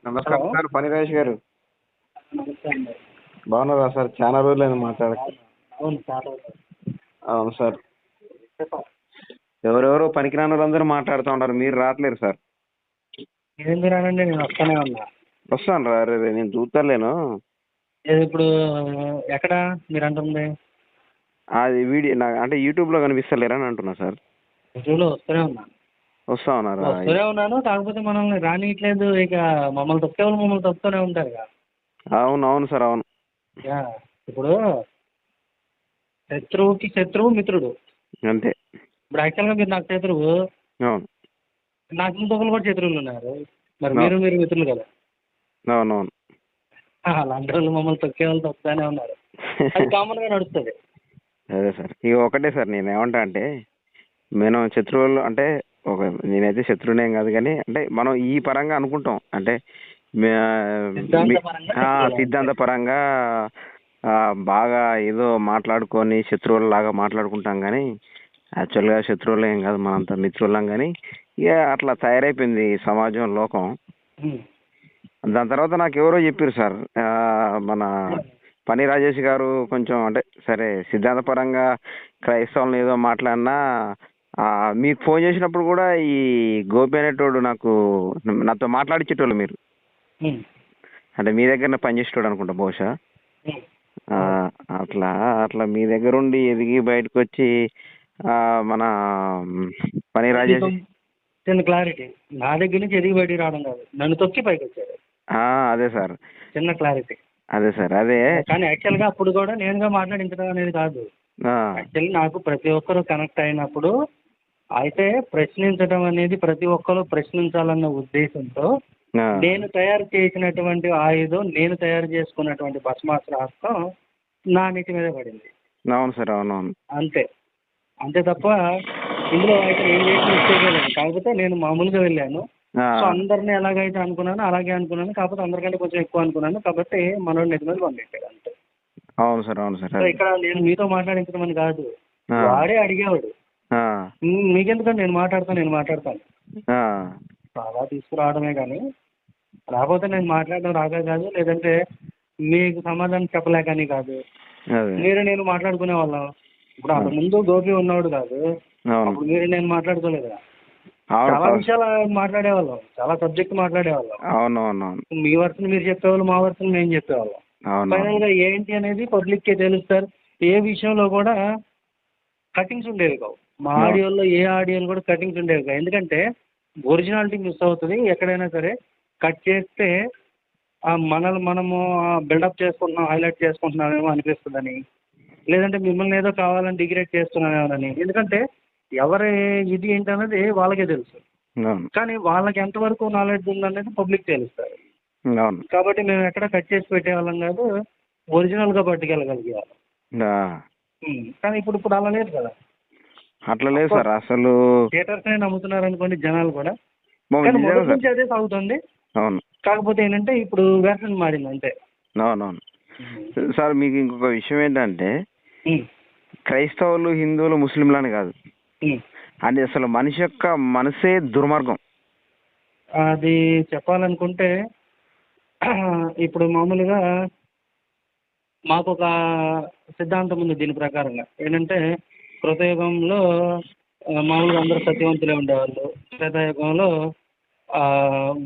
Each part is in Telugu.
హలో. నమస్కారం సార్, పని రాజేష్ గారు. నమస్తే అండి. బాగున్నారా సార్? చాలా రోజులైంది మాట్లాడక. అవును చాలా అవును సార్. చెప్పండి. ఎవరెవరో పనికిరాని వాళ్ళందరూ మాట్లాడుతూ ఉంటారు, మీరు రావట్లేరు సార్. ఏంది రానండి, నేను వస్తానే ఉన్నా. వస్తాను రా, రే నేను చూస్తలేను. ఏది ఇప్పుడు ఎక్కడ మీరు అంటుంది? అది వీడియో అంటే యూట్యూబ్లో కనిపిస్తలేరని అంటున్నా సార్. రుజువులో వస్తూనే ఉన్నాను. వస్తా ఉన్నారా? వస్తూనే ఉన్నాను, కాకపోతే మనల్ని రానియట్లేదు. ఇక మమ్మల్ని తొక్కేవాళ్ళు మమ్మల్ని తొక్కుతూనే ఉంటారు ఇక. అవును అవును సార్, అవును. యా, ఇప్పుడు శత్రువుకి శత్రువు మిత్రుడు. అంతే. ఇప్పుడు యాక్చువల్గా మీరు నాకు శత్రువు, అవును నాకు ఇంకొకరు కూడా శత్రువులు ఉన్నారు. మరి అవును మీరు మిత్రులు కదా. అవునవును. అలాంటి వాళ్ళు మమ్మల్ని తొక్కేవాళ్ళు తొక్కుతూనే ఉన్నారు. అది కామన్గా నడుస్తుంది. అదే సార్, ఇక ఒకటే సార్, నేను ఏమంటా అంటే మనం శత్రువులు అంటే ఒక నేనైతే శత్రువునేం కాదు, కానీ అంటే మనం ఈ పరంగా అనుకుంటాం అంటే సిద్ధాంతపరంగా శత్రువులు అంతే. సిద్ధాంత పరంగా బాగా ఏదో మాట్లాడుకొని శత్రువులలాగా మాట్లాడుకుంటాం, కానీ యాక్చువల్గా శత్రువులు ఏం కాదు, మనంతా మిత్రులం. కానీ ఇక అట్లా తయారైపోయింది ఈ సమాజం, లోకం. ఉమ్. దాని తర్వాత నాకు ఎవరో చెప్పారు సార్, మన పని రాజేష్ గారు కొంచెం అంటే సరే సిద్ధాంతపరంగా క్రైస్తవులను ఏదో మాట్లాడినా, మీకు ఫోన్ చేసినప్పుడు కూడా ఈ గోపి అనేటోడు నాతో మాట్లాడించేటోళ్ళు మీరు. ఉమ్. అంటే మీ దగ్గర పనిచేసేటోడు అనుకుంటా బహుశా. ఉమ్. ఆ, అట్లా అట్లా మీ దగ్గర ఉండి ఎదిగి బయటకు వచ్చి మన పని రాజేష్. చిన్న క్లారిటీ, నా దగ్గర నుంచి ఎదిగి బయటికి రావడం కాదు, నన్ను తొక్కి పైకి వచ్చారు. అదే సార్. చిన్న క్లారిటీ. అదే సార్, అదే. కానీ యాక్చువల్గా అప్పుడు కూడా నేనుగా మాట్లాడించడం అనేది కాదు. యాక్చువల్లీ నాకు ప్రతి ఒక్కరు కనెక్ట్ అయినప్పుడు అయితే ప్రశ్నించడం అనేది ప్రతి ఒక్కరు ప్రశ్నించాలన్న ఉద్దేశంతో నేను తయారు చేసినటువంటి ఆయుధం, నేను తయారు చేసుకున్నటువంటి భస్మాస్త్రం నా నీటి మీద పడింది. అవును సార్, అవునవును. అంతే, అంతే తప్ప ఇందులో అయితే నేను చేసిన మిస్టేక్ లేదు. కాకపోతే నేను మామూలుగా వెళ్ళాను. సో అందరిని ఎలాగైతే అనుకున్నాను అలాగే అనుకున్నాను, కాకపోతే అందరికంటే కొంచెం ఎక్కువ అనుకున్నాను. కాబట్టి మనోడు నెత్తి మీద పంపించాడు అంతే. అవును సార్, అవును సార్. సో ఇక్కడ నేను మీతో మాట్లాడించడం అని కాదు, వాడే అడిగేవాడు. మీకెందుకంటే నేను మాట్లాడతాను అలా తీసుకురావడమే. కానీ రాకపోతే నేను మాట్లాడడం రాక కాదు, లేదంటే మీకు సమాధానం చెప్పలేకని కాదు. మీరు నేను మాట్లాడుకునే వాళ్ళం. ఇప్పుడు అంత ముందు గోపి ఉన్నవాడు కాదు, అప్పుడు మీరు నేను మాట్లాడుకోలేదు. చాలా విషయాలు మాట్లాడేవాళ్ళం, చాలా సబ్జెక్ట్ మాట్లాడేవాళ్ళం. అవునవునవును. మీ వర్షన్ మీరు చెప్పేవాళ్ళు, మా వర్షన్ మేము చెప్పేవాళ్ళం. ఫైనల్ గా ఏంటి అనేది పబ్లిక్ కే తెలుస్తారు. ఏ విషయంలో కూడా కటింగ్స్ ఉండేవి కావు. మా ఆడియోలో ఏ ఆడియోలు కూడా కటింగ్స్ ఉండేవి కావు. ఎందుకంటే ఒరిజినాలిటీ మిస్ అవుతుంది. ఎక్కడైనా సరే కట్ చేస్తే మనము బిల్డప్ చేసుకుంటున్నాం, హైలైట్ చేసుకుంటున్నామేమో అనిపిస్తుందని, లేదంటే మిమ్మల్ని ఏదో కావాలని డిగ్రేడ్ చేస్తున్నామేమోనని. ఎందుకంటే ఎవరి ఇది ఏంటనేది వాళ్ళకే తెలుసు, కానీ వాళ్ళకి ఎంతవరకు నాలెడ్జ్ ఉందనేది పబ్లిక్ తెలుస్తారు. కాబట్టి మేము ఎక్కడ కట్ చేసి పెట్టేవాళ్ళం కాదు, ఒరిజినల్గా పట్టుకెళ్ళగలిగేవాళ్ళం. కానీ ఇప్పుడు అలా లేదు కదా. అట్లా లేదు సార్ అసలు. థియేటర్స్ నమ్ముతున్నారు అనుకోండి జనాలు కూడా, కానీ మొదటి నుంచి అదే సాగుతుంది. అవును. కాకపోతే ఏంటంటే ఇప్పుడు వెర్షన్ మారింది అంతే. అవునవును సార్. మీకు ఇంకొక విషయం ఏంటంటే క్రైస్తవులు, హిందువులు, ముస్లింలని కాదు, అది అసలు మనిషి యొక్క మనసే దుర్మార్గం. అది చెప్పాలనుకుంటే ఇప్పుడు మామూలుగా మాకు ఒక సిద్ధాంతం ఉంది దీని ప్రకారంగా. ఏంటంటే కృతయుగంలో మామూలుగా అందరూ సత్యవంతులే ఉండేవాళ్ళు. త్రేతాయుగంలో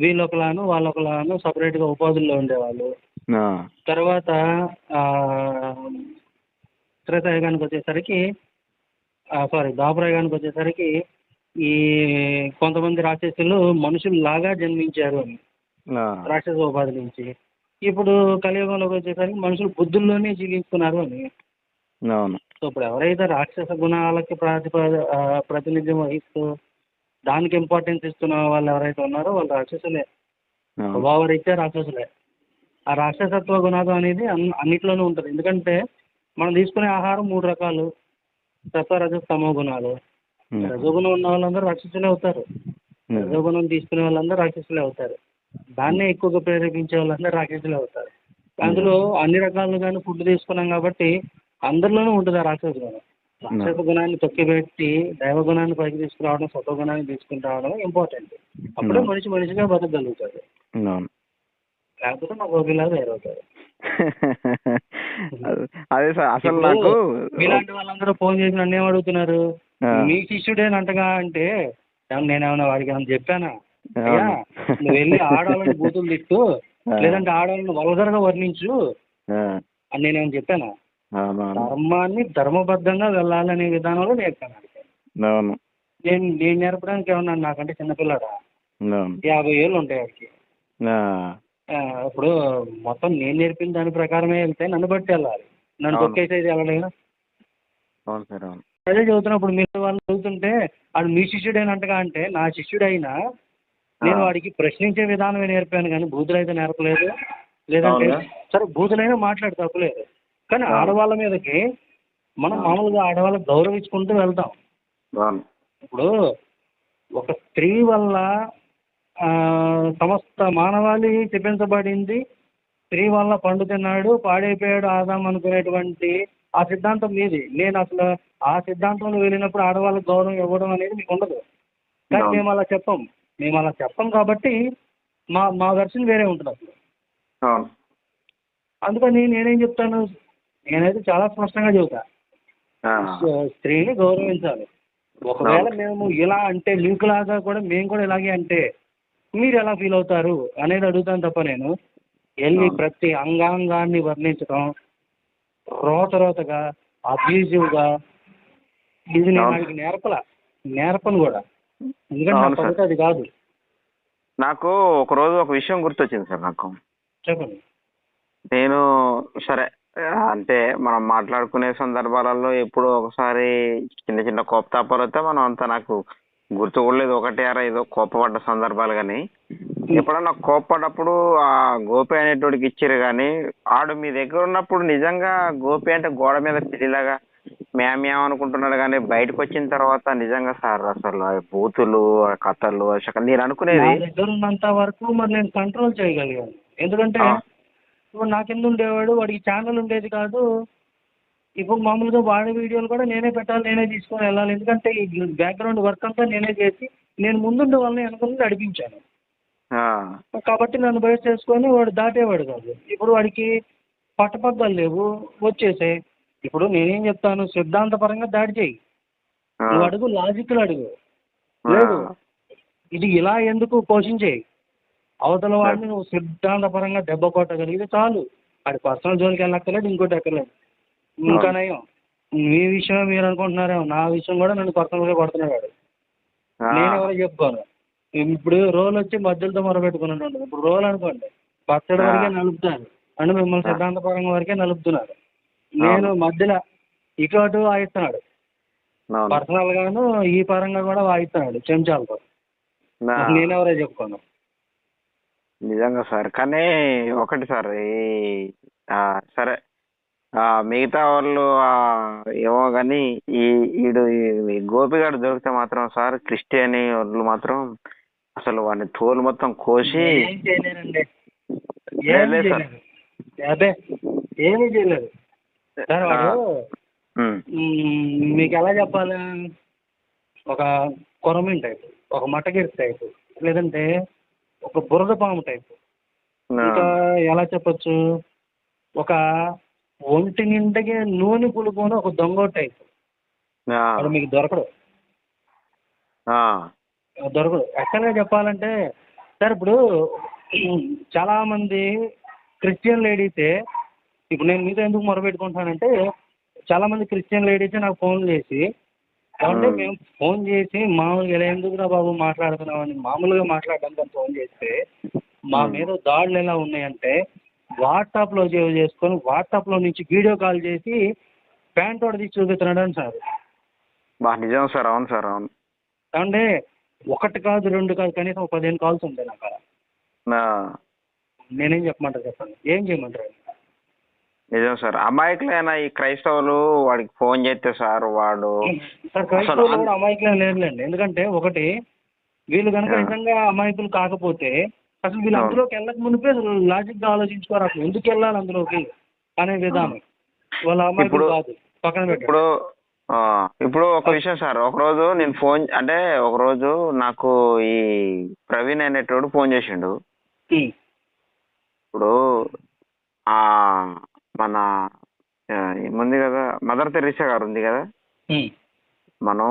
వీళ్ళొకలాను వాళ్ళొకలాను సపరేట్గా ఉపాధుల్లో ఉండేవాళ్ళు. తర్వాత త్రేతాయుగానికి వచ్చేసరికి ద్వాపరయుగానికి వచ్చేసరికి ఈ కొంతమంది రాక్షసులు మనుషుల్లాగా జన్మించారు అని, రాక్షస ఉపాధి నుంచి. ఇప్పుడు కలియుగంలోకి వచ్చేసరికి మనుషులు బుద్ధుల్లోనే జీవిస్తున్నారు అని. సో ఇప్పుడు ఎవరైతే రాక్షస గుణాలకి ప్రాతినిధ్యం వహిస్తూ దానికి ఇంపార్టెన్స్ ఇస్తున్న వాళ్ళు ఎవరైతే ఉన్నారో వాళ్ళు రాక్షసులే, స్వభావరీత్యా రాక్షసులే. ఆ రాక్షసత్వ గుణాలు అనేది అన్నిట్లోనూ ఉంటుంది. ఎందుకంటే మనం తీసుకునే ఆహారం 3 రకాలు: సత్వ, రజ, తమో గుణాలు. రజోగుణం ఉన్న వాళ్ళందరూ రాక్షసులే అవుతారు, రజోగుణం తీసుకునే వాళ్ళందరూ రాక్షసులే అవుతారు, దాన్నే ఎక్కువగా ప్రేరేపించే వాళ్ళందరూ రాక్షసులే అవుతారు. అందులో అన్ని రకాలుగాను ఫుడ్ తీసుకున్నాం కాబట్టి అందరిలోనూ ఉంటుంది ఆ రాక్షస గుణం. రాక్షస గుణాన్ని తొక్కిపెట్టి దైవ గుణాన్ని పైకి తీసుకురావడం, సత్వ గుణాన్ని తీసుకుని రావడం ఇంపార్టెంట్. అప్పుడే మనిషిగా బతకగలుగుతాడు. లేకపోతే మా గోపిలా తయారవుతారు. అదే సార్ అసలు ఇప్పుడు నాకు మీలాంటి వాళ్ళందరూ ఫోన్ చేసి నన్ను ఏమడుగుతున్నారు, మీ శిష్యుడేనంటగా అంటే నేనేమన్నా వాడికి ఏమన్నా చెప్పానా? అయ్యా నువ్వు వెళ్ళి ఆడవాళ్ళని బూతులు తిట్టు, లేదంటే ఆడవాళ్ళని వల్గర్గా వర్ణించు అని నేనేమన్నా చెప్పానా? ధర్మాన్ని ధర్మబద్ధంగా వెళ్ళాలనే విధానంలో నేర్పాను. నేను నేను నేర్పడానికి ఏమన్నా నాకంటే చిన్నపిల్లడా? 50 ఏళ్ళు ఉంటాయి వాడికి. ఇప్పుడు మొత్తం నేను నేర్పిన దాని ప్రకారమే వెళ్తే నన్ను బట్టి వెళ్ళాలి, నన్ను తొక్కేసేది వెళ్ళలేదా? అదే చదువుతున్నప్పుడు మీరు వాళ్ళు చదువుతుంటే వాడు మీ శిష్యుడేనంటగా అంటే నా శిష్యుడైనా నేను వాడికి ప్రశ్నించే విధానమే నేర్పాను కానీ బూతులు అయితే నేర్పలేదు. లేదంటే సరే బూతులైనా మాట్లాడి తప్పలేదు, కానీ ఆడవాళ్ళ మీదకి మనం మామూలుగా ఆడవాళ్ళకి గౌరవించుకుంటూ వెళ్తాం. ఇప్పుడు ఒక స్త్రీ వల్ల సమస్త మానవాళి చెప్పించబడింది, స్త్రీ వల్ల పండు తిన్నాడు పాడైపోయాడు ఆదాం అనుకునేటువంటి ఆ సిద్ధాంతం మీది. నేను అసలు ఆ సిద్ధాంతంలో వెళ్ళినప్పుడు ఆడవాళ్ళకి గౌరవం ఇవ్వడం అనేది మీకు ఉండదు. కానీ మేము అలా చెప్పం కాబట్టి మా వెర్షన్ వేరే ఉంటుంది అసలు. అందుకని నేనేం చెప్తాను, నేనైతే చాలా స్పష్టంగా చెబుతా, స్త్రీని గౌరవించాలి. ఒకవేళ మేము ఇలా అంటే లింకులాగా కూడా మేము కూడా ఇలాగే అంటే మీరు ఎలా ఫీల్ అవుతారు అనేది అడుగుతాను తప్ప నేను వెళ్ళి ప్రతి అంగాంగాన్ని వర్ణించడం రోతగా అబ్యూజివ్గా ఇది నేను వాడికి నేర్పను కూడా, ఎందుకంటే నా పద్ధతి అది కాదు. నాకు ఒకరోజు ఒక విషయం గుర్తొచ్చింది సార్. నాకు చెప్పండి. నేను సరే అంటే మనం మాట్లాడుకునే సందర్భాలలో ఎప్పుడో ఒకసారి చిన్న చిన్న కోపతాపాలు అయితే మనం అంతా నాకు గుర్తు కూడా లేదు, 1-6 కోపపడ్డ సందర్భాలు. కానీ ఎప్పుడన్నా కోపపడ్డప్పుడు ఆ గోపి అనేటోడికి ఇచ్చారు, కానీ ఆడు మీ దగ్గర ఉన్నప్పుడు నిజంగా గోపి అంటే గోడ మీద పిల్లిలాగా మేమేం అనుకుంటున్నాడు, కానీ బయటకు వచ్చిన తర్వాత నిజంగా సార్ అసలు బూతులు కథలు నేను అనుకునేది దగ్గర ఉన్నంత వరకు మరి నేను కంట్రోల్ చేయగలిగాను. ఎందుకంటే ఇప్పుడు నా కింద ఉండేవాడు, వాడికి ఛానల్ ఉండేది కాదు. ఇప్పుడు మామూలుగా వాడి వీడియోలు కూడా నేనే పెట్టాలి, నేనే తీసుకొని వెళ్ళాలి. ఎందుకంటే ఈ బ్యాక్గ్రౌండ్ వర్క్ అంతా నేనే చేసి నేను ముందుండే వాళ్ళని వెనక నడిపించాను కాబట్టి నన్ను బయట చేసుకొని వాడు దాటేవాడు కాదు. ఇప్పుడు వాడికి పట్టపగ్గాలు లేవు, వచ్చేసాయి. ఇప్పుడు నేనేం చెప్తాను, సిద్ధాంతపరంగా దాడి చేయి, నువ్వు అడుగు, లాజిక్లు అడుగు, లేదు ఇది ఇలా ఎందుకు పోషించేయి. అవతల వాడిని నువ్వు సిద్ధాంతపరంగా దెబ్బ కొట్టగలిగితే చాలు, అది పర్సనల్ జోలికి వెళ్ళక్కర్లేదు, ఇంకోటి ఎక్కర్లేదు. ఇంకా నయం మీ విషయమే మీరు అనుకుంటున్నారేమో, నా విషయం కూడా నన్ను పర్సనల్గా కొడుతున్నాడు. నేను ఎవరో చెప్పుకోను. ఇప్పుడు రోల్ వచ్చి మధ్యలతో మొరబెట్టుకున్నాడు. ఇప్పుడు రోల్ అనుకోండి పచ్చడి వరకే నలుపుతాను అంటే మిమ్మల్ని సిద్ధాంతపరంగా వరకే నలుపుతున్నారు. నేను మధ్యలో ఇటు అటు వాయిస్తున్నాడు, పర్సనల్ గాను ఈ పరంగా కూడా వాయిస్తున్నాడు చెంచాలతో. నేనెవరో చెప్పుకోను. నిజంగా సార్. కానీ ఒకటి సార్, సరే మిగతా వాళ్ళు ఏమో కానీ ఈడు గోపిగాడు దొరికితే మాత్రం సార్ క్రిస్టియన్ వాళ్ళు మాత్రం అసలు వాడిని తోలు మొత్తం కోసి ఏం చేయలేరండి, అదే ఏమీ చేయలేదు సార్. వాడు మీకు ఎలా చెప్పాలి, ఒక కొరమీన్ టైపు, ఒక మటగిరి టైపు, లేదంటే ఒక బురద పాము టైపు, ఇంకా ఎలా చెప్పచ్చు, ఒక ఒంటి నిండగా నూనె పులుకొని ఒక దొంగ టైపు. అది మీకు దొరకడు. యాక్చువల్గా చెప్పాలంటే సార్, ఇప్పుడు చాలామంది క్రిస్టియన్ లేడీసే, ఇప్పుడు నేను మీతో ఎందుకు మొరబెట్టుకుంటానంటే చాలామంది క్రిస్టియన్ లేడీసే నాకు ఫోన్ చేసి, అంటే మేము ఫోన్ చేసి మామూలుగా ఎలా ఎందుకురా బాబు మాట్లాడుతున్నామని మామూలుగా మాట్లాడడానికి ఫోన్ చేస్తే మా మీద దాడులు ఎలా ఉన్నాయంటే వాట్సాప్లో సేవ్ చేసుకొని వాట్సాప్లో నుంచి వీడియో కాల్ చేసి ప్యాంట్ వాడు తీసి చూపిస్తున్నాడు అని సార్. నిజం సార్. అవును సార్, అవును. అంటే 1 కాదు 2 కాదు, కనీసం 15 కాల్స్ ఉంటాయి నాకు అలా. నేనేం చెప్పమంటారు చెప్పండి, ఏం చేయమంటారు? నిజం సార్. అమాయకులైన ఈ క్రైస్తవులు వాడికి ఫోన్ చేస్తే సార్ వాడు సార్ క్రైస్తవులు కూడా అమాయకులే లేదులేండి. ఎందుకంటే ఒకటి, వీళ్ళు కనుక నిజంగా అమాయకులు కాకపోతే అసలు వీళ్ళు అందులోకి వెళ్ళక మునిపే లాజిక్గా ఆలోచించుకోరు, అసలు ఎందుకు వెళ్ళాలి అందులోకి అనే విధానం. వాళ్ళ అమాయకులు కాదు, పక్కన పెట్టారు. ఇప్పుడు ఒక విషయం సార్, ఒకరోజు నేను ఒకరోజు నాకు ఈ ప్రవీణ్ అనేటోడు ఫోన్ చేసిండు. ఇప్పుడు మన ఏముంది కదా, మదర్ తెరీసా గారు ఉంది కదా. మనం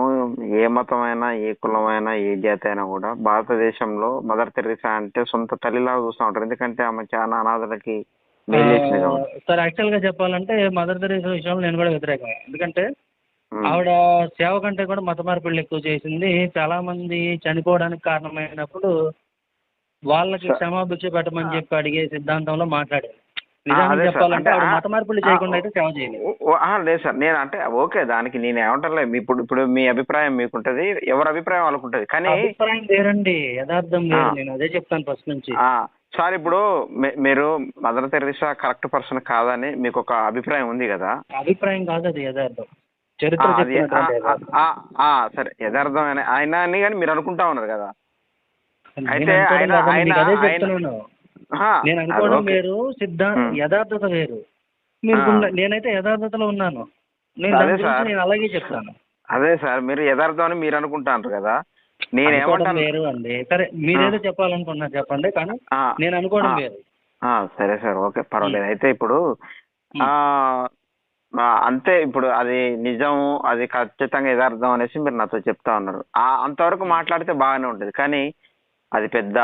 ఏ మతమైనా, ఏ కులమైనా, ఏ జాతి అయినా కూడా భారతదేశంలో మదర్ తెరీసా అంటే సొంత తల్లిలాగా చూస్తూ ఉంటారు. ఎందుకంటే ఆమె చాలా అనాథలకి మేలు చేసింది కాబట్టి. సార్ యాక్చువల్గా చెప్పాలంటే మదర్ తెరీసా విషయంలో నేను కూడా వ్యతిరేకమే. ఎందుకంటే ఉమ్. ఆవిడ సేవ కంటే కూడా మత మార్పిళ్ళు ఎక్కువ చేసింది. చాలా మంది చనిపోవడానికి కారణమైనప్పుడు వాళ్ళకి క్షమాభిక్ష పెట్టమని చెప్పి అడిగే సిద్ధాంతంలో మాట్లాడారు. నిజానికి అదే సార్, చెప్పాలంటే అంటే ఆవిడ మత మార్పిళ్ళు చేయకుండా అయితే సేవ చేయలేదు. లేదు సార్, నేను అంటే ఓకే, దానికి నేను ఏమంటారులే. ఇప్పుడు ఇప్పుడు మీ అభిప్రాయం మీకుంటది, ఎవరి అభిప్రాయం వాళ్ళకు ఉంటుంది. కానీ అభిప్రాయం వేరండి, యథార్థం వేరు. నేను అదే చెప్తాను ఫస్ట్ నుంచి. సార్ ఇప్పుడు మీరు మదర్ తెరీసా కరెక్ట్ పర్సన్ కాదని మీకు ఒక అభిప్రాయం ఉంది కదా. అభిప్రాయం కాదు, అది యథార్థం. చరిత్ర చెప్తున్నటువంటి యథార్థం. సరే, యథార్థం ఆయన అని కానీ మీరు అనుకుంటా ఉన్నారు కదా. అయితే నేను ఆయన అనుకోవడం కాదు, ఆయన మీకు అదే ఆయన చెప్తున్నాను. నేను అనుకోవడం వేరు, యథార్థత వేరు. మీరు నేనైతే యథార్థతలో ఉన్నాను. నేను దాని గురించి నేను అలాగే చెప్తాను. అదే సార్, మీరు యథార్థం అని మీరు అనుకుంటారు కదా. నేనేమంటాను వేరు అండి. సరే, మీరేదో చెప్పాలనుకున్నారు చెప్పండి, కానీ నేను అనుకోవడం వేరు. సరే సార్, ఓకే, పర్వాలేదు. అయితే ఇప్పుడు అంతే, ఇప్పుడు అది నిజం, అది ఖచ్చితంగా యథార్థం అనేసి మీరు నాతో చెప్తా ఉన్నారు. అంతవరకు మాట్లాడితే బాగానే ఉంటుంది. కానీ అది పెద్ద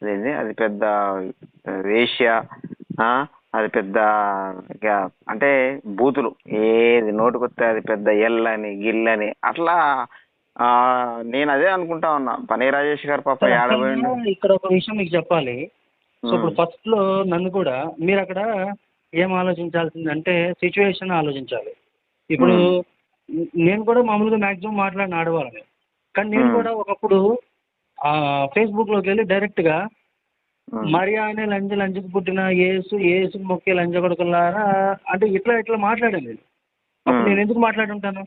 అదేంటి, అది పెద్ద వేశ్య, అది పెద్ద అంటే బూతులు ఏది నోటుకొస్తే అది పెద్ద ఎల్లని గిల్లని అట్లా. నేను అదే అనుకుంటా ఉన్నా, పని రాజేష్ గారు పాప ఏడబోయిండు. ఇక్కడ ఒక విషయం మీకు చెప్పాలి. సో ఇప్పుడు ఫస్ట్ లో నన్ను కూడా మీరు అక్కడ ఏం ఆలోచించాల్సిందంటే సిచ్యువేషన్ ఆలోచించాలి. ఇప్పుడు నేను కూడా మామూలుగా మ్యాక్సిమం మాట్లాడిన ఆడవాళ్ళని, కానీ నేను కూడా ఒకప్పుడు ఫేస్బుక్లోకి వెళ్ళి డైరెక్ట్గా మరియా అనే లంజకు పుట్టిన ఏసు మొక్కే లంజ కొడుకులారా అంటే ఇట్లా మాట్లాడాను నేను. అప్పుడు నేను ఎందుకు మాట్లాడుంటాను?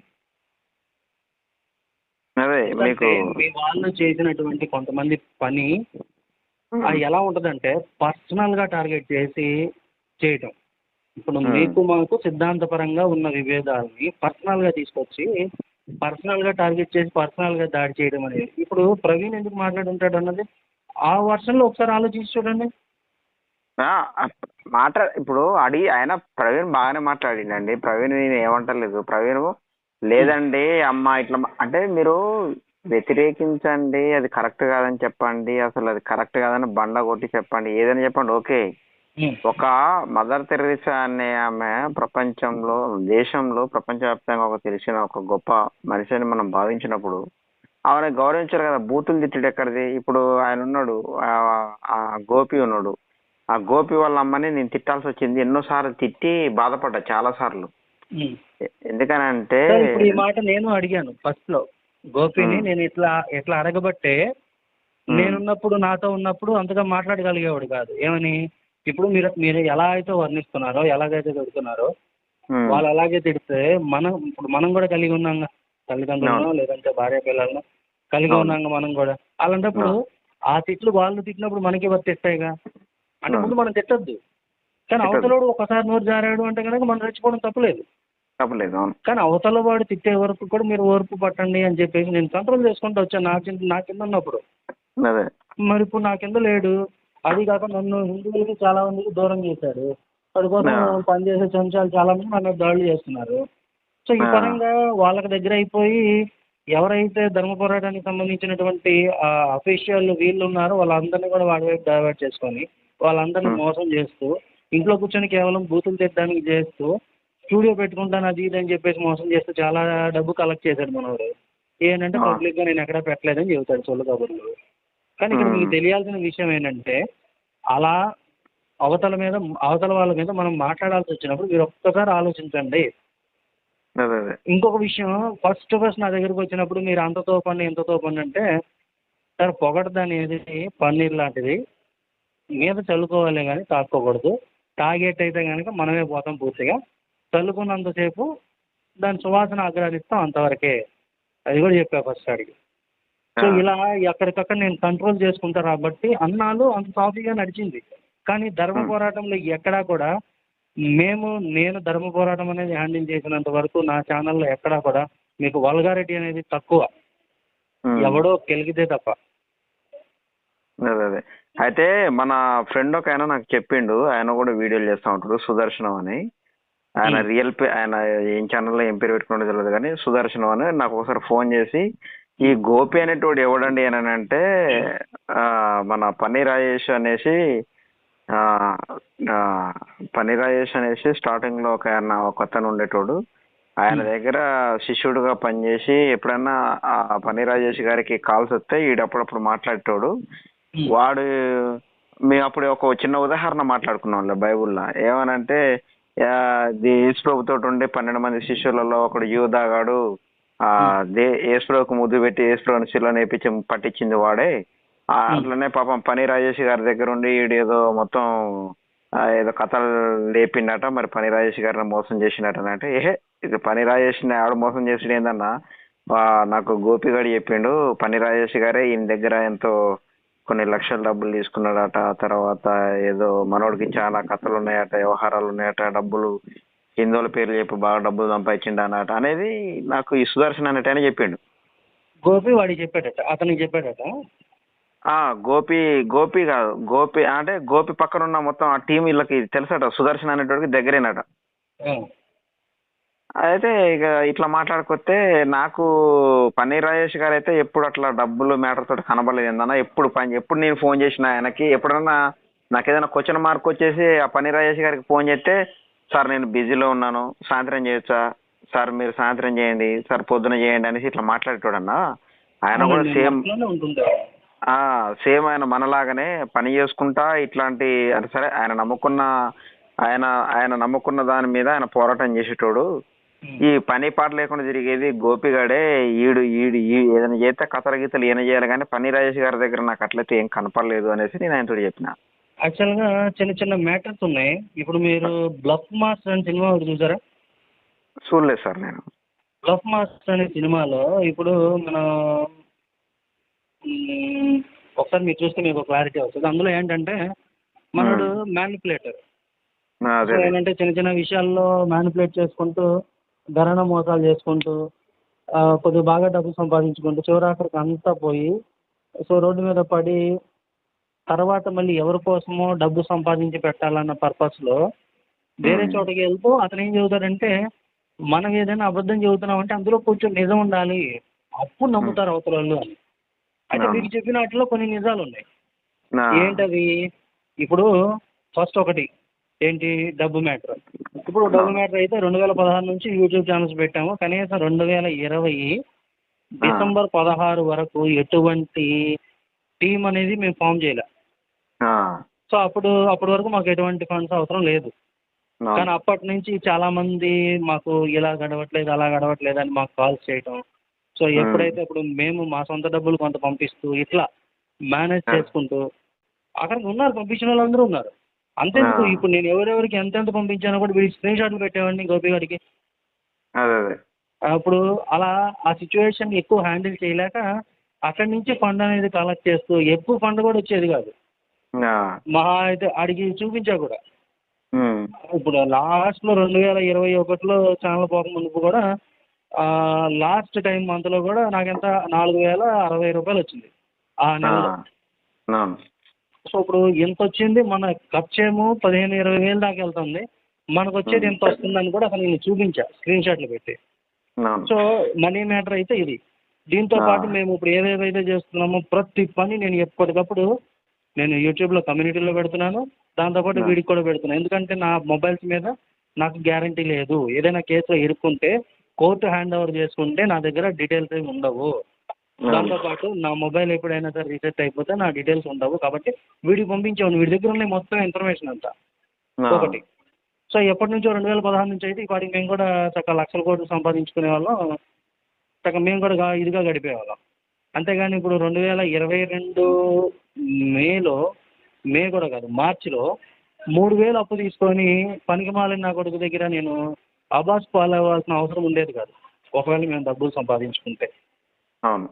మీ వాళ్ళు చేసినటువంటి కొంతమంది పని అది ఎలా ఉంటుందంటే పర్సనల్గా టార్గెట్ చేసి చేయటం. ఇప్పుడు మీకు మాకు సిద్ధాంతపరంగా ఉన్న విభేదాలని పర్సనల్గా తీసుకొచ్చి పర్సనల్గా టార్గెట్ చేసి పర్సనల్గా దాడి చేయడం అనేది. ఇప్పుడు ప్రవీణ్ ఎందుకు మాట్లాడుంటాడు అన్నది ఆ వర్షన్లో ఒకసారి ఆలోచించి చూడండి. ఇప్పుడు ఆయన ప్రవీణ్ బాగానే మాట్లాడిండండి. ప్రవీణ్ నేను ఏమంటలేదు. ప్రవీణ్ లేదండి అమ్మ ఇట్లా అంటే మీరు వ్యతిరేకించండి, అది కరెక్ట్ కాదని చెప్పండి, అసలు అది కరెక్ట్ కాదని బండ కొట్టి చెప్పండి, ఏదని చెప్పండి, ఓకే. ఒక మదర్ తెరీసా అనే ఆమె ప్రపంచంలో, దేశంలో, ప్రపంచవ్యాప్తంగా ఒక తెలిసిన ఒక గొప్ప మనిషి అని మనం భావించినప్పుడు ఆమెను గౌరవించారు కదా. బూతులు తిట్టడు ఎక్కడిది. ఇప్పుడు ఆయన ఉన్నాడు, ఆ గోపి ఉన్నాడు. ఆ గోపి వాళ్ళ అమ్మని నేను తిట్టాల్సి వచ్చింది. ఎన్నోసార్లు తిట్టి బాధపడ్డా, చాలా సార్లు. ఎందుకనంటే ఇప్పుడు ఈ మాట నేను అడిగాను ఫస్ట్ లో గోపిని. నేను ఇట్లా అడగబట్టే నేనున్నప్పుడు, నాతో ఉన్నప్పుడు అంతగా మాట్లాడగలిగేవాడు కాదు. ఏమని, ఇప్పుడు మీరు ఎలా అయితే వర్ణిస్తున్నారో, ఎలాగైతే తిడుతున్నారో వాళ్ళు అలాగే తిడితే ఇప్పుడు మనం కూడా కలిగి ఉన్నాం, తల్లిదండ్రులను లేదంటే భార్య పిల్లలను కలిగి ఉన్నాం మనం కూడా. అలాంటప్పుడు ఆ తిట్లు వాళ్ళు తిట్టినప్పుడు మనకి వర్తిస్తాయిగా. అంటే ముందు మనం తిట్టద్దు, కానీ అవతలోడు ఒకసారి నోరు జారాడు అంటే కనుక మనం రెచ్చిపోవడం తప్పులేదు. కానీ అవతల వాడు తిట్టే వరకు కూడా మీరు ఓర్పు పట్టండి అని చెప్పేసి నేను కంట్రోల్ చేసుకుంటూ వచ్చాను నా కింద ఉన్నప్పుడు. మరి ఇప్పుడు నా కింద లేడు. అది కాక నన్ను హిందువులకి చాలా మందికి దూరం చేశాడు. వాడి కోసం పనిచేసే చెంచాలు చాలా మంది మన దాడులు చేస్తున్నారు. సో ఈ పరంగా వాళ్ళకి దగ్గర అయిపోయి ఎవరైతే ధర్మ పోరాటానికి సంబంధించినటువంటి అఫీషియల్ వీళ్ళు ఉన్నారో వాళ్ళందరినీ కూడా వాడి వైపు డైవర్ట్ చేసుకొని వాళ్ళందరినీ మోసం చేస్తూ ఇంట్లో కూర్చొని కేవలం బూతులు తిట్టడానికి చేస్తూ స్టూడియో పెట్టుకుంటాను అది ఇది అని చెప్పేసి మోసం చేస్తూ చాలా డబ్బు కలెక్ట్ చేశాడు మనవాడు. ఏంటంటే పబ్లిక్గా నేను ఎక్కడా పెట్టలేదని చెబుతాడు సొల్లు కబుర్లు. కానీ ఇక్కడ మీకు తెలియాల్సిన విషయం ఏంటంటే అలా అవతల వాళ్ళ మీద మనం మాట్లాడాల్సి వచ్చినప్పుడు మీరు ఒక్కసారి ఆలోచించండి. ఇంకొక విషయం, ఫస్ట్ నా దగ్గరకు వచ్చినప్పుడు మీరు అంతతో పని ఇంతతో పని అంటే, సార్ పొగడత అనేది పన్నీర్ లాంటిది, మీద చల్లుకోవాలి కానీ తాక్కోకూడదు. తాగేట్టయితే కనుక మనమే పోతాం పూర్తిగా. చల్లుకున్నంతసేపు దాని సువాసన ఆగ్రహిస్తాం, అంతవరకే. అది కూడా చెప్పా ఫస్ట్ అడిగి. సో ఇలా ఎక్కడికక్కడ నేను కంట్రోల్ చేసుకుంటా కాబట్టి అన్నాలు అంత సాఫీగా నడిచింది. కానీ ధర్మ పోరాటంలో ఎక్కడా కూడా నేను ధర్మ పోరాటం అనేది హ్యాండిల్ చేసినంత వరకు నా ఛానల్లో ఎక్కడా కూడా మీకు వల్గారిటీ అనేది తక్కువ, ఎవడో కెలిగితే తప్ప. అయితే మన ఫ్రెండ్ ఒక ఆయన నాకు చెప్పిండు, ఆయన కూడా వీడియోలు చేస్తూ ఉంటాడు, సుదర్శనం అని. ఆయన ఆయన ఏం ఛానల్లో ఏం పేరు పెట్టుకున్నాడో తెలియదు కానీ సుదర్శనం అని నాకు ఒకసారి ఫోన్ చేసి, ఈ గోపి అనేటోడు ఎవడండి అని అంటే మన పన్నీ రాజేష్ అనేసి ఆ, ఆ, పన్నీ రాజేష్ అనేసి స్టార్టింగ్ లో ఒక అతను ఉండేటోడు. ఆయన దగ్గర శిష్యుడుగా పనిచేసి ఎప్పుడన్నా ఆ పన్నీ రాజేష్ గారికి కాల్స్ వస్తే ఈడప్పుడప్పుడు మాట్లాడేటోడు. వాడు మేము అప్పుడు ఒక చిన్న ఉదాహరణ మాట్లాడుకున్నాంలే బైబుల్లో. ఏమనంటే యేసు ప్రభుతో ఉండే 12 మంది శిష్యులలో ఒకడు యూదాగాడు యేసు ప్రభుకు ముద్దు పెట్టి యేసు ప్రభుని శిలువ నేర్పించి పట్టించింది వాడే. అట్లనే పాపం పన్నీ రాజేష్ గారి దగ్గర ఉండి ఏదో మొత్తం ఏదో కథలు లేపిండట, మరి పన్నీ రాజేష్ గారిని మోసం చేసినట్టు అంటే, ఇది పన్నీ రాజేష్ని ఆవిడ మోసం చేసిన ఏందన్నా, నాకు గోపిగాడు చెప్పిండు పన్నీ రాజేష్ గారే ఈయన దగ్గర ఎంతో కొన్ని లక్షల డబ్బులు తీసుకున్నాడట, తర్వాత ఏదో మనోడికి చాలా కథలు ఉన్నాయట, వ్యవహారాలు ఉన్నాయట, డబ్బులు హిందువుల పేర్లు చెప్పి బాగా డబ్బులు సంపాదించిండు అన్నట అనేది నాకు ఈ సుదర్శన్ అన్నట్టు చెప్పిండు. గోపి వాడికి చెప్పాడట, అతనికి చెప్పాడట. గోపి కాదు, గోపి అంటే గోపి పక్కన ఉన్న మొత్తం ఆ టీం వీళ్ళకి తెలుసట, సుదర్శన్ అనేటోడికి దగ్గరేనట. అయితే ఇక ఇట్లా మాట్లాడుకొస్తే నాకు పన్నీర్ రాజేష్ గారు అయితే ఎప్పుడు అట్లా డబ్బులు మ్యాటర్ తోటి కనబడలేదు ఏందన్నా. ఎప్పుడు నేను ఫోన్ చేసిన ఆయనకి ఎప్పుడన్నా నాకు ఏదైనా క్వశ్చన్ మార్క్ వచ్చేసి ఆ పన్నీర్ రాజేష్ గారికి ఫోన్ చేస్తే, సార్ నేను బిజీలో ఉన్నాను, సాయంత్రం చేయొచ్చా సార్, మీరు సాయంత్రం చేయండి సార్, పొద్దున చేయండి అనేసి ఇట్లా మాట్లాడేటోడన్నా. ఆయన కూడా సేమ్ ఆయన మనలాగానే పని చేసుకుంటా ఇట్లాంటి అంటే సరే ఆయన నమ్ముకున్న దాని మీద ఆయన పోరాటం చేసేటోడు. ఈ పని పాట లేకుండా తిరిగేది గోపిగాడే. ఈడు ఈడు ఏదైనా చేస్తే కథల గీతలు ఈయన చేయాలి కానీ పన్నీ రాజేష్ గారి దగ్గర నాకు అట్లయితే ఏం కనపడలేదు అనేసి నేను ఆయనతో చెప్పిన. యాక్చువల్గా చిన్న చిన్న మ్యాటర్స్ ఉన్నాయి. ఇప్పుడు మీరు బ్లఫ్ మాస్టర్ అనే సినిమా ఒకటి చూసారా? చూడలేదు సార్ నేను. బ్లఫ్ మాస్టర్ అనే సినిమాలో ఇప్పుడు మనం ఒకసారి మీరు చూస్తే మీకు క్లారిటీ వస్తుంది. అందులో ఏంటంటే మనడు మ్యానిపులేటర్. ఏంటంటే చిన్న చిన్న విషయాల్లో మ్యానిపులేట్ చేసుకుంటూ ధరణ మోసాలు చేసుకుంటూ కొద్దిగా బాగా డబ్బు సంపాదించుకుంటూ చివరాఖరికి అంతా పోయి సో రోడ్డు మీద పడి తర్వాత మళ్ళీ ఎవరి కోసమో డబ్బు సంపాదించి పెట్టాలన్న పర్పస్లో వేరే చోటకి వెళ్తూ అతను ఏం చెబుతాడంటే, మనం ఏదైనా అబద్ధం చెబుతున్నామంటే అందులో కొంచెం నిజం ఉండాలి, అప్పుడు నమ్ముతారు అవతల వాళ్ళు అని. అయితే మీకు చెప్పిన వాటిలో కొన్ని నిజాలు ఉన్నాయి. ఏంటది? ఇప్పుడు ఫస్ట్ ఒకటి ఏంటి, డబ్బు మ్యాటర్. ఇప్పుడు డబ్బు మ్యాటర్ అయితే 2016 నుంచి యూట్యూబ్ ఛానల్స్ పెట్టాము. కనీసం 2020 డిసెంబర్ 16 వరకు ఎటువంటి టీం అనేది మేము ఫామ్ చేయలే. సో అప్పటి వరకు మాకు ఎటువంటి ఫండ్స్ అవసరం లేదు. కానీ అప్పటి నుంచి చాలా మంది మాకు ఇలా గడవట్లేదు అలా గడవట్లేదు అని మాకు కాల్స్ చేయటం. సో ఎప్పుడైతే ఇప్పుడు మేము మా సొంత డబ్బులు కొంత పంపిస్తూ ఇట్లా మేనేజ్ చేసుకుంటూ అక్కడికి ఉన్నారు, పంపించిన వాళ్ళందరూ ఉన్నారు. అంతేందుకు ఇప్పుడు నేను ఎవరెవరికి ఎంతెంత పంపించానో కూడా వీడి స్క్రీన్ షాట్లు పెట్టేవాడిని గోపి గారికి. అప్పుడు అలా ఆ సిచ్యువేషన్ ఎక్కువ హ్యాండిల్ చేయలేక అక్కడి నుంచి ఫండ్ అనేది కలెక్ట్ చేస్తూ ఎక్కువ ఫండ్ కూడా వచ్చేది కాదు. మహా అయితే అడిగి చూపించా కూడా. ఇప్పుడు లాస్ట్లో 2021లో ఛానల్ పోక ముందు కూడా లాస్ట్ టైం మంత్లో కూడా నాకెంత 4060 రూపాయలు వచ్చింది ఆ నెలలో. సో ఇప్పుడు ఎంత వచ్చింది, మన ఖర్చేమో 15-20 వేలు దాకా వెళ్తుంది, మనకు వచ్చేది ఎంత వస్తుందని కూడా అసలు నేను చూపించా స్క్రీన్ షాట్లు పెట్టి. సో మనీ మ్యాటర్ అయితే ఇది. దీంతో పాటు మేము ఇప్పుడు ఏదేదైతే చేస్తున్నామో ప్రతి పని నేను ఎప్పటికప్పుడు నేను యూట్యూబ్లో కమ్యూనిటీలో పెడుతున్నాను, దాంతోపాటు వీడికి కూడా పెడుతున్నాను. ఎందుకంటే నా మొబైల్స్ మీద నాకు గ్యారంటీ లేదు. ఏదైనా కేసులో ఇరుక్కుంటే కోర్టు హ్యాండ్ ఓవర్ చేసుకుంటే నా దగ్గర డీటెయిల్స్ ఏమి ఉండవు. దాంతోపాటు నా మొబైల్ ఎప్పుడైనా సరే రీసెట్ అయిపోతే నా డీటెయిల్స్ ఉండవు. కాబట్టి వీడికి పంపించాను, వీడి దగ్గర ఉన్నాయి మొత్తం ఇన్ఫర్మేషన్ అంతా ఒకటి. సో ఎప్పటి నుంచో 2016 నుంచి అయితే ఇప్పటికి మేము కూడా చక్కగా లక్షల కోట్లు సంపాదించుకునే వాళ్ళం, చక్కగా మేము కూడా ఇదిగా గడిపేవాళ్ళం. అంతేగాని ఇప్పుడు 2022 మే కూడా కాదు, మార్చిలో 3000 అప్పు తీసుకొని పనికిమాలిన నా కొడుకు దగ్గర నేను అబాస్ పాలవ్వాల్సిన అవసరం ఉండేది కాదు ఒకవేళ మేము డబ్బులు సంపాదించుకుంటే. అవును.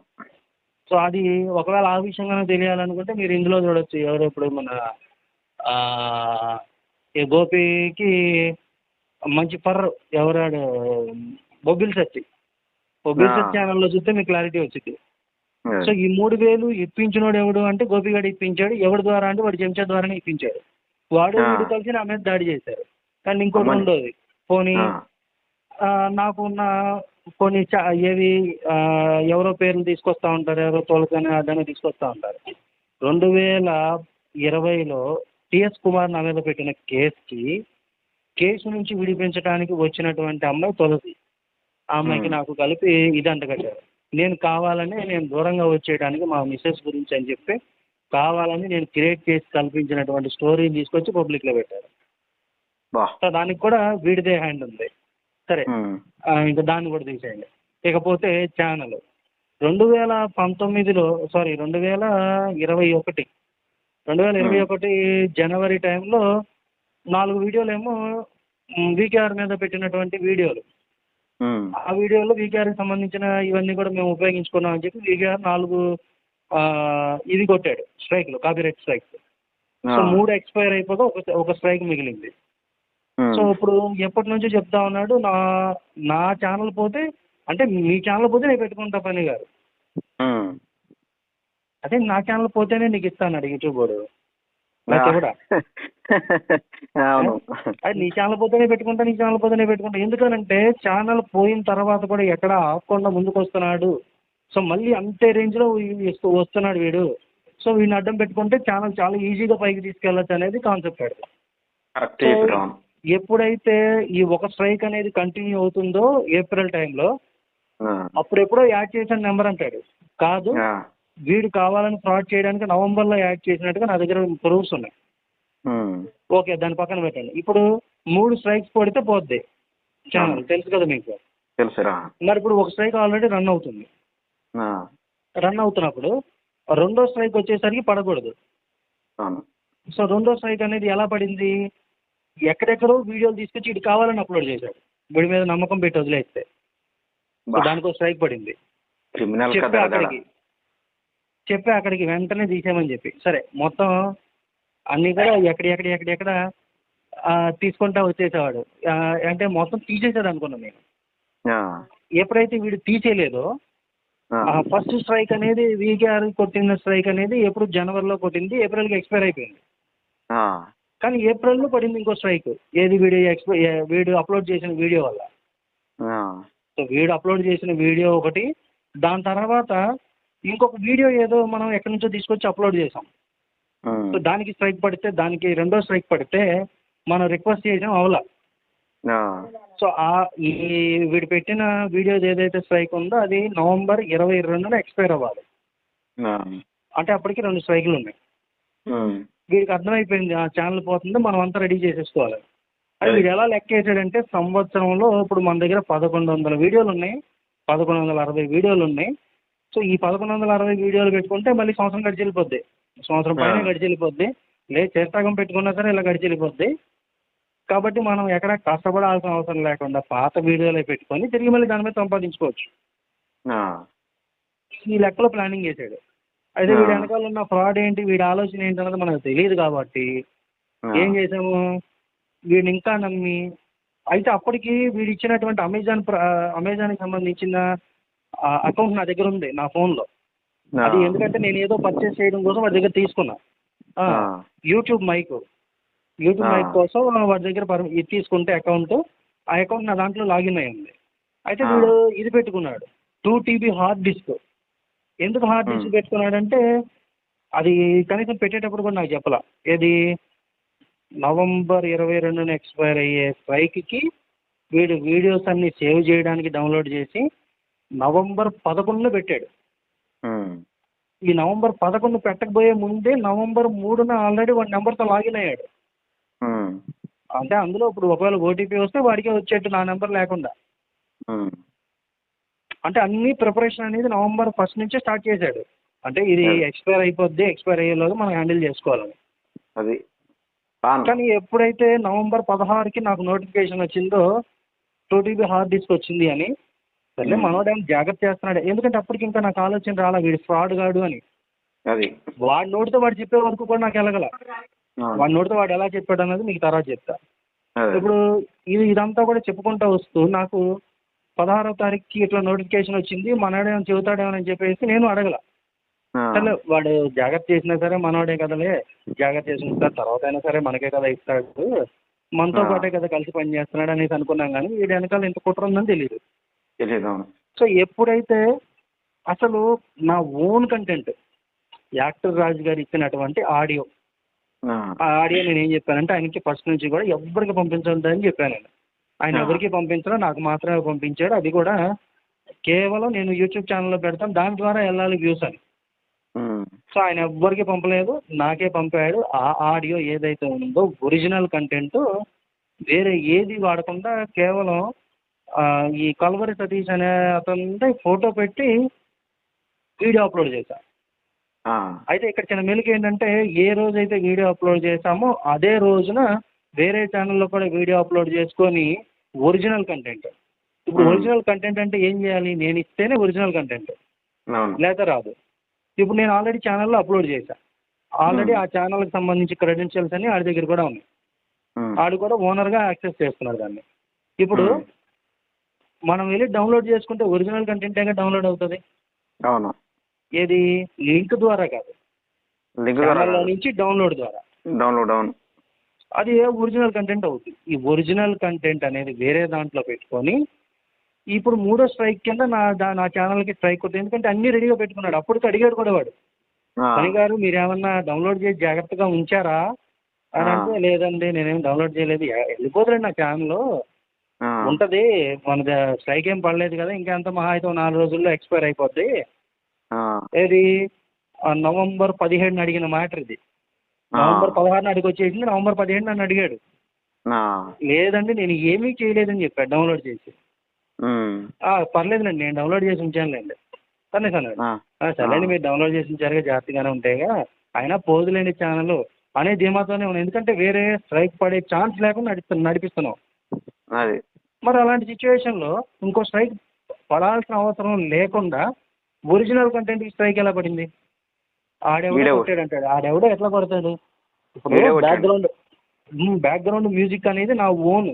సో అది ఒకవేళ ఆ విషయంగానే తెలియాలనుకుంటే మీరు ఇందులో చూడొచ్చు. ఎవరు ఇప్పుడు మన ఈ గోపికి మంచి ఎవరాడు బొబ్బిల్ సచ్చి ఛానల్లో చూస్తే మీకు క్లారిటీ వచ్చింది. సో ఈ 3,000 ఇప్పించినోడు ఎవడు అంటే గోపిగాడు ఇప్పించాడు. ఎవరి ద్వారా అంటే వాడి చెంచా ద్వారానే ఇప్పించాడు. వాడు వీడు కలిసి నా మీద దాడి చేశారు. కానీ ఇంకోటి ఉండేది పోనీ నాకున్న కొన్ని ఏవి ఎవరో పేర్లు తీసుకొస్తా ఉంటారు, ఎవరో తోలకని అదని తీసుకొస్తా ఉంటారు. 2020లో టిఎస్ కుమార్ నా మీద పెట్టిన కేసు నుంచి విడిపించడానికి వచ్చినటువంటి అమ్మాయి తులసి. ఆ అమ్మాయికి నాకు కలిపి ఇది అంటగట్టారు. నేను కావాలని నేను దూరంగా వచ్చేయడానికి మా మిస్సెస్ గురించి అని చెప్పి కావాలని నేను క్రియేట్ చేసి కల్పించినటువంటి స్టోరీని తీసుకొచ్చి పబ్లిక్లో పెట్టారు. సో దానికి కూడా వీడిదే హ్యాండ్ ఉంది. సరే ఇంకా దాన్ని కూడా తీసేయండి. ఇకపోతే ఛానల్ 2021 జనవరి టైంలో 4 వీడియోలేమో వీకేఆర్ మీద పెట్టినటువంటి వీడియోలు. ఆ వీడియోలో వీకేఆర్కి సంబంధించిన ఇవన్నీ కూడా మేము ఉపయోగించుకున్నాం అని చెప్పి వీకేఆర్ 4 ఇది కొట్టాడు స్ట్రైక్లు, కాపీరైట్ స్ట్రైక్స్. సో 3 ఎక్స్పైర్ అయిపోతే ఒక స్ట్రైక్ మిగిలింది. సో ఇప్పుడు ఎప్పటి నుంచో చెప్తా ఉన్నాడు నా ఛానల్ పోతే అంటే మీ ఛానల్ పోతే నేను పెట్టుకుంటా పని గారు. అదే నా ఛానల్ పోతేనే నీకు ఇస్తాను యూట్యూబ్ వాడు కూడా. అది నీ ఛానల్ పోతేనే పెట్టుకుంటా. ఎందుకనంటే ఛానల్ పోయిన తర్వాత కూడా ఎక్కడ ఆపకుండా ముందుకు వస్తున్నాడు. సో మళ్ళీ అంతే రేంజ్లో వస్తున్నాడు వీడు. సో వీడిని అడ్డం పెట్టుకుంటే ఛానల్ చాలా ఈజీగా పైకి తీసుకెళ్ళచ్చు అనేది కాన్సెప్ట్ అది. ఎప్పుడైతే ఈ ఒక స్ట్రైక్ అనేది కంటిన్యూ అవుతుందో ఏప్రిల్ టైంలో అప్పుడెప్పుడో యాడ్ చేసిన నెంబర్ అంటాడు. కాదు, వీడు కావాలని ఫ్రాడ్ చేయడానికి నవంబర్లో యాడ్ చేసినట్టుగా నా దగ్గర ప్రూఫ్స్ ఉన్నాయి. ఓకే, దాని పక్కన పెట్టండి. ఇప్పుడు 3 స్ట్రైక్స్ పడితే పోద్ది ఛానల్, తెలుసు కదా మీకు. మరి ఇప్పుడు ఒక స్ట్రైక్ ఆల్రెడీ రన్ అవుతుంది. రన్ అవుతున్నప్పుడు రెండో స్ట్రైక్ వచ్చేసరికి పడకూడదు. సో రెండో స్ట్రైక్ అనేది ఎలా పడింది? ఎక్కడెక్కడో వీడియోలు తీసుకొచ్చి ఇటు కావాలని అప్లోడ్ చేశాడు. వీడి మీద నమ్మకం పెట్టి వదిలేస్తే దానికో స్ట్రైక్ పడింది. చెప్పి అక్కడికి వెంటనే తీసేయమని చెప్పి సరే మొత్తం అన్నీ కూడా ఎక్కడెక్కడ తీసుకుంటా వచ్చేసేవాడు. అంటే మొత్తం తీసేసాడు అనుకున్నాను నేను. ఎప్పుడైతే వీడు తీసేయలేదో ఫస్ట్ స్ట్రైక్ అనేది వీకేఆర్ కొట్టిన స్ట్రైక్ అనేది ఎప్పుడు జనవరిలో కొట్టింది, ఏప్రిల్కి ఎక్స్పైర్ అయిపోయింది. కానీ ఏప్రిల్లో పడింది ఇంకో స్ట్రైక్. ఏది వీడు అప్లోడ్ చేసిన వీడియో వల్ల. సో వీడు అప్లోడ్ చేసిన వీడియో ఒకటి, దాని తర్వాత ఇంకొక వీడియో ఏదో మనం ఎక్కడి నుంచో తీసుకొచ్చి అప్లోడ్ చేసాం. సో దానికి స్ట్రైక్ పడితే, దానికి రెండో స్ట్రైక్ పడితే మనం రిక్వెస్ట్ చేసాం అవలా. సో ఈ వీడు పెట్టిన వీడియో ఏదైతే స్ట్రైక్ ఉందో అది నవంబర్ 22న ఎక్స్పైర్ అవ్వాలి. అంటే అప్పటికి 2 స్ట్రైకులు ఉన్నాయి. వీడికి అర్థమైపోయింది ఆ ఛానల్ పోతుంది, మనం అంతా రెడీ చేసేసుకోవాలి. అది వీడు ఎలా లెక్క వేసాడంటే సంవత్సరంలో ఇప్పుడు మన దగ్గర 1100 వీడియోలు ఉన్నాయి, 1160 వీడియోలు ఉన్నాయి. సో ఈ 1160 వీడియోలు పెట్టుకుంటే మళ్ళీ సంవత్సరం గడిచి వెళ్ళిపోద్ది, సంవత్సరం పైన గడిచి వెళ్ళిపోద్ది. లేదు చేస్తాగం పెట్టుకున్నా సరే ఇలా గడిచి వెళ్ళిపోద్ది. కాబట్టి మనం ఎక్కడ కష్టపడాల్సిన అవసరం లేకుండా పాత వీడియోలే పెట్టుకొని తిరిగి మళ్ళీ దాని మీద సంపాదించుకోవచ్చు. ఈ లెక్కలో ప్లానింగ్ చేశాడు. అయితే వీడి వెనకాల ఉన్న ఫ్రాడ్ ఏంటి, వీడి ఆలోచన ఏంటి అన్నది మనకు తెలియదు. కాబట్టి ఏం చేసాము, వీడిని ఇంకా నమ్మి, అయితే అప్పటికి వీడు ఇచ్చినటువంటి అమెజాన్కి సంబంధించిన అకౌంట్ నా దగ్గర ఉంది నా ఫోన్లో. అది ఎందుకంటే నేను ఏదో పర్చేస్ చేయడం కోసం వాడి దగ్గర తీసుకున్నా. యూట్యూబ్ మైక్ కోసం వాడి దగ్గర ఇది తీసుకుంటే అకౌంట్, ఆ అకౌంట్ నా దాంట్లో లాగిన్ అయ్యింది. అయితే వీడు ఇది పెట్టుకున్నాడు 2 TB హార్డ్ డిస్క్. ఎందుకు హార్డ్ డిస్క్ పెట్టుకున్నాడంటే అది కనీసం పెట్టేటప్పుడు కూడా నాకు చెప్పలా. ఏది నవంబర్ 22న ఎక్స్పైర్ అయ్యే స్ట్రైక్కి వీడు వీడియోస్ అన్ని సేవ్ చేయడానికి డౌన్లోడ్ చేసి నవంబర్ 11న పెట్టాడు. ఈ నవంబర్ 11 పెట్టకపోయే ముందే నవంబర్ 3న ఆల్రెడీ వాడి నెంబర్తో లాగిన్ అయ్యాడు. అంటే అందులో ఇప్పుడు ఒకవేళ ఓటీపీ వస్తే వాడికే వచ్చేట్టు, నా నెంబర్ లేకుండా. అంటే అన్ని ప్రిపరేషన్ అనేది నవంబర్ 1 నుంచే స్టార్ట్ చేశాడు. అంటే ఇది ఎక్స్పైర్ అయిపోద్ది, ఎక్స్పైర్ అయ్యేలోగా మనం హ్యాండిల్ చేసుకోవాలని. అది కానీ ఎప్పుడైతే నవంబర్ 16కి నాకు నోటిఫికేషన్ వచ్చిందో 2 TB హార్డ్ డిస్క్ వచ్చింది అని, సరే మనోడేమో జాగ్రత్త చేస్తున్నాడు. ఎందుకంటే అప్పటికి ఇంకా నాకు ఆలోచన రాలా వీడు ఫ్రాడ్ గాడు అని. వాడి నోటితో వాడు చెప్పే వరకు కూడా నాకు ఎలగల. వాడి నోటితో వాడు ఎలా చెప్పాడు అన్నది మీకు తర్వాత చెప్తా. ఇప్పుడు ఇదంతా కూడా చెప్పుకుంటూ వస్తూ నాకు 16వ తారీఖుకి ఇట్లా నోటిఫికేషన్ వచ్చింది, మనోడేమో చెబుతాడేమో అని చెప్పేసి నేను అడగల. సరే వాడు జాగ్రత్త చేసినా సరే మనవాడే కదలే, జాగ్రత్త చేసుకుంటా తర్వాత అయినా సరే మనకే కదా ఇస్తాడు, మనతో పాటే కదా కలిసి పని చేస్తున్నాడు అనేసి అనుకున్నాం. కానీ వీడి వెనకాల ఇంత కుట్ర ఉందని తెలియదు. సో ఎప్పుడైతే అసలు నా ఓన్ కంటెంట్ యాక్టర్ రాజు గారు ఇచ్చినటువంటి ఆడియో, ఆ ఆడియో నేను ఏం చెప్పానంటే ఆయనకి ఫస్ట్ నుంచి కూడా ఎవరికి పంపించొద్దని చెప్పాను నేను. ఆయన ఎవరికి పంపించడం, నాకు మాత్రమే పంపించాడు. అది కూడా కేవలం నేను యూట్యూబ్ ఛానల్లో పెడతాను, దాని ద్వారా వెళ్ళాలి వ్యూస్ అని. సో ఆయన ఎవ్వరికి పంపలేదు, నాకే పంపాడు. ఆ ఆడియో ఏదైతే ఉందో ఒరిజినల్ కంటెంట్ వేరే ఏది వాడకుండా కేవలం ఈ కల్వరి సతీష్ అనే అతని ఫోటో పెట్టి వీడియో అప్లోడ్ చేశాను. అయితే ఇక్కడ చిన్న మెలిక ఏంటంటే, ఏ రోజైతే వీడియో అప్లోడ్ చేశామో అదే రోజున వేరే ఛానల్లో కూడా వీడియో అప్లోడ్ చేసుకొని ఒరిజినల్ కంటెంట్. ఇప్పుడు ఒరిజినల్ కంటెంట్ అంటే ఏం చేయాలి, నేను ఇస్తేనే ఒరిజినల్ కంటెంట్, లేదా రాదు. ఇప్పుడు నేను ఆల్రెడీ ఛానల్లో అప్లోడ్ చేశాను, ఆల్రెడీ ఆ ఛానల్కి సంబంధించి క్రెడెన్షియల్స్ అన్ని ఆడి దగ్గర కూడా ఉన్నాయి, ఆడు కూడా ఓనర్గా యాక్సెస్ చేస్తున్నారు దాన్ని. ఇప్పుడు మనం వెళ్ళి డౌన్లోడ్ చేసుకుంటే ఒరిజినల్ కంటెంటేగా డౌన్లోడ్ అవుతుంది. అవును, ఏది లింక్ ద్వారా కాదు, ఛానల్లో నుంచి డౌన్లోడ్ ద్వారా. అవును, అది ఒరిజినల్ కంటెంట్ అవుతుంది. ఈ ఒరిజినల్ కంటెంట్ అనేది వేరే దాంట్లో పెట్టుకొని ఇప్పుడు మూడో స్ట్రైక్ కింద నా ఛానల్కి స్ట్రైక్ కొట్టింది. ఎందుకంటే అన్నీ రెడీగా పెట్టుకున్నాడు. అప్పటికి అడిగాడు కూడా వాడు, పని గారు మీరు ఏమన్నా డౌన్లోడ్ చేసి జాగ్రత్తగా ఉంచారా అని అంటే, లేదండి నేనేం డౌన్లోడ్ చేయలేదు. వెళ్ళిపోతుందండి నా ఛానల్లో ఉంటుంది, మన స్ట్రైక్ ఏం పడలేదు కదా, ఇంకెంత మహా అయితే 4 రోజుల్లో ఎక్స్పైర్ అయిపోద్ది. ఏది నవంబర్ 17 అడిగిన మ్యాటర్ ఇది. నవంబర్ 16 అడిగి వచ్చేసింది, నవంబర్ 17 నన్ను అడిగాడు. లేదండి నేను ఏమీ చేయలేదని చెప్పాడు డౌన్లోడ్ చేసి. పర్లేదులేండి నేను డౌన్లోడ్ చేసి ఉంచానులేండి అనేసి అన్నాడు. సరేండి మీరు డౌన్లోడ్ చేసి ఉంచారుగా, జాగ్రత్తగానే ఉంటాయిగా, అయినా పోదులేండి ఛానల్ అనే ధీమాతోనే ఉన్నాను. ఎందుకంటే వేరే స్ట్రైక్ పడే ఛాన్స్ లేకుండా నడిపిస్తున్నాం. మరి అలాంటి సిచ్యువేషన్లో ఇంకో స్ట్రైక్ పడాల్సిన అవసరం లేకుండా ఒరిజినల్ కంటెంట్కి స్ట్రైక్ ఎలా పడింది? ఆడెవడో కొట్టాడు అంటాడు. ఆడెవడో ఎట్లా కొడతాడు? ఇప్పుడు బ్యాక్గ్రౌండ్ మ్యూజిక్ అనేది నా ఓన్.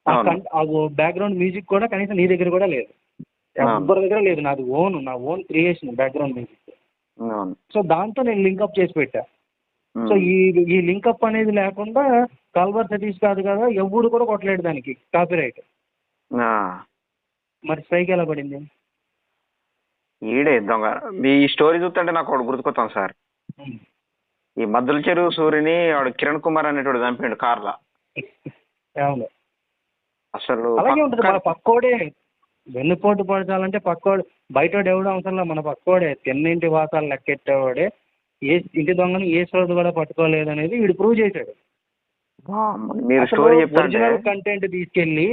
ఆ బ్యాక్గ్రౌండ్ మ్యూజిక్ కూడా కనీసం నీ దగ్గర కూడా లేదు, ఎవరి దగ్గర లేదు. నా own creation background music. So దాంతో నేను లింకప్ చేసి పెట్టా. సో ఈ లింకప్ అనేది లేకుండా కల్వర్ సతీష్ కాదు కదా, ఎవడు కూడా కొట్టలేడు దానికి కాపీరైట్. మరి స్ట్రైక్ ఎలా పడింది? ఈడే దొంగ. మీ స్టోరీ చూస్తుంటే నాకు ఒకటి గుర్తుకొస్తాను సార్. ఈ మద్దుల చెరువు సూరిని వాడు కిరణ్ కుమార్ అనేటోడు చంపిండు కార్లా. అవును, అసలు అలాగే ఉంటుంది. మన పక్కోడే వెన్నుపోటు పడచాలంటే పక్కోడు, బయటోడు ఎవడో అవసరంలో మన పక్కోడే. తిన్నింటి వాసాలు లెక్కెట్టేవాడే ఏ ఇంటి దొంగని ఏ సోదు కూడా పట్టుకోలేదు అనేది వీడు ప్రూవ్ చేశాడు. ఒరిజినల్ కంటెంట్ తీసుకెళ్లి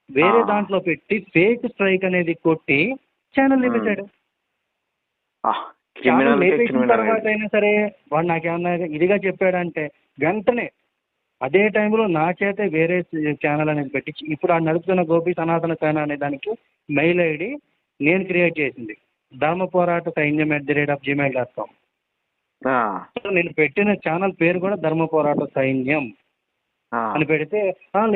వేరే దాంట్లో పెట్టి ఫేక్ స్ట్రైక్ అనేది కొట్టి ఛానల్ లేపేశాడు. ఛానల్ లేపేసిన తర్వాత అయినా సరే వాడు నాకేమన్నా ఇదిగా చెప్పాడంటే వెంటనే అదే టైంలో నా చేతే వేరే ఛానల్ అనేది పెట్టి, ఇప్పుడు ఆ నడుపుతున్న గోపి సనాతన సేన అనే దానికి మెయిల్ ఐడి నేను క్రియేట్ చేసింది, ధర్మ పోరాట సైన్యం @gmail.com. నేను పెట్టిన ఛానల్ పేరు కూడా ధర్మ పోరాట సైన్యం అని పెడితే,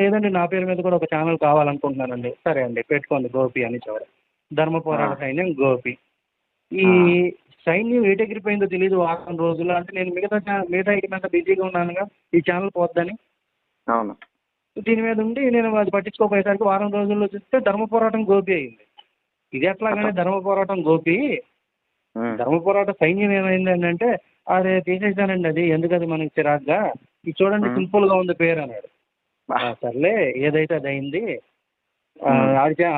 లేదండి నా పేరు మీద కూడా ఒక ఛానల్ కావాలనుకుంటున్నానండి. సరే అండి పెట్టుకోండి గోపి అని చివరి ధర్మ పోరాట సైన్యం గోపి. ఈ సైన్యం ఏటెగిరిపోయిందో తెలియదు వారం రోజులు. అంటే నేను మిగతా ఇంటి మీద బిజీగా ఉన్నానుగా, ఈ ఛానల్ పోద్దని. అవును, దీని మీద ఉండి నేను అది పట్టించుకోపోయేసరికి వారం రోజుల్లో చూస్తే ధర్మ పోరాటం గోపి అయింది. ఇది ఎట్లాగానే ధర్మ పోరాటం గోపి, ధర్మ పోరాట సైన్యం ఏమైంది అంటే, అదే తీసేసానండి అది, ఎందుకది మనకి చిరాగ్గా, ఇది చూడండి సింపుల్గా ఉంది పేరు అన్నాడు. సర్లే ఏదైతే అది అయింది.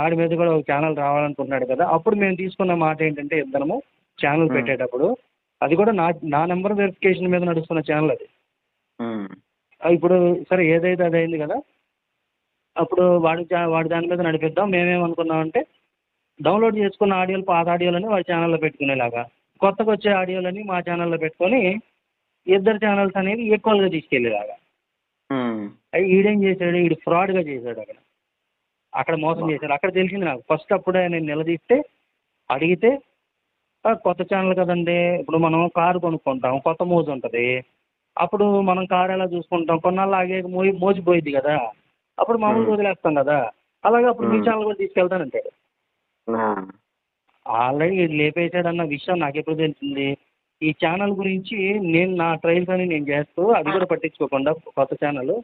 ఆడి మీద కూడా ఒక ఛానల్ రావాలనుకుంటున్నాడు కదా. అప్పుడు మేము తీసుకున్న మాట ఏంటంటే ఇద్దరము ఛానల్ పెట్టేటప్పుడు, అది కూడా నా నెంబర్ వెరిఫికేషన్ మీద నడుస్తున్న ఛానల్ అది. ఇప్పుడు సరే ఏదైతే అది అయింది కదా, అప్పుడు వాడి దాని మీద నడిపిద్దాం. మేమేమనుకున్నామంటే డౌన్లోడ్ చేసుకున్న ఆడియోలు పాత ఆడియోలని వాడి ఛానల్లో పెట్టుకునేలాగా, కొత్తగా వచ్చే ఆడియోలని మా ఛానల్లో పెట్టుకొని ఇద్దరు ఛానల్స్ అనేవి ఈక్వల్గా తీసుకెళ్ళేలాగా. ఈడేం చేశాడు, ఈడు ఫ్రాడ్గా చేశాడు. అక్కడ మోసం చేశాడు. అక్కడ తెలిసింది నాకు. ఫస్ట్ అప్పుడే నేను నిలదీస్తే అడిగితే, కొత్త ఛానల్ కదండి, ఇప్పుడు మనం కారు కొనుక్కుంటాం, కొత్త మోజు ఉంటుంది, అప్పుడు మనం కారు ఎలా చూసుకుంటాం, కొన్నాళ్ళు ఆగే మోజిపోయిద్ది కదా, అప్పుడు మామూలుగా వదిలేస్తాం కదా, అలాగే అప్పుడు మీ ఛానల్ కూడా తీసుకెళ్తానంటాడు. ఆల్రెడీ వీడు లేపేశాడన్న విషయం నాకెప్పుడు తెలిసింది? ఈ ఛానల్ గురించి నేను నా ట్రయల్స్ అని నేను చేస్తూ అది కూడా పట్టించుకోకుండా కొత్త ఛానల్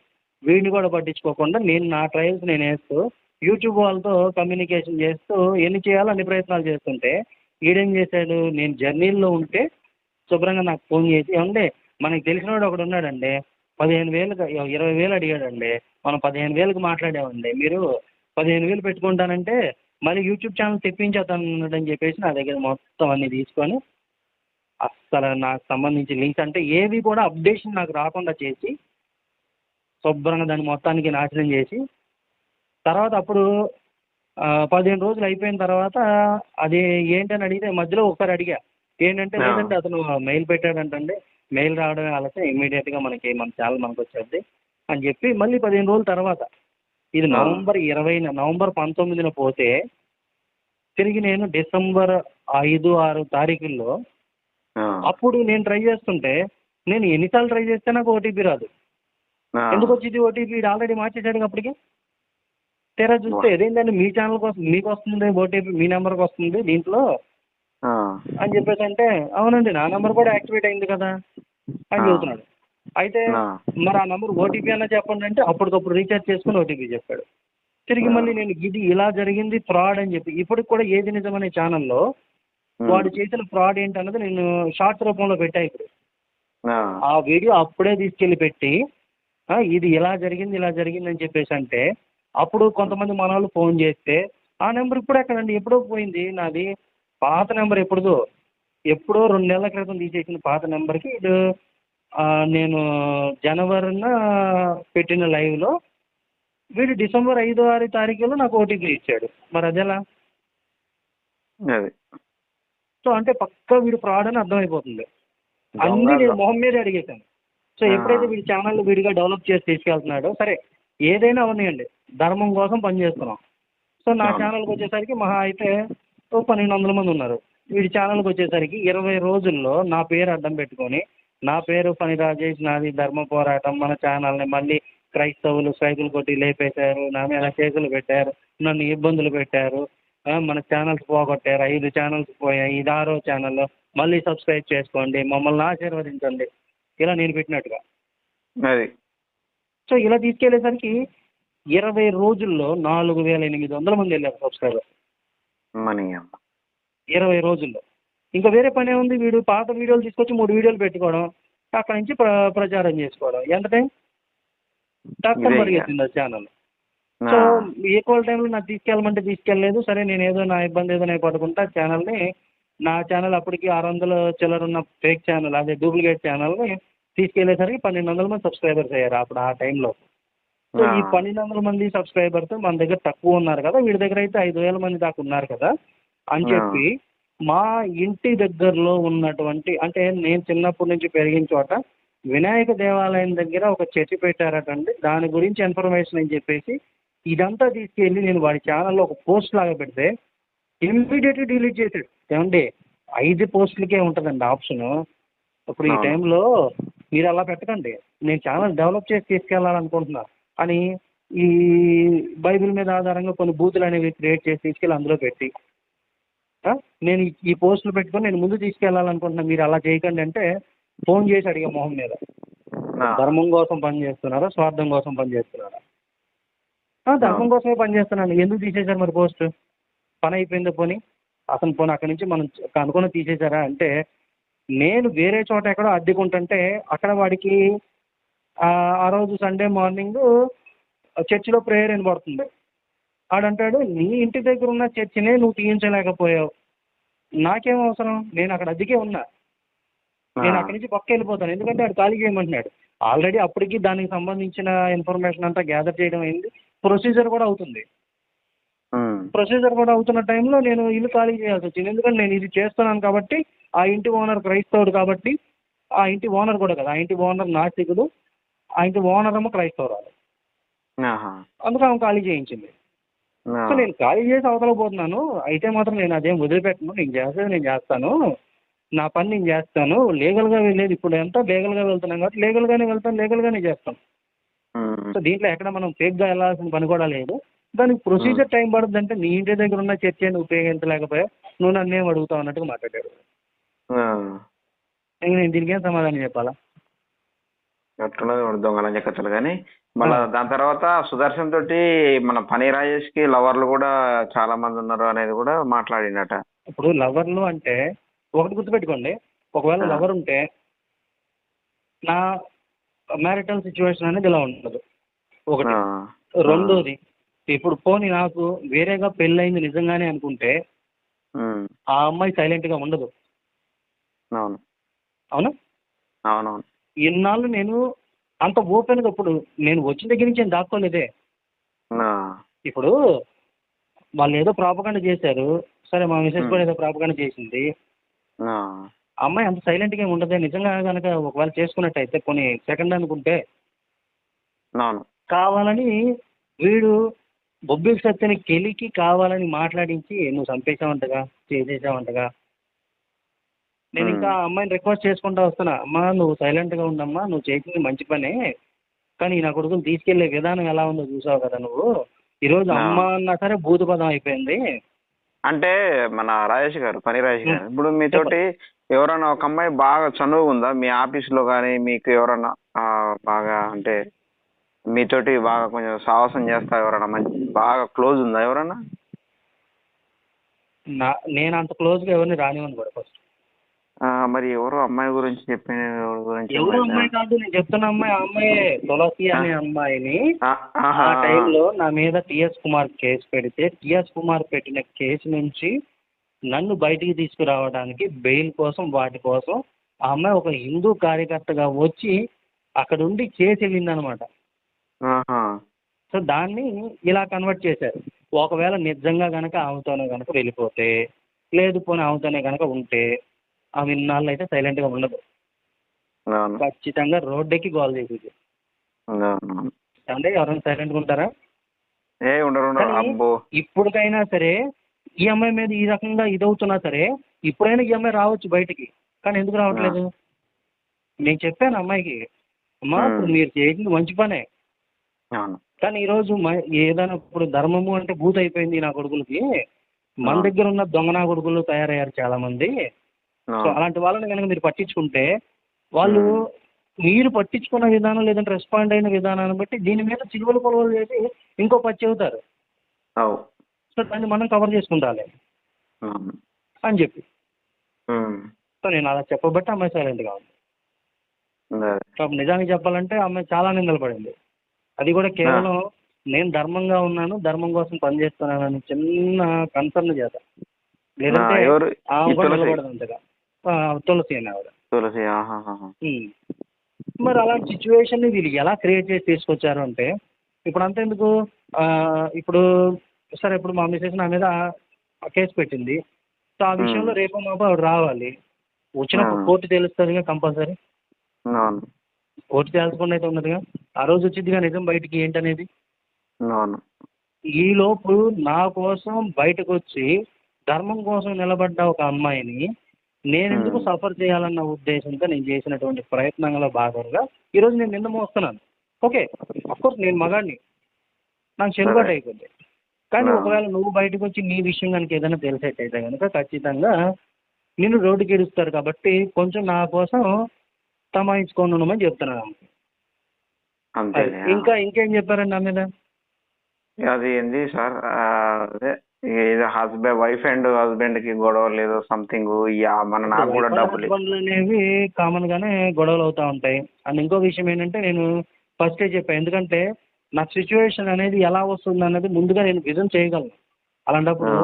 వీడిని కూడా పట్టించుకోకుండా నేను నా ట్రయల్స్ నేను వేస్తూ యూట్యూబ్ వాళ్ళతో కమ్యూనికేషన్ చేస్తూ ఎన్ని చేయాలో అన్ని ప్రయత్నాలు చేస్తుంటే ఈడేం చేశాడు, నేను జర్నీల్లో ఉంటే శుభ్రంగా నాకు ఫోన్ చేసి ఏమంటే మనకి తెలిసినవాడు ఒకడు ఉన్నాడండి 15,000 20,000 అడిగాడండి. మనం 15,000కి మాట్లాడామండి. మీరు 15,000 పెట్టుకుంటానంటే మళ్ళీ యూట్యూబ్ ఛానల్ తెప్పించేస్తానని చెప్పేసి నా దగ్గర మొత్తం అన్నీ తీసుకొని అస్సలు నాకు సంబంధించిన లింక్స్ అంటే ఏవి కూడా అప్డేషన్ నాకు రాకుండా చేసి శుభ్రంగా దాన్ని మొత్తానికి నాశనం చేసి తర్వాత అప్పుడు 15 రోజులు అయిపోయిన తర్వాత అది ఏంటని అడిగితే మధ్యలో ఒకసారి అడిగా ఏంటంటే లేదంటే అతను మెయిల్ పెట్టాడంటండి, మెయిల్ రావడమే ఆలస్యం ఇమ్మీడియట్గా మన ఛానల్ మనకు వచ్చేది అని చెప్పి మళ్ళీ 15 రోజుల తర్వాత ఇది నవంబర్ 19న పోతే తిరిగి నేను డిసెంబర్ 5, 6 తారీఖుల్లో అప్పుడు నేను ట్రై చేస్తుంటే నేను ఎన్నిసార్లు ట్రై చేస్తే నాకు ఓటీపీ రాదు. ఎందుకు వచ్చింది ఓటీపీ? ఆల్రెడీ మార్చేసాడు అప్పటికి. తెరా చూస్తే ఏదేంటంటే మీ ఛానల్ కోసం మీకు వస్తుంది ఓటీపీ, మీ నెంబర్కి వస్తుంది దీంట్లో అని చెప్పేసి అంటే అవునండి నా నెంబర్ కూడా యాక్టివేట్ అయింది కదా అని చెబుతున్నాడు. అయితే మరి ఆ నెంబర్ ఓటీపీ అన్నా చెప్పండి అంటే అప్పటికప్పుడు రీఛార్జ్ చేసుకుని ఓటీపీ చెప్పాడు. తిరిగి మళ్ళీ నేను ఇది ఇలా జరిగింది ఫ్రాడ్ అని చెప్పి ఇప్పటికి కూడా ఏది నిజమనే ఛానల్లో వాడు చేసిన ఫ్రాడ్ ఏంటన్నది నేను షార్ట్స్ రూపంలో పెట్టా. ఇప్పుడు ఆ వీడియో అప్పుడే తీసుకెళ్ళి పెట్టి ఇది ఇలా జరిగింది అని చెప్పేసి అంటే అప్పుడు కొంతమంది మన వాళ్ళు ఫోన్ చేస్తే ఆ నెంబర్ ఇప్పుడు ఎక్కడండి, ఎప్పుడో పోయింది నాది. పాత నెంబర్ ఎప్పుడో 2 నెలల క్రితం తీసేసిన పాత నెంబర్కి ఇది నేను జనవరిన పెట్టిన లైవ్లో వీడు డిసెంబర్ 5, 6 తారీఖులో నాకు ఓటీపీ ఇచ్చాడు. మరి అదెలా? సో అంటే పక్కా వీడు ఫ్రాడ్ అని అర్థమైపోతుంది. అన్నీ నేను మొహం మీద అడిగేశాను. సో ఎప్పుడైతే వీడి ఛానల్ వీడిగా డెవలప్ చేసి తీసుకెళ్తున్నాడో సరే ఏదైనా ఉన్నాయండి ధర్మం కోసం పనిచేస్తున్నాం. సో నా ఛానల్కి వచ్చేసరికి మహా అయితే 1,200 మంది ఉన్నారు. వీడి ఛానల్కి వచ్చేసరికి 20 రోజుల్లో నా పేరు అడ్డం పెట్టుకొని నా పేరు ఫణి రాజేష్, నాది ధర్మ పోరాటం, మన ఛానల్ని మళ్ళీ క్రైస్తవులు సైకిల్ కొట్టి లేపేశారు, నా మీద కేసులు పెట్టారు, నన్ను ఇబ్బందులు పెట్టారు, మన ఛానల్స్ పోగొట్టారు, 5 ఛానల్స్ పోయాయి, ఇది 6వ ఛానల్, మళ్ళీ సబ్స్క్రైబ్ చేసుకోండి, మమ్మల్ని ఆశీర్వదించండి, ఇలా నేను పెట్టినట్టుగా. సో ఇలా తీసుకెళ్లేసరికి 20 రోజుల్లో 4,800 మంది వెళ్ళారు సబ్స్క్రైబర్. 20 రోజుల్లో ఇంకా వేరే పనే ఉంది. వీడు పాత వీడియోలు తీసుకొచ్చి 3 వీడియోలు పెట్టుకోవడం, అక్కడ నుంచి ప్రచారం చేసుకోవడం. ఎంత టైం టక్కన పరిగెత్తింది ఆ ఛానల్. సో ఈక్వల్ టైంలో నాకు తీసుకెళ్ళమంటే తీసుకెళ్ళలేదు. సరే నేను ఏదో నా ఇబ్బంది ఏదో నేను పడుకుంటా ఛానల్ని, నా ఛానల్ అప్పటికి 600 చిల్లర ఉన్న ఫేక్ ఛానల్, అదే డూప్లికేట్ ఛానల్ని తీసుకెళ్లేసరికి 1,200 మంది సబ్స్క్రైబర్స్ అయ్యారు అప్పుడు ఆ టైంలో. సో ఈ 1,200 మంది సబ్స్క్రైబర్స్ మన దగ్గర తక్కువ ఉన్నారు కదా, వీడి దగ్గర అయితే 5,000 మంది దాకా ఉన్నారు కదా అని చెప్పి మా ఇంటి దగ్గరలో ఉన్నటువంటి అంటే నేను చిన్నప్పటి నుంచి పెరిగిన చోట వినాయక దేవాలయం దగ్గర ఒక చర్చి పెట్టారటండి. దాని గురించి ఇన్ఫర్మేషన్ అని చెప్పేసి ఇదంతా తీసుకెళ్ళి నేను వాడి ఛానల్లో ఒక పోస్ట్ లాగా పెడితే ఇమ్మీడియట్గా డిలీట్ చేసాడు. ఏమండి 5 పోస్టులకే ఉంటుందండి ఆప్షను. ఇప్పుడు ఈ టైంలో మీరు అలా పెట్టకండి, నేను ఛానల్ డెవలప్ చేసి తీసుకెళ్ళాలనుకుంటున్నా అని ఈ బైబిల్ మీద ఆధారంగా కొన్ని బూతులు అనేవి క్రియేట్ చేసి తీసుకెళ్ళి అందులో పెట్టి నేను ఈ పోస్టులు పెట్టుకొని నేను ముందు తీసుకెళ్ళాలనుకుంటున్నా, మీరు అలా చేయకండి అంటే ఫోన్ చేసి అడిగా మొహం మీద. ధర్మం కోసం పనిచేస్తున్నారా, స్వార్థం కోసం పనిచేస్తున్నారా? ధర్మం కోసమే పనిచేస్తున్నాను. ఎందుకు తీసేశారు మరి పోస్ట్? పని అయిపోయిందో పోనీ అతను పోనీ అక్కడి నుంచి మనం అనుకుని తీసేశారా అంటే నేను వేరే చోట ఎక్కడో అద్దెకుంటుంటే అక్కడ వాడికి ఆ రోజు సండే మార్నింగ్ చర్చిలో ప్రేయర్ అని పడుతుంది. ఆడంటాడు నీ ఇంటి దగ్గర ఉన్న చర్చినే నువ్వు తీయించలేకపోయావు, నాకేం అవసరం, నేను అక్కడ అద్దెకే ఉన్నా, నేను అక్కడి నుంచి పక్క వెళ్ళిపోతాను, ఎందుకంటే ఆడు ఖాళీ చేయమంటున్నాడు. ఆల్రెడీ అప్పటికి దానికి సంబంధించిన ఇన్ఫర్మేషన్ అంతా గ్యాదర్ చేయడం అయింది, ప్రొసీజర్ కూడా అవుతుంది. ప్రొసీజర్ కూడా అవుతున్న టైంలో నేను ఇల్లు ఖాళీ చేయాల్సి వచ్చింది. ఎందుకంటే నేను ఇది చేస్తున్నాను కాబట్టి ఆ ఇంటి ఓనర్ క్రైస్తవుడు కాబట్టి, ఆ ఇంటి ఓనర్ కూడా కదా, ఆ ఇంటి ఓనర్ నాస్తికుడు, ఆ ఇంటి ఓనర్ ఏమో క్రైస్తవురాలు, అందుకు ఆమె ఖాళీ చేయించింది. సో నేను ఖాళీ చేసి అవతలపోతున్నాను, అయితే మాత్రం నేను అదేం వదిలిపెట్టను, నేను చేసేది నేను చేస్తాను, నా పని నేను చేస్తాను, లీగల్గా వెళ్ళేది ఇప్పుడు ఎంత లీగల్గా వెళ్తున్నాం కాబట్టి లీగల్గానే వెళ్తాను, లీగల్గానే చేస్తాను. సో దీంట్లో ఎక్కడ మనం ఫేక్గా వెళ్ళాల్సిన పని కూడా లేదు. దానికి ప్రొసీజర్ టైం పడుతుంది అంటే నీ ఇంటి దగ్గర ఉన్న చర్చని ఉపయోగించలేకపోయా, నువ్వు నన్ను ఏం అడుగుతావు అన్నట్టుగా మాట్లాడాడు. ఇంక నేను దీనికి ఏం సమాధానం చెప్పాలా? అట్లున్నది దొంగలంజ కథలు. కానీ మళ్ళీ దాని తర్వాత సుదర్శన్ తోటి మన పని రాజేష్ కి లవర్లు కూడా చాలా మంది ఉన్నారు అనేది కూడా మాట్లాడిండట. ఇప్పుడు లవర్లు అంటే ఒకటి గుర్తుపెట్టుకోండి, ఒకవేళ లవర్ ఉంటే నా మ్యారిటల్ సిచ్యువేషన్ అనేది ఇలా ఉండదు ఒకటి. రెండోది, ఇప్పుడు పోనీ నాకు వేరేగా పెళ్ళయింది నిజంగానే అనుకుంటే ఆ అమ్మాయి సైలెంట్గా ఉండదు. అవును అవునా? అవునవును. ఇన్నాళ్ళు నేను అంత ఓపెన్గా, ఇప్పుడు నేను వచ్చిన దగ్గర నుంచి నేను దాక్కోలేదే. ఇప్పుడు వాళ్ళు ఏదో ప్రాపగండ చేశారు, సరే మా మిసెస్ కూడా ఏదో ప్రాపగండ చేసింది, అమ్మాయి అంత సైలెంట్గా ఏమి ఉండదే. నిజంగా కనుక ఒకవేళ చేసుకున్నట్టయితే కొన్ని సెకండ్ అనుకుంటే కావాలని వీడు బొబ్బిలి సత్యని కెలికి కావాలని మాట్లాడించి నువ్వు చంపేసావంటగా, చేసేసావంటగా. నేను ఇంకా ఆ అమ్మాయిని రిక్వెస్ట్ చేసుకుంటా వస్తున్నా, అమ్మా నువ్వు సైలెంట్గా ఉండమ్మా, నువ్వు చేసింది మంచి పనే, కానీ నా కొడుకుని తీసుకెళ్లే విధానం ఎలా ఉందో చూసావు కదా నువ్వు. ఈరోజు అమ్మ అన్నా సరే భూతపదం అయిపోయింది. అంటే మన రాజేష్ గారు, పని రాజేష్ గారు, ఇప్పుడు మీతోటి ఎవరైనా ఒక అమ్మాయి బాగా చనువు ఉందా మీ ఆఫీస్లో కానీ? మీకు ఎవరన్నా బాగా అంటే మీతోటి బాగా కొంచెం సాహసం చేస్తా ఎవరైనా మంచి బాగా క్లోజ్ ఉందా ఎవరన్నా? నేను అంత క్లోజ్గా ఎవరిని రానివ్వను కూడా ఫస్ట్. మరి ఎవరు అమ్మాయి గురించి చెప్పిన గురించి? ఎవరు అమ్మాయి కాదు, నేను చెప్తున్న అమ్మాయి, ఆ అమ్మాయి తులసి అనే అమ్మాయిని ఆ టైంలో నా మీద టిఎస్ కుమార్ కేసు పెడితే, టిఎస్ కుమార్ పెట్టిన కేసు నుంచి నన్ను బయటికి తీసుకురావడానికి బెయిల్ కోసం వాటి కోసం ఆ అమ్మాయి ఒక హిందూ కార్యకర్తగా వచ్చి అక్కడ ఉండి చేసి వెళ్ళిందనమాట. సో దాన్ని ఇలా కన్వర్ట్ చేశారు. ఒకవేళ నిజంగా కనుక ఆమెతోనే కనుక వెళ్ళిపోతే, లేదు పోనీ ఆమెతోనే కనుక ఉంటే ఆమె ఇన్నాళ్ళు అయితే సైలెంట్గా ఉండదు, ఖచ్చితంగా రోడ్డెక్కి గోల్ చేసేది. అంటే ఎవరైనా సైలెంట్గా ఉంటారా? ఇప్పటికైనా సరే ఈ అమ్మాయి మీద ఈ రకంగా ఇదవుతున్నా సరే ఇప్పుడైనా ఈ అమ్మాయి రావచ్చు బయటికి, కానీ ఎందుకు రావట్లేదు? నేను చెప్పాను అమ్మాయికి, అమ్మా ఇప్పుడు మీరు చేసింది మంచి పనే, కానీ ఈరోజు ఏదైనా ఇప్పుడు ధర్మము అంటే భూత అయిపోయింది నా కొడుకులకి. మన దగ్గర ఉన్న దొంగ నా కొడుకులు తయారయ్యారు చాలా మంది. సో అలాంటి వాళ్ళని కనుక మీరు పట్టించుకుంటే వాళ్ళు మీరు పట్టించుకున్న విధానం లేదంటే రెస్పాండ్ అయిన విధానాన్ని బట్టి దీని మీద చిలువలు పొలవలు చేసి ఇంకో పచ్చి అవుతారు. సో దాన్ని మనం కవర్ చేసుకుంటాలి అని చెప్పి, సో నేను అలా చెప్పబట్టి అమ్మాయి సైలెంట్గా ఉంది. నిజానికి చెప్పాలంటే అమ్మాయి చాలా నిందలు పడింది. అది కూడా కేవలం నేను ధర్మంగా ఉన్నాను, ధర్మం కోసం పనిచేస్తున్నాను అని చిన్న కన్సర్న్ చేత, లేదంటే ఆమె కూడా నిలబడదు అంతగా. తులసి అని ఆవిడ. మరి అలాంటి సిచ్యువేషన్ని వీళ్ళు ఎలా క్రియేట్ చేసి తీసుకొచ్చారు అంటే, ఇప్పుడు అంతెందుకు, ఇప్పుడు సరే ఇప్పుడు మా మిసెస్ నా మీద కేసు పెట్టింది, సో ఆ విషయంలో రేపు మాపు ఆవిడ రావాలి, వచ్చినప్పుడు కోర్టు తెలుస్తుందిగా కంపల్సరీ. కోర్టు తెలుసుకుండా అయితే ఉన్నదిగా, ఆ రోజు వచ్చిందిగా నిజం బయటికి ఏంటనేది. ఈలోపు నా కోసం బయటకు వచ్చి ధర్మం కోసం నిలబడ్డ ఒక అమ్మాయిని నేను ఎందుకు సఫర్ చేయాలన్న ఉద్దేశంతో నేను చేసినటువంటి ప్రయత్నంలో భాగంగా ఈరోజు నేను నింద మోస్తున్నాను. ఓకే, అఫ్కోర్స్ నేను మగాడిని, నాకు చెల్లుబాటు అయిపోయింది. కానీ ఒకవేళ నువ్వు బయటకు వచ్చి నీ విషయం కనుక ఏదైనా తెలిసేటైతే కనుక ఖచ్చితంగా నిన్ను రోడ్డుకి ఇడుస్తారు. కాబట్టి కొంచెం నా కోసం తమాయించుకొని ఉండమని చెప్తున్నాను. ఇంకేం చెప్పారండి నా మీద? అది ఏంది సార్, అదే వైఫ్ అండ్ హస్బెండ్ కి గొడవ లేదు సంథింగ్, మన నాకు కూడా డబ్బులు అనేవి కామన్ గానే గొడవలు అవుతా ఉంటాయి. అండ్ ఇంకో విషయం ఏంటంటే నేను ఫస్టే చెప్పాను, ఎందుకంటే నా సిచ్యువేషన్ అనేది ఎలా వస్తుంది అనేది ముందుగా నేను విజన్ చేయగలను. అలాంటప్పుడు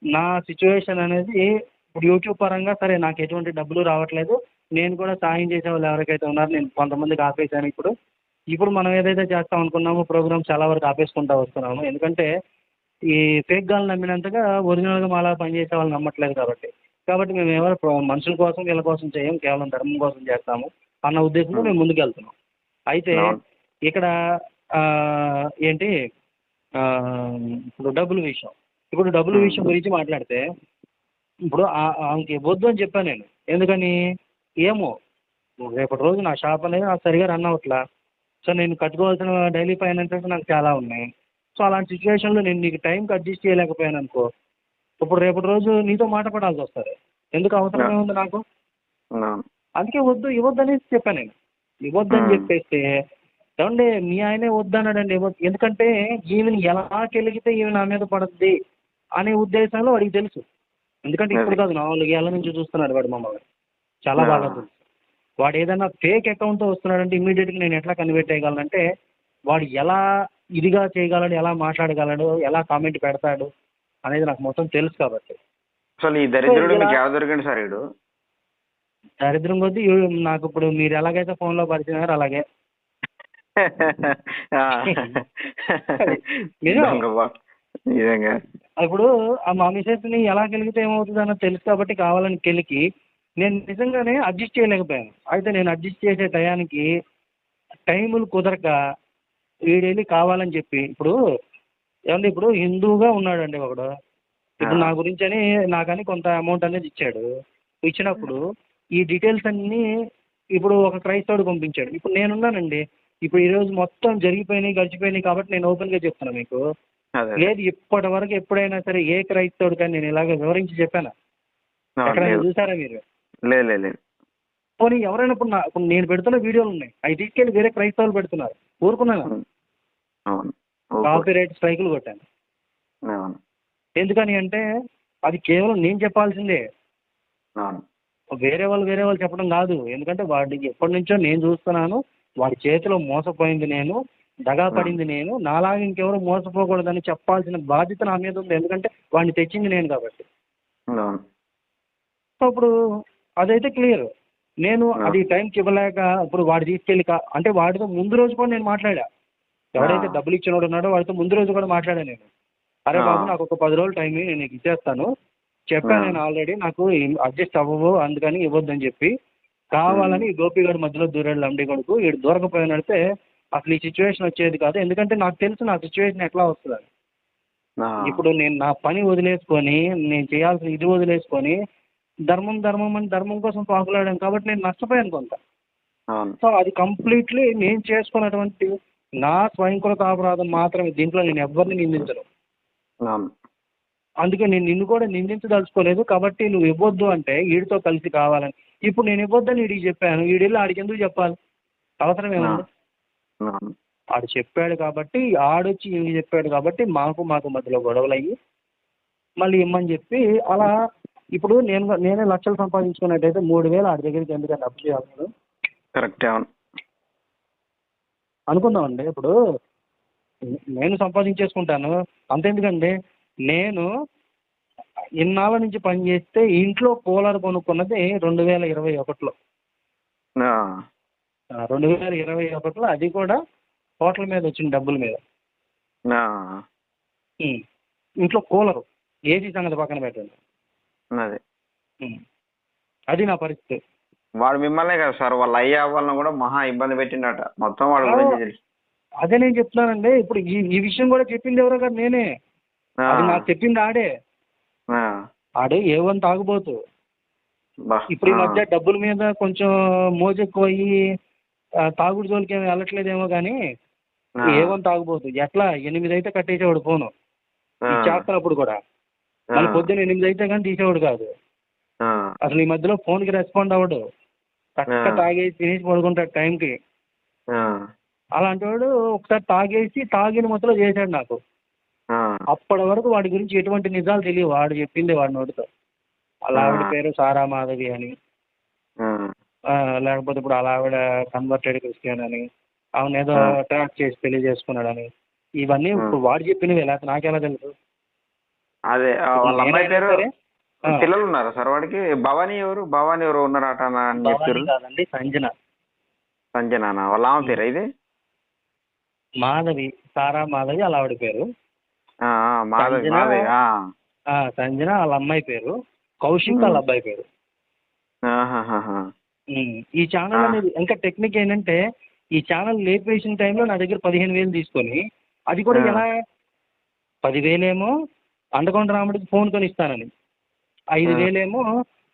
నా సిచ్యువేషన్ అనేది ఇప్పుడు యూట్యూబ్ పరంగా సరే నాకు ఎటువంటి డబ్బులు రావట్లేదు, నేను కూడా సాయం చేసే వాళ్ళు ఎవరికైతే ఉన్నారో నేను కొంతమందికి ఆపేసాను. ఇప్పుడు మనం ఏదైతే చేస్తాం అనుకున్నామో ప్రోగ్రామ్స్ చాలా వరకు ఆపేసుకుంటూ వస్తున్నాము. ఎందుకంటే ఈ ఫేక్ గాలను నమ్మినంతగా ఒరిజినల్గా మాలా పనిచేసే వాళ్ళు నమ్మట్లేదు. కాబట్టి మేము ఎవరు మనుషుల కోసం వీళ్ళ కోసం చేయం, కేవలం ధర్మం కోసం చేస్తాము అన్న ఉద్దేశంతో మేము ముందుకు వెళ్తున్నాం. అయితే ఇక్కడ ఏంటి ఇప్పుడు డబ్బుల విషయం గురించి మాట్లాడితే, ఇప్పుడు ఆమెకి వద్దు అని చెప్పాను నేను. ఎందుకని? ఏమో రేపటి రోజు నా షాప్ అనేది నాకు సరిగా రన్ అవ్వట్లా. సో నేను కట్టుకోవాల్సిన డైలీ ఫైనాన్సెస్ నాకు చాలా ఉన్నాయి. సో సో అలాంటి సిచ్యువేషన్లో నేను నీకు టైంకి అడ్జస్ట్ చేయలేకపోయాను అనుకో, ఇప్పుడు రేపటి రోజు నీతో మాట పడాల్సి వస్తుంది. ఎందుకు అవసరమే ఉంది నాకు? అందుకే ఇవ్వద్దనేసి చెప్పాను నేను. ఇవ్వద్దని చెప్పేస్తే ఏమంటే మీ ఆయనే వద్దన్నాడండి. ఎందుకంటే ఈమెను ఎలా కెలిగితే ఈమె నా మీద పడుద్ది అనే ఉద్దేశంలో వాడికి తెలుసు. ఎందుకంటే ఇప్పుడు కాదు, 4 ఏళ్ల నుంచి చూస్తున్నాడు వాడు మమ్మల్ని. చాలా బాగా తెలుసు. వాడు ఏదైనా ఫేక్ అకౌంట్తో వస్తున్నాడంటే ఇమ్మీడియట్గా నేను ఎట్లా కనిపెట్టేయగలనంటే వాడు ఎలా ఇదిగా చేయగలడు, ఎలా మాట్లాడగలడు, ఎలా కామెంట్ పెడతాడు అనేది నాకు మొత్తం తెలుసు కాబట్టి. అసలు ఈ దరిద్రుడు మీకు ఎలా దొరికండి సార్? వీడు దరిద్రం కొద్దీ నాకు ఇప్పుడు మీరు ఎలాగైతే ఫోన్లో పరిచయం అయ్యారో అలాగే. ఇప్పుడు మా మిసెస్ని ఎలా కలిగితే ఏమవుతుంది అన్నది తెలుసు కాబట్టి కావాలని కెలికి నేను నిజంగానే అడ్జస్ట్ చేయలేకపోయాను. అయితే నేను అడ్జస్ట్ చేసే టయానికి టైములు కుదరక వీడెళ్ళి కావాలని చెప్పి ఇప్పుడు హిందూగా ఉన్నాడండి ఒకడు. ఇప్పుడు నా గురించి అని నాకని కొంత అమౌంట్ అనేది ఇచ్చాడు. ఇచ్చినప్పుడు ఈ డీటెయిల్స్ అన్నీ ఇప్పుడు ఒక క్రైస్తవుడు పంపించాడు. ఇప్పుడు నేనున్నానండి. ఇప్పుడు ఈరోజు మొత్తం జరిగిపోయినాయి, గడిచిపోయినాయి కాబట్టి నేను ఓపెన్గా చెప్తున్నా మీకు. లేదు ఇప్పటి వరకు ఎప్పుడైనా సరే ఏ క్రైస్తవుడు కానీ నేను ఇలాగ వివరించి చెప్పానా? ఎక్కడైనా చూసారా మీరు? లేదు. పోనీ ఎవరైనా ఇప్పుడు నేను పెడుతున్న వీడియోలు ఉన్నాయి, అవి తీసుకెళ్ళి వేరే క్రైస్తవులు పెడుతున్నారు. ఊరుకున్నాను. కాపీరైట్ స్ట్రైకులు కొట్టాను. ఎందుకని అంటే అది కేవలం నేను చెప్పాల్సిందే, వేరే వాళ్ళు చెప్పడం కాదు. ఎందుకంటే వాడికి ఎప్పటి నుంచో నేను చూస్తున్నాను, వాడి చేతిలో మోసపోయింది నేను, దగా పడింది నేను, నాలాగా ఇంకెవరు మోసపోకూడదని చెప్పాల్సిన బాధ్యత నా మీద ఉంది. ఎందుకంటే వాడిని తెచ్చింది నేను కాబట్టి. సో ఇప్పుడు అదైతే క్లియర్. నేను అది టైంకి ఇవ్వలేక ఇప్పుడు వాడు తీసుకెళ్ళి అంటే వాడితో ముందు రోజు కూడా నేను మాట్లాడా. ఎవరైతే డబ్బులు ఇచ్చినోడు ఉన్నాడో వాడితో ముందు రోజు కూడా మాట్లాడా నేను. అరే బాబు నాకు ఒక 10 రోజులు టైం నేను నీకు ఇచ్చేస్తాను చెప్పాను నేను ఆల్రెడీ, నాకు అడ్జస్ట్ అవ్వవు అందుకని ఇవ్వద్దని చెప్పి కావాలని గోపిగాడు మధ్యలో దూరాడు. లంబడి కొడుకు వీడు దూరకపోయినడితే అసలు ఈ సిచ్యువేషన్ వచ్చేది కాదు. ఎందుకంటే నాకు తెలుసు నా సిచ్యువేషన్ ఎట్లా వస్తుందని. ఇప్పుడు నేను నా పని వదిలేసుకొని నేను చేయాల్సిన ఇది వదిలేసుకొని ధర్మం అని ధర్మం కోసం పాకులాడాను కాబట్టి నేను నష్టపోయాను కొంత. సో అది కంప్లీట్లీ నేను చేసుకున్నటువంటి నా స్వయంకృత అపరాధం మాత్రమే. దీంట్లో నేను ఎవరిని నిందించను. అందుకే నేను నిన్ను కూడా నిందించదలుచుకోలేదు. కాబట్టి నువ్వు ఇవ్వద్దు అంటే వీడితో కలిసి కావాలని. ఇప్పుడు నేను ఇవ్వద్దని వీడికి చెప్పాను, వీడి వెళ్ళి ఆడికి ఎందుకు చెప్పాలి? అవసరం ఏముంది? ఆడు చెప్పాడు కాబట్టి, ఆడొచ్చి వీడికి చెప్పాడు కాబట్టి మాకు మధ్యలో గొడవలు అయ్యి మళ్ళీ ఇమ్మని చెప్పి అలా. ఇప్పుడు నేనే లక్షలు సంపాదించుకున్నట్టయితే 3,000 ఆడి దగ్గరికి ఎందుకంటే అప్పు చేయాలి? కరెక్ట్ అనుకుందామండి. ఇప్పుడు నేను సంపాదించేసుకుంటాను అంతెందుకండి. నేను ఇన్నాళ్ళ నుంచి పనిచేస్తే ఇంట్లో కూలర్ కొనుక్కున్నది 2021లో. 2021లో అది కూడా హోటల్ మీద వచ్చిన డబ్బుల మీద. ఇంట్లో కూలరు, ఏసీ సంగతి పక్కన పెట్టండి. అది నా పరిస్థితి. వాడు మిమ్మల్నే కదా సార్, వాళ్ళ అయ్యా వాళ్ళని కూడా మహా ఇబ్బంది పెట్టిండట మొత్తం వాడు గురించి. అదే నేను చెప్తున్నానండి. ఇప్పుడు ఈ విషయం కూడా చెప్పింది ఎవరో కాదు, నేనే. అది నాకు చెప్పింది ఆడే ఏవని తాగుబోతు. ఇప్పుడు ఈ మధ్య డబ్బుల మీద కొంచెం మోజెక్కువ అయ్యి తాగుడు జోలికి ఏమి వెళ్ళట్లేదేమో కానీ ఏవని తాగుబోతు. ఎట్లా 8 అయితే కట్టేసేవాడు ఫోను చేస్తున్నప్పుడు కూడా. మళ్ళీ పొద్దున్న 8 అయితే కానీ తీసేవాడు కాదు. అసలు ఈ మధ్యలో ఫోన్కి రెస్పాండ్ అవ్వడు. చక్కగా తాగేసి తినేసి పడుకుంటాడు టైంకి. అలాంటి వాడు ఒకసారి తాగిన మొత్తంలో చేశాడు నాకు. అప్పటి వరకు వాడి గురించి ఎటువంటి నిజాలు తెలియవు. వాడు చెప్పింది వాడి నోటితో. అలా ఆవిడ పేరు సారా మాధవి అని, లేకపోతే ఇప్పుడు అలా ఆవిడ కన్వర్టెడ్ క్రిస్టియన్ అని, ఆమెను ఏదో అట్రాక్ట్ చేసి పెళ్లి చేసుకున్నాడని, ఇవన్నీ ఇప్పుడు వాడు చెప్పినవి. లేకపోతే నాకెలా తెలుసు? అదే వాళ్ళ అమ్మాయి పేరు. పిల్లలు ఉన్నారా సార్ వాడికి? భవానీ ఎవరు ఉన్నారట అని చెప్పారు. కాదండి, సంజనా వాళ్ళ ఆమె పేరు ఇది మాధవి, సారా మాధవి అలా ఆవిడ పేరు. సంజన వాళ్ళ అమ్మాయి పేరు, కౌశిక్ వాళ్ళ అబ్బాయి పేరు. ఈ ఛానల్ అనేది ఇంకా టెక్నిక్ ఏంటంటే ఈ ఛానల్ లేపేసిన టైంలో నా దగ్గర 15,000 తీసుకొని, అది కూడా ఎలా 10,000 ఏమో అండకొండ రాముడికి ఫోన్ కొని ఇస్తానని, 5,000 ఏమో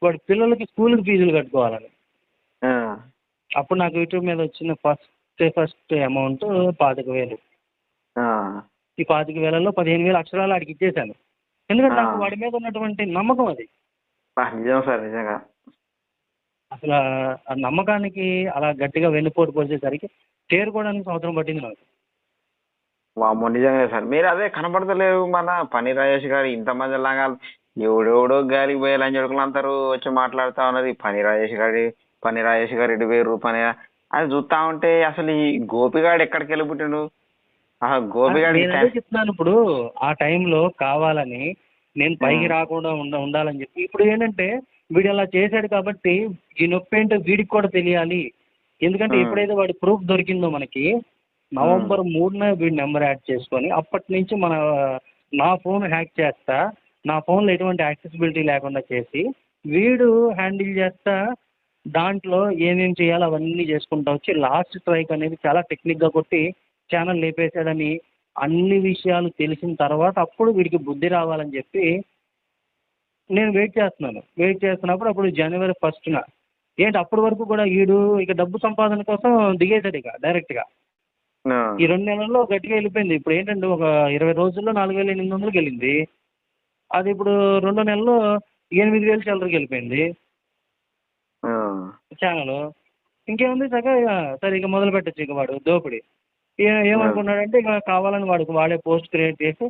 వాడి పిల్లలకి స్కూల్కి ఫీజులు కట్టుకోవాలని. అప్పుడు నాకు యూట్యూబ్ మీద వచ్చిన ఫస్ట్ అమౌంట్ 25,000. ఈ 25,000లో 15,000 అక్షరాలు ఆడికి ఇచ్చేసాను. ఎందుకంటే నాకు వాడి మీద ఉన్నటువంటి నమ్మకం అది. నిజం సార్, నిజంగా. అసలు ఆ నమ్మకానికి అలా గట్టిగా వెన్నుపోటు పొడిచేసరికి చేరుకోవడానికి సంవత్సరం పట్టింది నాకు. వామ్మో, నిజంగానే సార్. మీరు అదే కనపడతలేరు మన పని రాజేష్ గారు. ఇంతమంది లాగా ఎవడెవడో గాలికి పోయే లంజడుకులు అందరూ వచ్చి మాట్లాడుతా ఉన్నది. పని రాజేష్ గారు ఇటు వేరు పని అది చూస్తా ఉంటే అసలు ఈ గోపిగాడు ఎక్కడికి వెళ్ళి పుట్టిండు? గోపిగాడికి నేను అదే చెప్తున్నాను. ఇప్పుడు ఆ టైంలో కావాలని నేను పైకి రాకుండా ఉండాలని చెప్పి, ఇప్పుడు ఏంటంటే వీడు అలా చేశాడు కాబట్టి ఈ నొప్పి ఏంటో వీడికి కూడా తెలియాలి. ఎందుకంటే ఎప్పుడైతే వాడి ప్రూఫ్ దొరికిందో మనకి, నవంబర్ 3న వీడి నెంబర్ యాడ్ చేసుకొని అప్పటి నుంచి నా ఫోన్ హ్యాక్ చేస్తా, నా ఫోన్లో ఎటువంటి యాక్సెసిబిలిటీ లేకుండా చేసి వీడు హ్యాండిల్ చేస్తా, దాంట్లో ఏమేమి చేయాలో అవన్నీ చేసుకుంటా వచ్చి లాస్ట్ స్ట్రైక్ అనేది చాలా టెక్నిక్గా కొట్టి ఛానల్ లేపేశాడని అన్ని విషయాలు తెలిసిన తర్వాత అప్పుడు వీడికి బుద్ధి రావాలని చెప్పి నేను వెయిట్ చేస్తున్నాను. వెయిట్ చేస్తున్నప్పుడు అప్పుడు జనవరి 1న ఏంటి అప్పటి వరకు కూడా వీడు ఇక డబ్బు సంపాదన కోసం దిగేశాడు ఇక డైరెక్ట్గా. ఈ 2 నెలల్లో గట్టిగా వెళ్ళిపోయింది. ఇప్పుడు ఏంటంటే ఒక 20 రోజుల్లో 4,800కి వెళ్ళింది. అది ఇప్పుడు 2 నెలల్లో 8,000 చిల్లరకి వెళ్ళిపోయింది ఛానల్. ఇంకేముంది చక్కగా సరే ఇక మొదలు పెట్టచ్చు ఇక వాడు దోపిడి. ఏమనుకున్నాడంటే ఇక కావాలని వాడే పోస్ట్ క్రియేట్ చేసి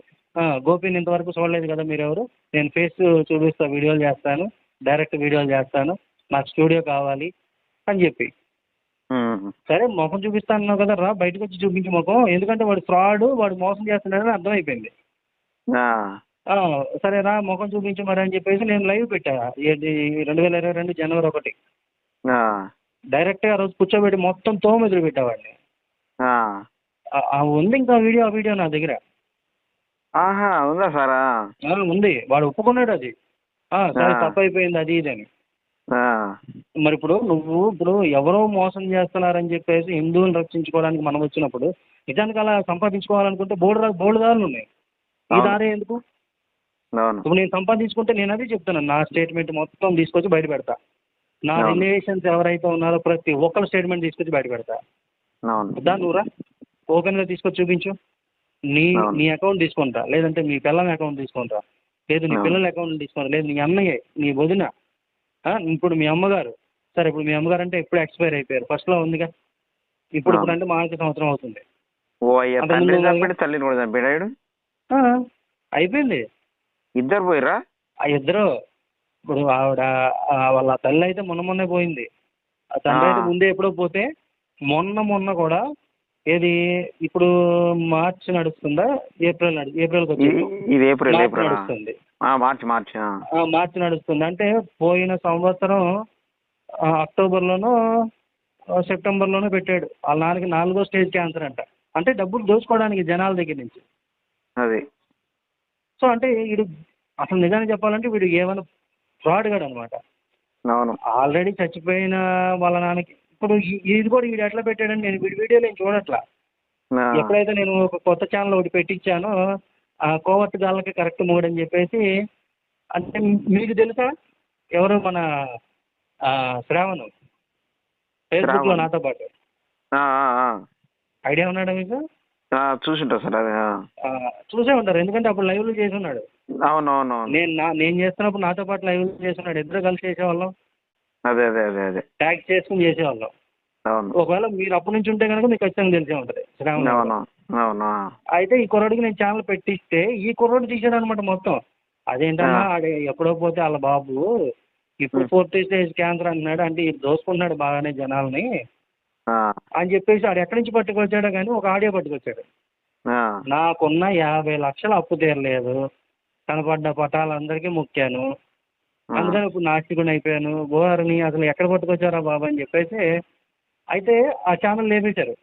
గోపిని ఇంతవరకు చూడలేదు కదా మీరెవరు, నేను ఫేస్ చూపిస్తా, వీడియోలు చేస్తాను, డైరెక్ట్ వీడియోలు చేస్తాను, నాకు స్టూడియో కావాలి అని చెప్పి. సరే ముఖం చూపిస్తాను కదా, రా బయటకు వచ్చి చూపించి ముఖం, ఎందుకంటే వాడు ఫ్రాడ్, వాడు మోసం చేస్తున్నాడని అర్థమైపోయింది. సరే రా ముఖం చూపించు మరి అని చెప్పేసి నేను లైవ్ పెట్టా 2022 జనవరి 1. డైరెక్ట్గా ఆ రోజు కూర్చోబెట్టి మొత్తం తోమెదురు పెట్టేవాడిని. ఉంది ఇంకా ఆ వీడియో నా దగ్గర ఉందా సారా? ఉంది. వాడు ఒప్పుకున్నాడు అది. సరే తప్పు అయిపోయింది అది ఇది అని. మరి ఇప్పుడు ఎవరో మోసం చేస్తున్నారని చెప్పేసి హిందువులను రక్షించుకోవడానికి మనం వచ్చినప్పుడు నిజానికి అలా సంపాదించుకోవాలనుకుంటే బోల్డ్ దారులు ఉన్నాయి. ఈ దారే ఎందుకు? ఇప్పుడు నేను సంపాదించుకుంటే నేను అదే చెప్తాను, నా స్టేట్మెంట్ మొత్తం తీసుకొచ్చి బయట పెడతా. నా రిలేషన్స్ ఎవరైతే ఉన్నారో ప్రతి ఒక్కరి స్టేట్మెంట్ తీసుకొచ్చి బయట పెడతా. నువ్వురా ఓపెన్గా తీసుకొచ్చి చూపించు. నీ అకౌంట్ తీసుకుంటా, లేదంటే మీ పిల్లల అకౌంట్ తీసుకుంటా, లేదు నీ పిల్లల అకౌంట్ తీసుకుంటా, లేదు నీ అన్నయ్య, నీ వదిన, ఇప్పుడు మీ అమ్మగారు. సరే ఇప్పుడు మీ అమ్మగారు అంటే ఎప్పుడు ఎక్స్పైర్ అయిపోయారు, ఫస్ట్లో ఉందిగా. ఇప్పుడు అంటే మాకు సంవత్సరం అవుతుంది. అయిపోయింది. ఇద్దరు పోయిరా? ఇద్దరు. ఇప్పుడు ఆవిడ వాళ్ళ తల్లి అయితే మొన్నే పోయింది. ఆ తండ్రి అయితే ముందే ఎప్పుడో పోతే మొన్న కూడా ఏది ఇప్పుడు మార్చి నడుస్తుందా ఏప్రిల్కి నడుస్తుంది. మార్చి నడుస్తుంది అంటే పోయిన సంవత్సరం అక్టోబర్లోనో సెప్టెంబర్లోనో పెట్టాడు. వాళ్ళ నాన్నకి 4వ స్టేజ్ క్యాన్సర్ అంట. అంటే డబ్బులు దోచుకోవడానికి జనాల దగ్గర నుంచి. అది సో అంటే వీడు అసలు నిజాన్ని చెప్పాలంటే వీడు ఏమైనా ఫ్రాడ్ గాడు అనమాట. ఆల్రెడీ చచ్చిపోయిన వాళ్ళ నాన్నకి ఇప్పుడు ఇది కూడా వీడు ఎట్లా పెట్టాడని నేను వీడియోలో నేను చూడట్లా. ఎప్పుడైతే నేను ఒక కొత్త ఛానల్ ఒకటి పెట్టించానో కోవర్ట్ గాళ్ళకి కరెక్ట్ మూడ్ అని చెప్పేసి, అంటే మీకు తెలుసా ఎవరు మన శ్రావణ్ ఫేస్బుక్లో నాతో పాటు ఐడియా ఉన్నాడా మీకు? చూసుంటారు సార్. అదే చూసే ఉంటారు, ఎందుకంటే అప్పుడు లైవ్లో చేసి ఉన్నాడు. అవునవును. నేను చేస్తున్నప్పుడు నాతో పాటు లైవ్లో చేస్తున్నాడు. ఇద్దరు కలిసి చేసేవాళ్ళం. అదే అదే అదే అదే ట్యాగ్ చేసుకుని చేసేవాళ్ళం. ఒకవేళ మీరు అప్పటి నుంచి ఉంటే కనుక మీకు ఖచ్చితంగా తెలిసే ఉంటుంది శ్రావణ్. అయితే ఈ కుర్రాడికి నేను ఛానల్ పెట్టిస్తే ఈ కుర్రాడు తీసాడు అనమాట మొత్తం. అదేంటన్నా ఆడే ఎప్పుడో పోతే వాళ్ళ బాబు ఇప్పుడు 4th స్టేజ్ క్యాన్సర్ అంటున్నాడు, అంటే ఇది దోసుకుంటున్నాడు బాగానే జనాల్ని అని చెప్పేసి ఆడు ఎక్కడి నుంచి పట్టుకొచ్చాడో కానీ ఒక ఆడియో పట్టుకొచ్చాడు. నాకున్న 50 లక్షలు అప్పు తీరలేదు, కనపడ్డ పటాలందరికీ మొక్కాను, అందుకని ఇప్పుడు నాస్తికుని అయిపోయాను, గోవారిని అసలు ఎక్కడ పట్టుకొచ్చారా బాబు అని చెప్పేసి. అయితే ఆ ఛానల్ లేపేశారు.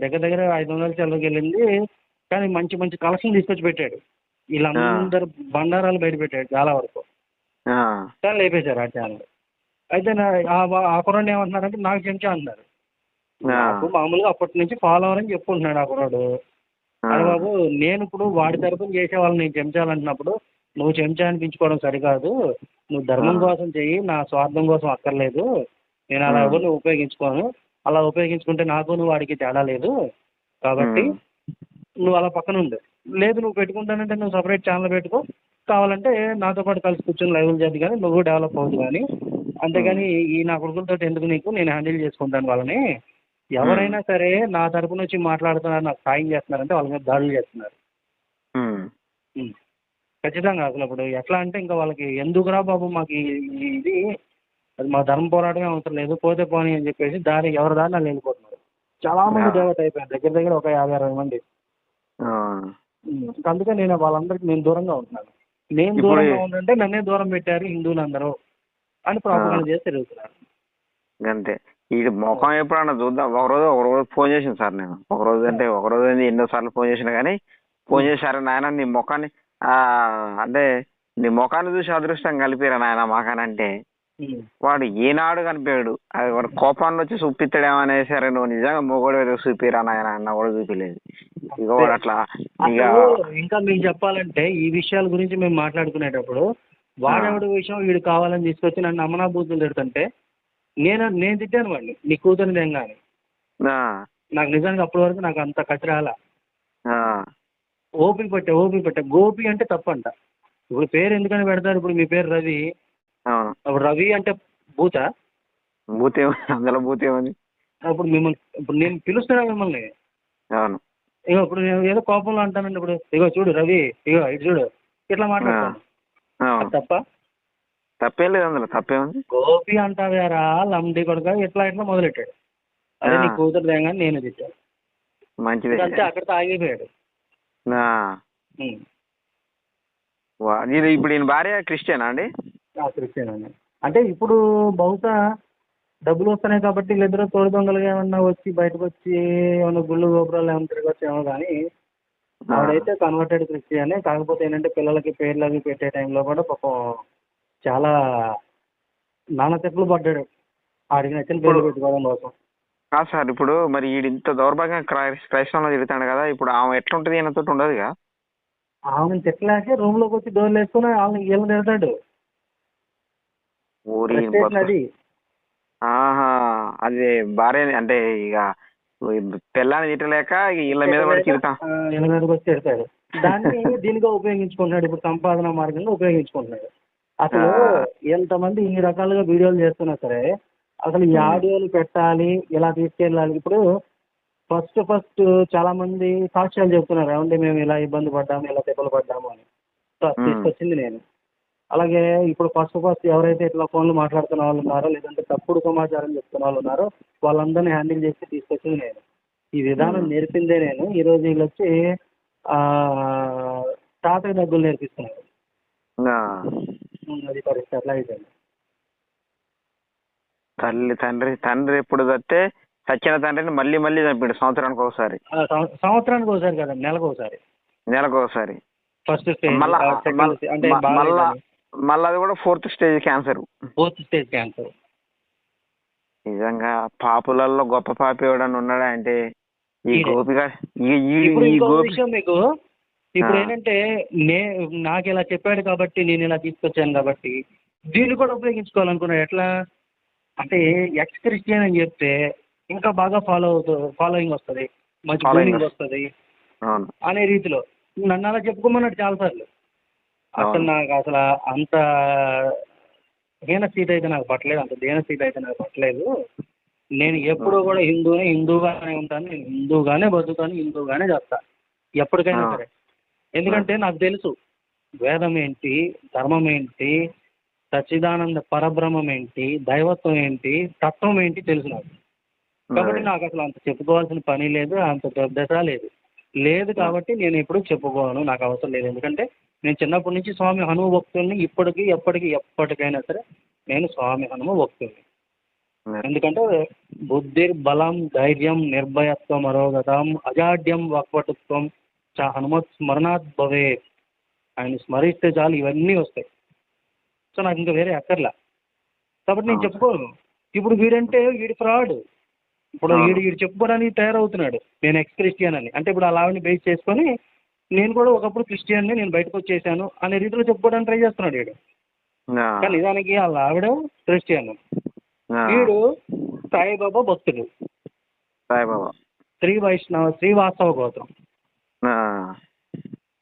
దగ్గర దగ్గర 500 చిల్లరకి వెళ్ళింది. కానీ మంచి మంచి కలెక్షన్ తీసుకొచ్చి పెట్టాడు. వీళ్ళందరూ బండారాలు బయట పెట్టాడు చాలా వరకు. కానీ లేపేశారు ఆ ఛానల్. అయితే ఆ కుర్రాడు ఏమంటున్నారంటే నాకు చెంచా అంటున్నారు. నాకు మామూలుగా అప్పటి నుంచి ఫాలోవర్ అని చెప్పుకుంటున్నాడు ఆ కుర్రాడు. అరే బాబు, నేను ఇప్పుడు వాడి తరపున చేసే వాళ్ళని నేను చెంచాలన్నప్పుడు నువ్వు చెంచా అనిపించుకోవడం సరికాదు. నువ్వు ధర్మం కోసం చెయ్యి, నా స్వార్థం కోసం అక్కర్లేదు. నేను అలా ఎవరిని ఉపయోగించుకోను. అలా ఉపయోగించుకుంటే నాకు నువ్వు వాడికి తేడా లేదు. కాబట్టి నువ్వు అలా పక్కన ఉండు. లేదు నువ్వు పెట్టుకుంటానంటే నువ్వు సపరేట్ ఛానల్ పెట్టుకో, కావాలంటే నాతో పాటు కలిసి కూర్చొని లైవ్లు చేద్దు కానీ నువ్వు డెవలప్ అవుద్దు కానీ, అంతేగాని ఈ నా కొడుకులతో ఎందుకు నీకు, నేను హ్యాండిల్ చేసుకుంటాను వాళ్ళని. ఎవరైనా సరే నా తరపు నుంచి మాట్లాడుతున్నారు, నాకు సాయం చేస్తున్నారంటే వాళ్ళ మీద దాడులు చేస్తున్నారు. ఖచ్చితంగా అసలు ఇప్పుడు ఎట్లా అంటే ఇంకా వాళ్ళకి ఎందుకురా బాబు మాకు ఇది, అది మా ధర్మ పోరాటమే అవసరం లేదు, పోతే పోనీ అని చెప్పేసి ఎవరి దారి వాళ్ళు వెళ్ళిపోతున్నారు. చాలా మంది డైవర్ట్ అయిపోయారు, దగ్గర దగ్గర ఒక 50-60 మంది. అందుకే నేను వాళ్ళందరికీ నేను దూరంగా ఉంటున్నాను. నేను దూరంగా ఉంటుంటే నన్నే దూరం పెట్టారు హిందువులు అందరూ అని ప్రాపగండా చేసి తిరుగుతున్నారు. అంతే. ఇది ముఖం ఎప్పుడన్నా చూద్దాం. ఒకరోజు ఫోన్ చేసింది సార్. నేను ఒకరోజు ఎన్నోసార్లు ఫోన్ చేసిన కానీ ఫోన్ చేశారు, నాయన నీ ముఖాన్ని అంటే నీ ముఖాన్ని చూసి అదృష్టం కలిపిరా నాయన మాకానంటే, వాడు ఏనాడు కనిపించాడు. అది వాడు కోపాన్ని వచ్చి చూపిస్తాడేమో అనేసారు. నువ్వు నిజంగా మొగోడు చూపిరా నాయన అన్న కూడా చూపిలేదు. ఇక వాడు అట్లా ఇంకా మీకు చెప్పాలంటే ఈ విషయాల గురించి మేము మాట్లాడుకునేటప్పుడు వాడెవడి విషయం వీడు కావాలని తీసుకొచ్చి నన్ను అమ్మనా బూతులు తిడుతుంటే నేను తిట్టాను వాడిని, నీ కూతురు తెంగాని. నాకు నిజంగా అప్పటి వరకు నాకు అంత కసి రాలా. ఓపి పెట్టే గోపి అంటే తప్పంట. ఇప్పుడు పేరు ఎందుకని పెడతారు? ఇప్పుడు మీ పేరు రవి, అప్పుడు రవి అంటే భూత అందులో భూతే ఉంది. అప్పుడు నేను పిలుస్తున్నా మిమ్మల్ని. ఇగో ఇప్పుడు నేను ఏదో కోపంలో అంటానండి. ఇప్పుడు ఇగో చూడు రవి, ఇగో ఇటు చూడు, ఇట్లా మాట్లాడతాను. తప్పేం లేదు, అందులో తప్పేముంది. గోపి అంటావేరా లండి కొడుక, ఇట్లా మొదలెట్టాడు. అదే నీ కూతురు తెంగాని నేను తిట్టాను. మంచిది. అంతే, అక్కడితో ఆగిపోయాడు. ఇప్పుడు ఈయన భార్య క్రిస్టియనా అండి? క్రిస్టియన్ అండి. అంటే ఇప్పుడు బహుశా డబ్బులు వస్తున్నాయి కాబట్టి వీళ్ళిద్దరూ తోడు దొంగలుగా ఏమన్నా వచ్చి బయటకు వచ్చి ఏమన్నా గుళ్ళు గోపురాలు ఏమన్నా తిరగొచ్చేమో కానీ ఆవిడైతే కన్వర్టెడ్ క్రిస్టియనే. కాకపోతే ఏంటంటే పిల్లలకి పేర్లు అవి పెట్టే టైంలో కూడా పాపం చాలా నానా తిప్పలు పడ్డాడు ఆడికి నచ్చిన పేర్లు పెట్టుకోవడం కోసం. కాదు సార్, ఇప్పుడు మరి ఈడు ఇంత దౌర్భాగ్యం క్రైస్తవంలో తిరుగుతాడు కదా, ఇప్పుడు ఆమె ఎట్లుంటది ఈయనతో ఉండదుగా? ఆమెను తిట్టలేక రూమ్ లోకి వచ్చి డోర్లు వేసుకుని వాళ్ళని వీళ్ళు తిడతాడు. అది అది భార్య అంటే ఇక పిల్లని తిట్టలేక ఇళ్ళ మీద కూడా తిరుగుతాం, ఇళ్ళ మీదకి వచ్చి తిడతాడు. దాన్ని దీనిగా ఉపయోగించుకుంటున్నాడు, ఇప్పుడు సంపాదన మార్గంగా ఉపయోగించుకుంటున్నాడు. అసలు ఎంతమంది ఇన్ని రకాలుగా వీడియోలు చేస్తున్నా సరే అసలు ఈ ఆడియోలు పెట్టాలి, ఇలా తీసుకెళ్ళాలి. ఇప్పుడు ఫస్ట్ చాలా మంది సాక్ష్యాలు చెప్తున్నారు, ఏమంటే మేము ఇలా ఇబ్బంది పడ్డాము, ఇలా తిప్పలు పడ్డాము అని. తీసుకొచ్చింది నేను. అలాగే ఇప్పుడు ఫస్ట్ ఎవరైతే ఇట్లా ఫోన్లు మాట్లాడుతున్న వాళ్ళు ఉన్నారో, లేదంటే తప్పుడు సమాచారం చెప్తున్న వాళ్ళు ఉన్నారో వాళ్ళందరినీ హ్యాండిల్ చేసి తీసుకొచ్చింది నేను. ఈ విధానం నేర్పిందే నేను. ఈరోజు వీళ్ళు వచ్చి తాతయ్య దగ్గులు నేర్పిస్తున్నారు. అది పరిస్థితి అట్లా అయిపోయింది. తండ్రి ఎప్పుడు చస్తే చచ్చిన తండ్రిని మళ్ళీ చంపాడు సంవత్సరానికి ఒకసారి. సంవత్సరానికి ఒకసారి కదా, నెలకు ఒకసారి. ఫస్ట్ స్టేజ్ అంటే మళ్ళీ అది కూడా ఫోర్త్ స్టేజ్ క్యాన్సర్. నిజంగా పాపులలో గొప్ప పాపి ఎవడన్నా ఉన్నాడా అంటే ఈ గోపిక. మీకు ఇప్పుడు ఏంటంటే నాకు ఇలా చెప్పాడు కాబట్టి నేను ఇలా తీసుకొచ్చాను కాబట్టి దీన్ని కూడా ఉపయోగించుకోవాలనుకున్నాడు. ఎట్లా అంటే ఎక్స్ క్రిస్టియన్ అని చెప్తే ఇంకా బాగా ఫాలోయింగ్ వస్తుంది, మంచి బూమింగ్ వస్తుంది అనే రీతిలో నన్ను అలా చెప్పుకోమన్నాడు చాలాసార్లు. అసలు నాకు అసలు అంత హీన స్థితి అయితే నాకు పట్టలేదు, అంత దీన స్థితి అయితే నాకు పట్టలేదు. నేను ఎప్పుడూ కూడా హిందూగానే ఉంటాను, నేను హిందూగానే బతుకుతాను, హిందూగానే చేస్తాను ఎప్పటికైనా సరే. ఎందుకంటే నాకు తెలుసు వేదం ఏంటి, ధర్మం ఏంటి, సచ్చిదానంద పరబ్రహ్మం ఏంటి, దైవత్వం ఏంటి, తత్వం ఏంటి తెలుసు నాకు. కాబట్టి నాకు అసలు అంత చెప్పుకోవాల్సిన పని లేదు, అంత దశ లేదు కాబట్టి నేను ఎప్పుడు చెప్పుకోను, నాకు అవసరం లేదు. ఎందుకంటే నేను చిన్నప్పటి నుంచి స్వామి హనుమ భక్తుల్ని, ఎప్పటికైనా సరే నేను స్వామి హనుమ భక్తుల్ని. ఎందుకంటే బుద్ధిర్బలం ధైర్యం నిర్భయత్వం అరోగతం అజాడ్యం వక్పటుత్వం చ హనుమత్ స్మరణాత్ భవేత్. ఆయన స్మరిస్తే చాలు ఇవన్నీ వస్తాయి. సో నాకు ఇంకా వేరే అక్కర్లా, కాబట్టి నేను చెప్పుకోను. ఇప్పుడు వీడి ఫ్రాడ్. ఇప్పుడు వీడు చెప్పుకోవడానికి తయారవుతున్నాడు నేను ఎక్స్ క్రిస్టియన్ అని. అంటే ఇప్పుడు అలా బేస్ చేసుకొని నేను కూడా ఒకప్పుడు క్రిస్టియన్ని, నేను బయటకు వచ్చేసాను అనే రీతిలో చెప్పుకోవడానికి ట్రై చేస్తున్నాడు వీడు. కానీ నిజానికి వాళ్ళ ఆవిడ క్రిస్టియన్, వీడు సాయిబాబా భక్తుడు, శ్రీవాస్తవ గోత్రం.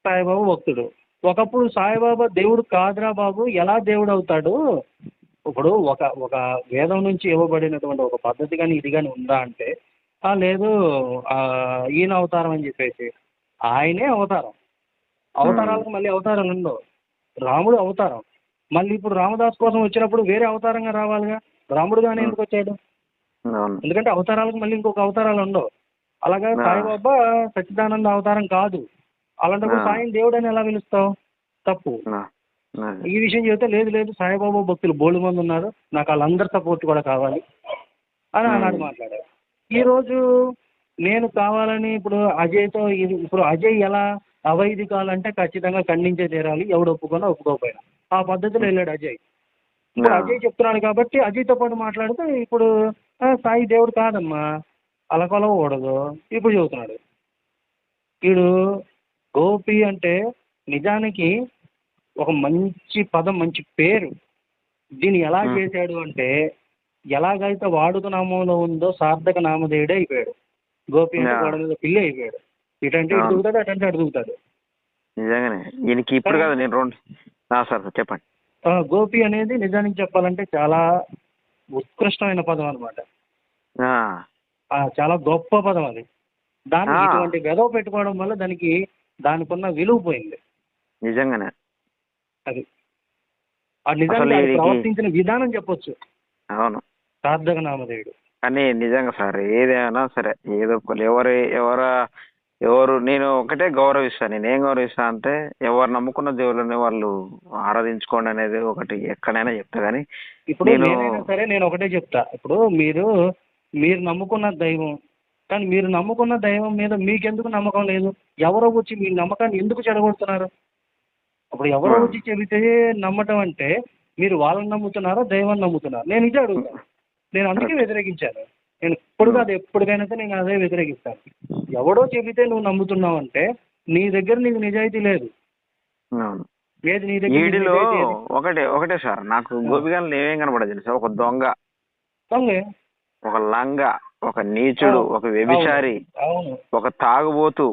సాయిబాబా భక్తుడు. ఒకప్పుడు సాయిబాబా దేవుడు కాదురా బాబు, ఎలా దేవుడు అవుతాడు? ఇప్పుడు ఒక ఒక వేదం నుంచి ఇవ్వబడినటువంటి ఒక పద్ధతి కానీ ఇది కానీ ఉందా అంటే లేదు, ఈయన అవతారం అని చెప్పేసి. ఆయనే అవతారం. అవతారాలకు మళ్ళీ అవతారాలు ఉండవు. రాముడు అవతారం. మళ్ళీ ఇప్పుడు రామదాస్ కోసం వచ్చినప్పుడు వేరే అవతారంగా రావాలిగా. రాముడుగానే ఎందుకు వచ్చాడు? ఎందుకంటే అవతారాలకు మళ్ళీ ఇంకొక అవతారాలు ఉండవు. అలాగా సాయిబాబా సచ్చిదానంద అవతారం కాదు. అలాంటప్పుడు సాయిని దేవుడు అని ఎలా పిలుస్తావు? తప్పు. ఈ విషయం చెబితే లేదు లేదు సాయిబాబా భక్తులు బోల్డు మంది ఉన్నారు, నాకు వాళ్ళందరి సపోర్ట్ కూడా కావాలి అని అన్నాడు, మాట్లాడారు. ఈరోజు నేను కావాలని ఇప్పుడు అజయ్తో ఇప్పుడు అజయ్ ఎలా అవైదికాలంటే ఖచ్చితంగా ఖండించే తీరాలి, ఎవడు ఒప్పుకున్నా ఒప్పుకోకపోయినా ఆ పద్ధతిలో వెళ్ళాడు అజయ్. ఇప్పుడు అజయ్ చెప్తున్నాడు కాబట్టి అజయ్తో పాటు మాట్లాడితే ఇప్పుడు సాయి దేవుడు కాదమ్మా, అలా కొలవకూడదు ఇప్పుడు చెబుతున్నాడు. వీడు గోపి అంటే నిజానికి ఒక మంచి పదం, మంచి పేరు. దీన్ని ఎలా చేశాడు అంటే ఎలాగైతే వాడుక నామంలో ఉందో సార్థక నామధేయుడే అయిపోయాడు. గోపి అంటే గోడ మీద పిల్లి అయిపోయాడు. ఇటంటే ఇటు దిగుతాడు, అటంటే అటు దిగుతాడు. నిజంగానే ఈయనకి ఇప్పుడు కాదు, నేను సార్ చెప్పండి. గోపి అనేది నిజానికి చెప్పాలంటే చాలా ఉత్కృష్టమైన పదం అనమాట. చాలా గొప్ప పదం అది. దాన్ని ఇటువంటి వెదవ పెట్టుకోవడం వల్ల దానికి ఉన్న విలువ పోయింది. నిజంగానే అది నిజంగా ప్రవర్తించిన విధానం చెప్పొచ్చు. అవును, సార్థక నామధేయుడు. కానీ నిజంగా సార్ ఏదైనా సరే ఏదో ఎవరు నేను ఒకటే గౌరవిస్తాను. నేనేం గౌరవిస్తా అంటే ఎవరు నమ్ముకున్న దేవుళ్ళని వాళ్ళు ఆరాధించుకోండి అనేది ఒకటి ఎక్కడైనా చెప్తా. కానీ ఇప్పుడు నేనైనా సరే నేను ఒకటే చెప్తా. ఇప్పుడు మీరు నమ్ముకున్న దైవం, కానీ మీరు నమ్ముకున్న దైవం మీద మీకెందుకు నమ్మకం లేదు? ఎవరో వచ్చి మీ నమ్మకాన్ని ఎందుకు చెడగొడుతున్నారు? అప్పుడు ఎవరో వచ్చి చెబితే నమ్మటం అంటే మీరు వాళ్ళని నమ్ముతున్నారో దైవాన్ని నమ్ముతున్నారు? నేను ఇదే అడుగుతాను. నేను అందుకే వ్యతిరేకించాను. నేను ఇప్పుడు కాదు ఎప్పటికైనా నేను అదే వ్యతిరేకిస్తాను. ఎవడో చెబితే నువ్వు నమ్ముతున్నావు అంటే నీకు నిజాయితీ లేదు. ఏది నీ దగ్గర? ఒకటే సార్, నాకు గోపిగాలను ఏమేం కనపడదు తెలుసా? ఒక దొంగ, ఒక లంగ, ఒక నీచుడు, ఒక వ్యభిచారి, ఒక తాగుబోతు.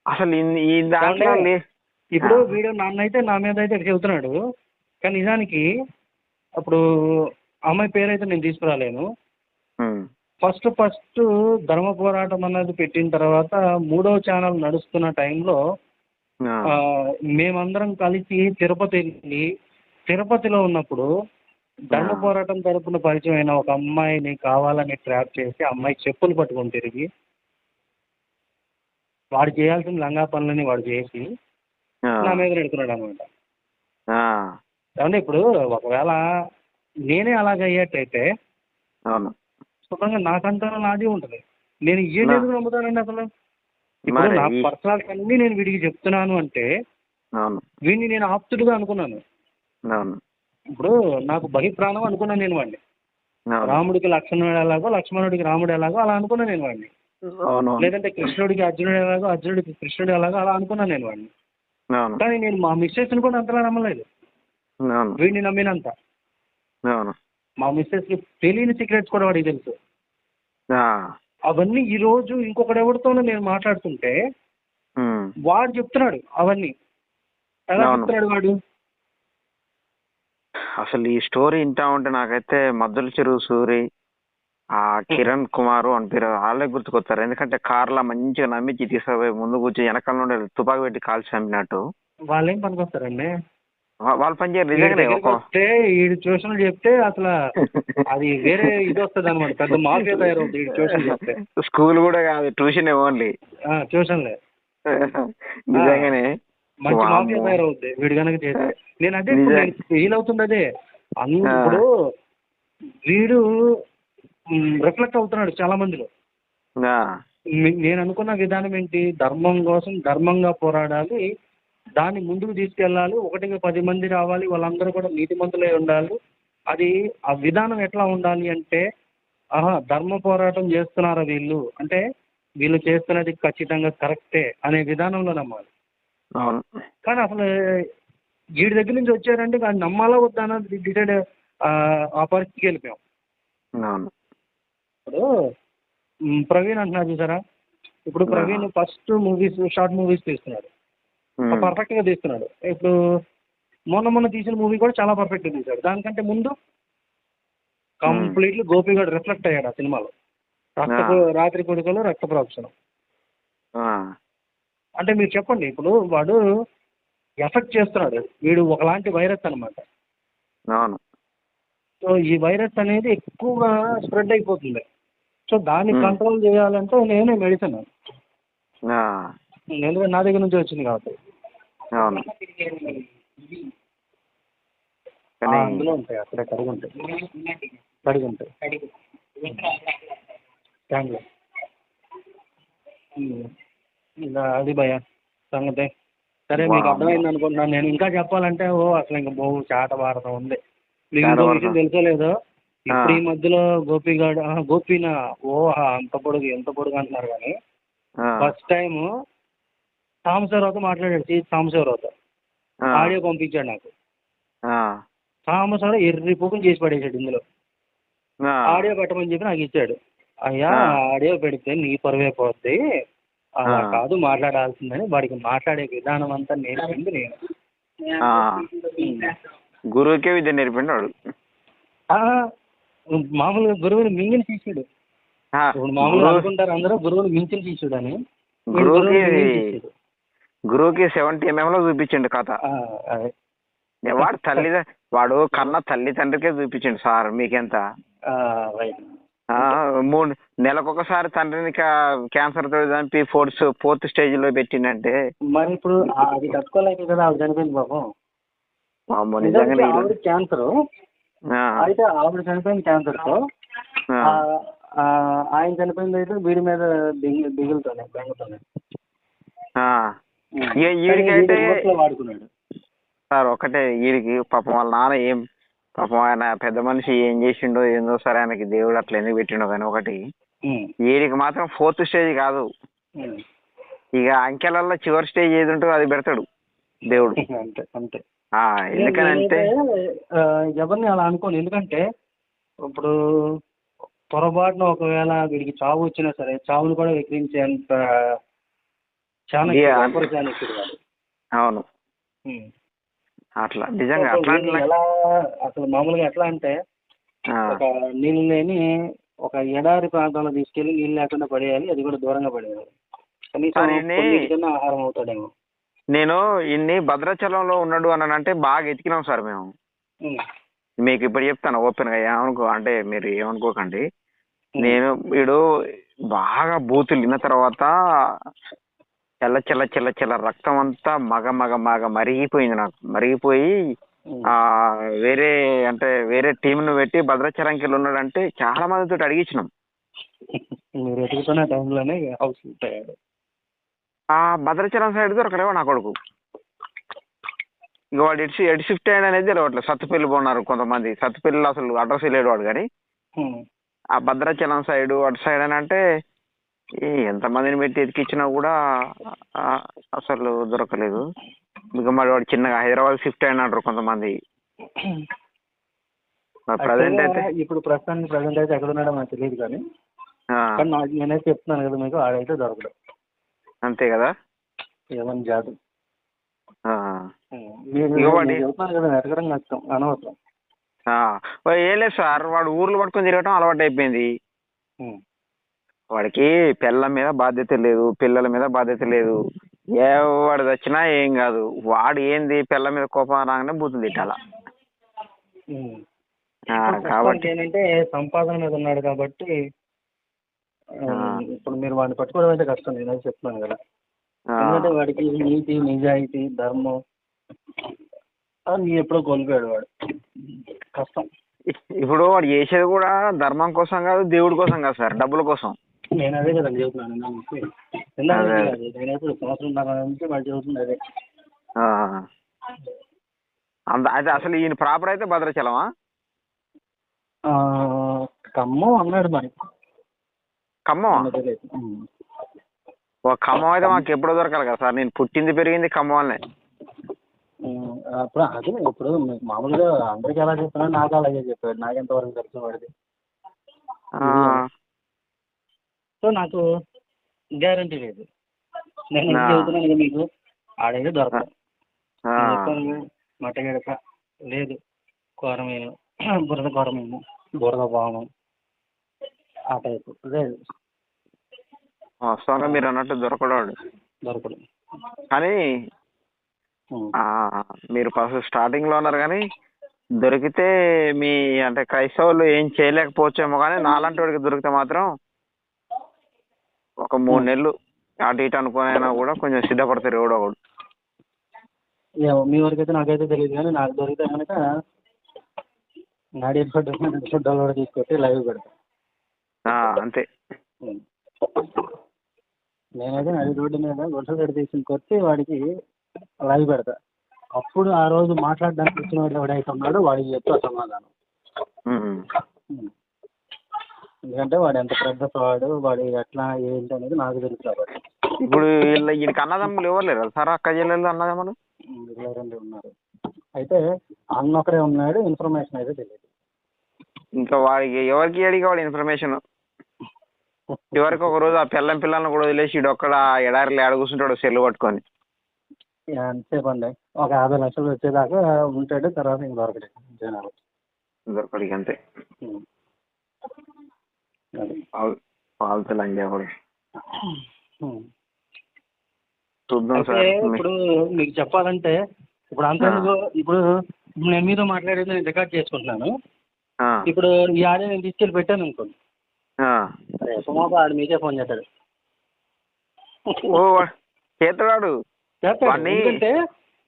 అసలు ఈ దాంట్లో ఇప్పుడు వీడు నాన్నైతే నా మీద అయితే చెబుతున్నాడు, కానీ నిజానికి అప్పుడు అమ్మాయి పేరైతే నేను తీసుకురాలేను. ఫస్ట్ ధర్మ పోరాటం అన్నది పెట్టిన తర్వాత 3వ ఛానల్ నడుస్తున్న టైంలో మేమందరం కలిసి తిరుపతిలో ఉన్నప్పుడు ధర్మ పోరాటం తరపున పరిచయం అయిన ఒక అమ్మాయిని కావాలని ట్రాప్ చేసి అమ్మాయి చెప్పులు పట్టుకొని తిరిగి వాడు చేయాల్సిన లంగా పనులని వాడు చేసి నా మీద పెడుతున్నాడు అనమాట. ఏమంటే ఇప్పుడు ఒకవేళ నేనే అలాగయ్యేటైతే శుభ్రంగా నాకంతా నాది ఉంటుంది. నేను ఎందుకు నమ్ముతానండి అసలు? ఇప్పుడు నా పర్సనాలిటీ అన్ని నేను వీడికి చెప్తున్నాను అంటే వీడిని నేను ఆప్తుడుగా అనుకున్నాను. ఇప్పుడు నాకు బహిప్రాణం అనుకున్నాను నేను వాడిని. రాముడికి లక్ష్మణుడు ఎలాగో, లక్ష్మణుడికి రాముడు ఎలాగో అలా అనుకున్నాను నేను వాడిని. లేదంటే కృష్ణుడికి అర్జునుడు ఎలాగో, అర్జునుడికి కృష్ణుడు ఎలాగో అలా అనుకున్నాను నేను వాడిని. కానీ నేను మా మిస్సెస్ని కూడా అంతలా నమ్మలేదు, వీడిని నమ్మినంత. మా మిస్సెస్కి తెలియని సీక్రెట్స్ కూడా వాడికి తెలుసు. అవన్నీ ఈ రోజు ఇంకొకటి ఎవరితోనో నేను మాట్లాడుతుంటే వాడు చెప్తున్నాడు అవన్నీ. ఎలా చెప్తున్నాడు వాడు? అసలు ఈ స్టోరీ వింటా ఉంటే నాకైతే మద్దెల చెరువు సూరి, ఆ కిరణ్ కుమార్ అని పేరు వాళ్ళే గుర్తుకొస్తారు. ఎందుకంటే కార్లా మంచిగా నమ్మించి తీసుకుపోయి ముందు కూర్చొని వెనకాల నుండి తుపాకు పెట్టి కాల్చి చంపినట్టు. వాళ్ళేం పనికొస్తారండి? వాళ్ళు పనిచేయరు నిజంగానే. ఈ ట్యూషన్లు చెప్తే అసలు అది వేరే ఇది వస్తుంది అనమాట, పెద్ద మాఫియా తయారవుతుంది ఈ ట్యూషన్ చెప్తే. స్కూల్ కూడా కాదు, ట్యూషన్ ఓన్లీ ట్యూషన్లే. నిజంగానే మంచి మాఫియా తయారవుద్ది వీడు కనుక చేస్తే. నేను అదే ఫీల్ అవుతుంది. అదే ఇప్పుడు వీడు రిఫ్లెక్ట్ అవుతున్నాడు చాలా మందిలో. నేను అనుకున్న విధానం ఏంటి? ధర్మం కోసం ధర్మంగా పోరాడాలి, దాన్ని ముందుకు తీసుకెళ్ళాలి, 1-10 మంది రావాలి, వాళ్ళందరూ కూడా నీతిమంతులై ఉండాలి. అది ఆ విధానం ఎట్లా ఉండాలి అంటే ధర్మ పోరాటం చేస్తున్నారా వీళ్ళు అంటే వీళ్ళు చేస్తున్నది ఖచ్చితంగా కరెక్టే అనే విధానంలో నమ్మాలి. కానీ అసలు వీడి దగ్గర నుంచి వచ్చారంటే అది నమ్మాలా వద్దా అన్నది డిసైడ్ ఆ పరిస్థితికి వెళ్ళిపోయాం. ఇప్పుడు ప్రవీణ్ అంటున్నారు చూసారా, ఇప్పుడు ప్రవీణ్ ఫస్ట్ షార్ట్ మూవీస్ తీస్తున్నాడు. పర్ఫెక్ట్గా తీస్తున్నాడు. ఇప్పుడు మొన్న తీసిన మూవీ కూడా చాలా పర్ఫెక్ట్గా తీశాడు. దానికంటే ముందు కంప్లీట్లీ గోపిగాడు రిఫ్లెక్ట్ అయ్యాడు ఆ సినిమాలో. రాత్రి కొడుకులో రక్త ప్రోక్షణం. అంటే మీరు చెప్పండి, ఇప్పుడు వాడు ఎఫెక్ట్ చేస్తున్నాడు, వీడు ఒకలాంటి వైరస్ అనమాట. అవును. సో ఈ వైరస్ అనేది ఎక్కువగా స్ప్రెడ్ అయిపోతుంది. సో దాన్ని కంట్రోల్ చేయాలంటే నేనే మెడిసిన్, ఎందుకంటే నా దగ్గర నుంచి వచ్చింది కాబట్టి. అవును. అందులో ఉంటాయి, అక్కడే కడిగి ఉంటాయి ట్యాంక్లో. ఇలా అది భయ సంగతి. సరే, మీకు అర్థమైంది అనుకుంటున్నాను. నేను ఇంకా చెప్పాలంటే అసలు ఇంకా బహు చాట భారతం ఉంది. మీకు ఇంకో విషయం తెలుసో లేదో, ఇప్పుడు ఈ మధ్యలో గోపీనా అంత పొడుగు ఎంత పొడుగు అంటున్నారు కానీ ఫస్ట్ టైం సాంబశివరావుతో మాట్లాడాడు. సాంబశివరావుతో ఆడియో పంపించాడు నాకు. సాంబశివరావు ఎర్రిపోకుని చేసి పడేసాడు ఇందులో. ఆడియో పెట్టమని చెప్పి నాకు ఇచ్చాడు. అయ్యా, ఆడియో పెడితే నీ పరువే పోద్ది, అలా కాదు మాట్లాడాల్సిందని వాడికి మాట్లాడే విధానం అంతా నేర్పింది నేను. గురువుకే విద్య నేర్పించాడు. మామూలుగా గురువుని మింగిన శిష్యుడు. ఇప్పుడు మామూలుగా అనుకుంటారు అందరూ గురువుని మించిన శిష్యుడు అని. గురువుకి 70 mm లో చూపించండి కథ. వాడు కన్న తల్లిదండ్రికే చూపించండి సార్. మీకెంత 3 నెలకొకసారి తండ్రిని క్యాన్సర్ తో చంపి 4th స్టేజ్ లో పెట్టిండంటే మరి ఇప్పుడు అది తట్టుకోలేక కదా ఆవిడ చనిపోయింది పాపం. ఆవిడ క్యాన్సర్ అయితే ఆవిడ చనిపోయింది క్యాన్సర్ తో, ఆయన చనిపోయింది అయితే వీడి మీద దిగులుతోనే బెంగతోనే వాడుకున్నాడు సార్. ఒకటే వీడికి పాపం వాళ్ళ నాన్న పాపం ఆయన పెద్ద మనిషి ఏం చేసిండో ఏందో సరే, ఆయనకి దేవుడు అట్లా ఎందుకు పెట్టిండో కానీ ఒకటి వీడికి మాత్రం 4th స్టేజ్ కాదు, ఇక అంకెలల్లో చివరి స్టేజ్ ఏది ఉంటుందో అది పెడతాడు దేవుడు. అంతే. ఎందుకనంటే ఎవరిని అలా అనుకోను. ఎందుకంటే ఇప్పుడు పొరపాటున ఒకవేళ వీడికి చావు వచ్చినా సరే చావును కూడా విక్రించేంత అవును. అట్లా నిజంగా ఎలా అసలు మామూలుగా ఎట్లా అంటే ఒక నీళ్ళు లేని ఒక ఎడారి ప్రాంతంలో తీసుకెళ్లి నీళ్ళు లేకుండా పడేయాలి, అది కూడా దూరంగా పడేయాలి. కనీసం ఆహారం అవుతాడేమో. నేను ఇన్ని భద్రాచలంలో ఉన్నాడు అని అంటే బాగా ఎతికినాం సార్ మేము. మీకు ఇప్పుడు చెప్తాను ఓపెన్ గా, అంటే మీరు ఏమనుకోకండి. నేను వీడు బాగా బూతులు విన్న తర్వాత చెల్ల రక్తం అంతా మగ మరిగిపోయింది నాకు. మరిగిపోయి వేరే టీంను పెట్టి భద్రాచలంకి వెళ్ళి ఉన్నాడంటే చాలా మందితో అడిగించినాం. మీరు ఎదుగుతున్న టైంలోనే హౌస్ భద్రాచలం సైడ్ దొరకలేవా నా కొడుకు. ఇక వాడు ఎటు షిఫ్ట్ అయ్యాడు అనేది తెలియట్లేదు. సత్తుపల్లి పోన్నారు కొంతమంది. సత్తుపల్లిలో అసలు అడ్రస్ లేడు వాడు. కానీ ఆ భద్రాచలం సైడ్ అటు సైడ్ అని అంటే ఎంతమందిని పెట్టి ఎతికిచ్చినా కూడా అసలు దొరకలేదు. ఇక మరి వాడు చిన్నగా హైదరాబాద్ షిఫ్ట్ అయినాడు కొంతమంది. ఇప్పుడు ప్రజెంట్ అయితే ఎక్కడ ఉన్నాడో నాకు తెలియదు, కానీ నేనైతే చెప్తున్నాను కదా మీకు, ఆడైతే దొరకడు. అంతే కదా. ఏమని జాదు చెప్తున్నాను కదా, ఎతకడం కష్టం, అనవసరం. ఏం లేదు సార్, వాడు ఊర్లు పట్టుకొని తిరగటం అలవాటు అయిపోయింది. వాడికి పిల్లల మీద బాధ్యత లేదు, పిల్లల మీద బాధ్యత లేదు. వాడు వచ్చినా ఏం కాదు. వాడు ఏంది పిల్లల మీద కోపం రాగానే బూతులు తిట్టాల. కాబట్టి ఏంటంటే సంపాదన మీద ఉన్నాడు కాబట్టి ఇప్పుడు మీరు వాడిని పట్టుకోవడం అయితే కష్టం. నేను చెప్తున్నాను కదా, ఎందుకంటే వాడికి నీతి నిజాయితీ ధర్మం నీ ఎప్పుడో కోల్పోయాడు. వాడు కష్టం. ఇప్పుడు వాడు చేసేది కూడా ధర్మం కోసం కాదు, దేవుడి కోసం కాదు సార్, డబ్బుల కోసం. నేను అదే కదా చెబుతున్నాను. నేనైతే సంవత్సరం నుంచి వాడు చెబుతుంది అదే. అయితే అసలు ఈయన ప్రాపర్ అయితే భద్రాచలమా? ఖమ్మం అన్నాడు మరి. ఖమ్మం ఖమ్మం అయితే మాకు ఎప్పుడో దొరకాలి కదా సార్. నేను పుట్టింది పెరిగింది ఖమ్మంలోనే. అప్పుడు అదే ఇప్పుడు మామూలుగా అందరికి ఎలా చెప్తున్నా నాకు అలాగే చెప్పాడు. నాకెంతవరకు తెలుసు వాడిది. సో నాకు గ్యారంటీ లేదు. నేను చెబుతున్నాను కదా మీకు, ఆడైతే దొరకదు. ఆ, నేను చెప్పాను మట్టగిడక లేదు, కోరమీను, బురద కోరమీను, బురద పాము, ఆ టైపు లేదు, వాస్తవంగా మీరు అన్నట్టు దొరకడాడు. దొరకడు. కానీ ఉం. ఆ, మీరు ఫస్ట్ స్టార్టింగ్లో ఉన్నారు కానీ దొరికితే మీ అంటే క్రైస్తవులు ఏం చేయలేకపోవచ్చేమో, కానీ నాలాంటి వాడికి దొరికితే మాత్రం ఒక 3 నెలలు అటు ఇటు అనుకునైనా కూడా కొంచెం సిద్ధపడతారు ఎవడో ఒకడు. ఏమో మీ వరకు అయితే నాకైతే తెలియదు, కానీ నాకు దొరికితే కనుక నాడి ఎపిసోడ్ డౌన్లోడ్ తీసుకొచ్చి లైవ్ పెడతా. అంతే. ఉం. నేనైతే నడి రోడ్డు మీద వరుస పెట్టి తీసుకొచ్చి వాడికి లైవ్ పెడతా. అప్పుడు ఆ రోజు మాట్లాడడానికి వచ్చిన వాడు ఎవడైతే ఉన్నాడో వాడికి చెప్తా సమాధానం. ఉమ్. ఉం. ఎందుకంటే వాడు ఎంత పెద్ద ఫ్రాడ్, వాడు ఎట్లా ఏంటి అనేది నాకు తెలుసు కాబట్టి. ఇప్పుడు వీళ్ళకి అన్నదమ్ములు ఎవరు లేరు సార్? అక్క చెల్లెళ్ళు అన్నదమ్ములు రెండు ఉన్నారు. అయితే అన్న ఒకడే ఉన్నాడు, ఇన్ఫర్మేషన్ అయితే తెలియదు. ఇంకా వాడికి ఎవరికి అడిగి వాడు ఇన్ఫర్మేషన్. చివరికి ఒక రోజు ఆ పిల్లల్ని కూడా వదిలేసి ఇడొక్కడ ఎడారిలో ఆడ కూర్చుంటాడు సెల్లు పట్టుకొని. ఎంతసేపు అండి, ఒక 50 లక్షలు వచ్చేదాకా ఉంటాడు, తర్వాత ఇంక దొరకడు జనాలు. దొరకడికి అంతే. ఉం. అది పాలతలు అంగేవాడు. ఉం. చూద్దాం అయితే సార్. ఇప్పుడు మీకు చెప్పాలంటే ఇప్పుడు అంతెందుకు, ఇప్పుడు నేను మీతో మాట్లాడేది నేను రికార్డ్ చేసుకుంటున్నాను. ఇప్పుడు ఈ ఆడియో నేను తీసుకెళ్ళి పెట్టాను అనుకోండి, సుమారు ఆడు మీకే ఫోన్ చేస్తాడు. ఓ చేస్తాడు. ఎందుకంటే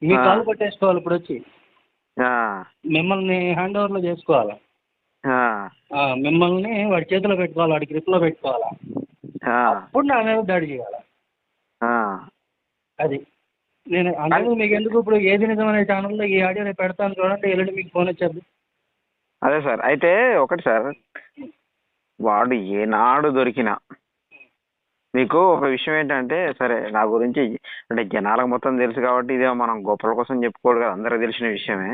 మీ కాల్ పట్టేసుకోవాలి, ఇప్పుడు వచ్చి మిమ్మల్ని హ్యాండ్ ఓవర్లో చేసుకోవాలా, మిమ్మల్ని వాడి చేతిలో పెట్టుకోవాలి, వాడి గ్రిప్లో పెట్టుకోవాలా, అప్పుడు నా మీద దాడి చేయాలి. అది నేను అంటే మీకు ఎందుకు, ఇప్పుడు ఏది నిజమనే ఛానల్లో ఈ ఆడియో నేను పెడతాను చూడండి, ఎల్లుండి మీకు ఫోన్ వచ్చేది. అదే సార్. అయితే ఒకటి సార్, వాడు ఏనాడు దొరికినా మీకు ఒక విషయం ఏంటంటే, సరే నా గురించి అంటే జనాలకు మొత్తం తెలుసు కాబట్టి ఇదే మనం గొప్పల కోసం చెప్పుకోడు కదా, అందరికి తెలిసిన విషయమే.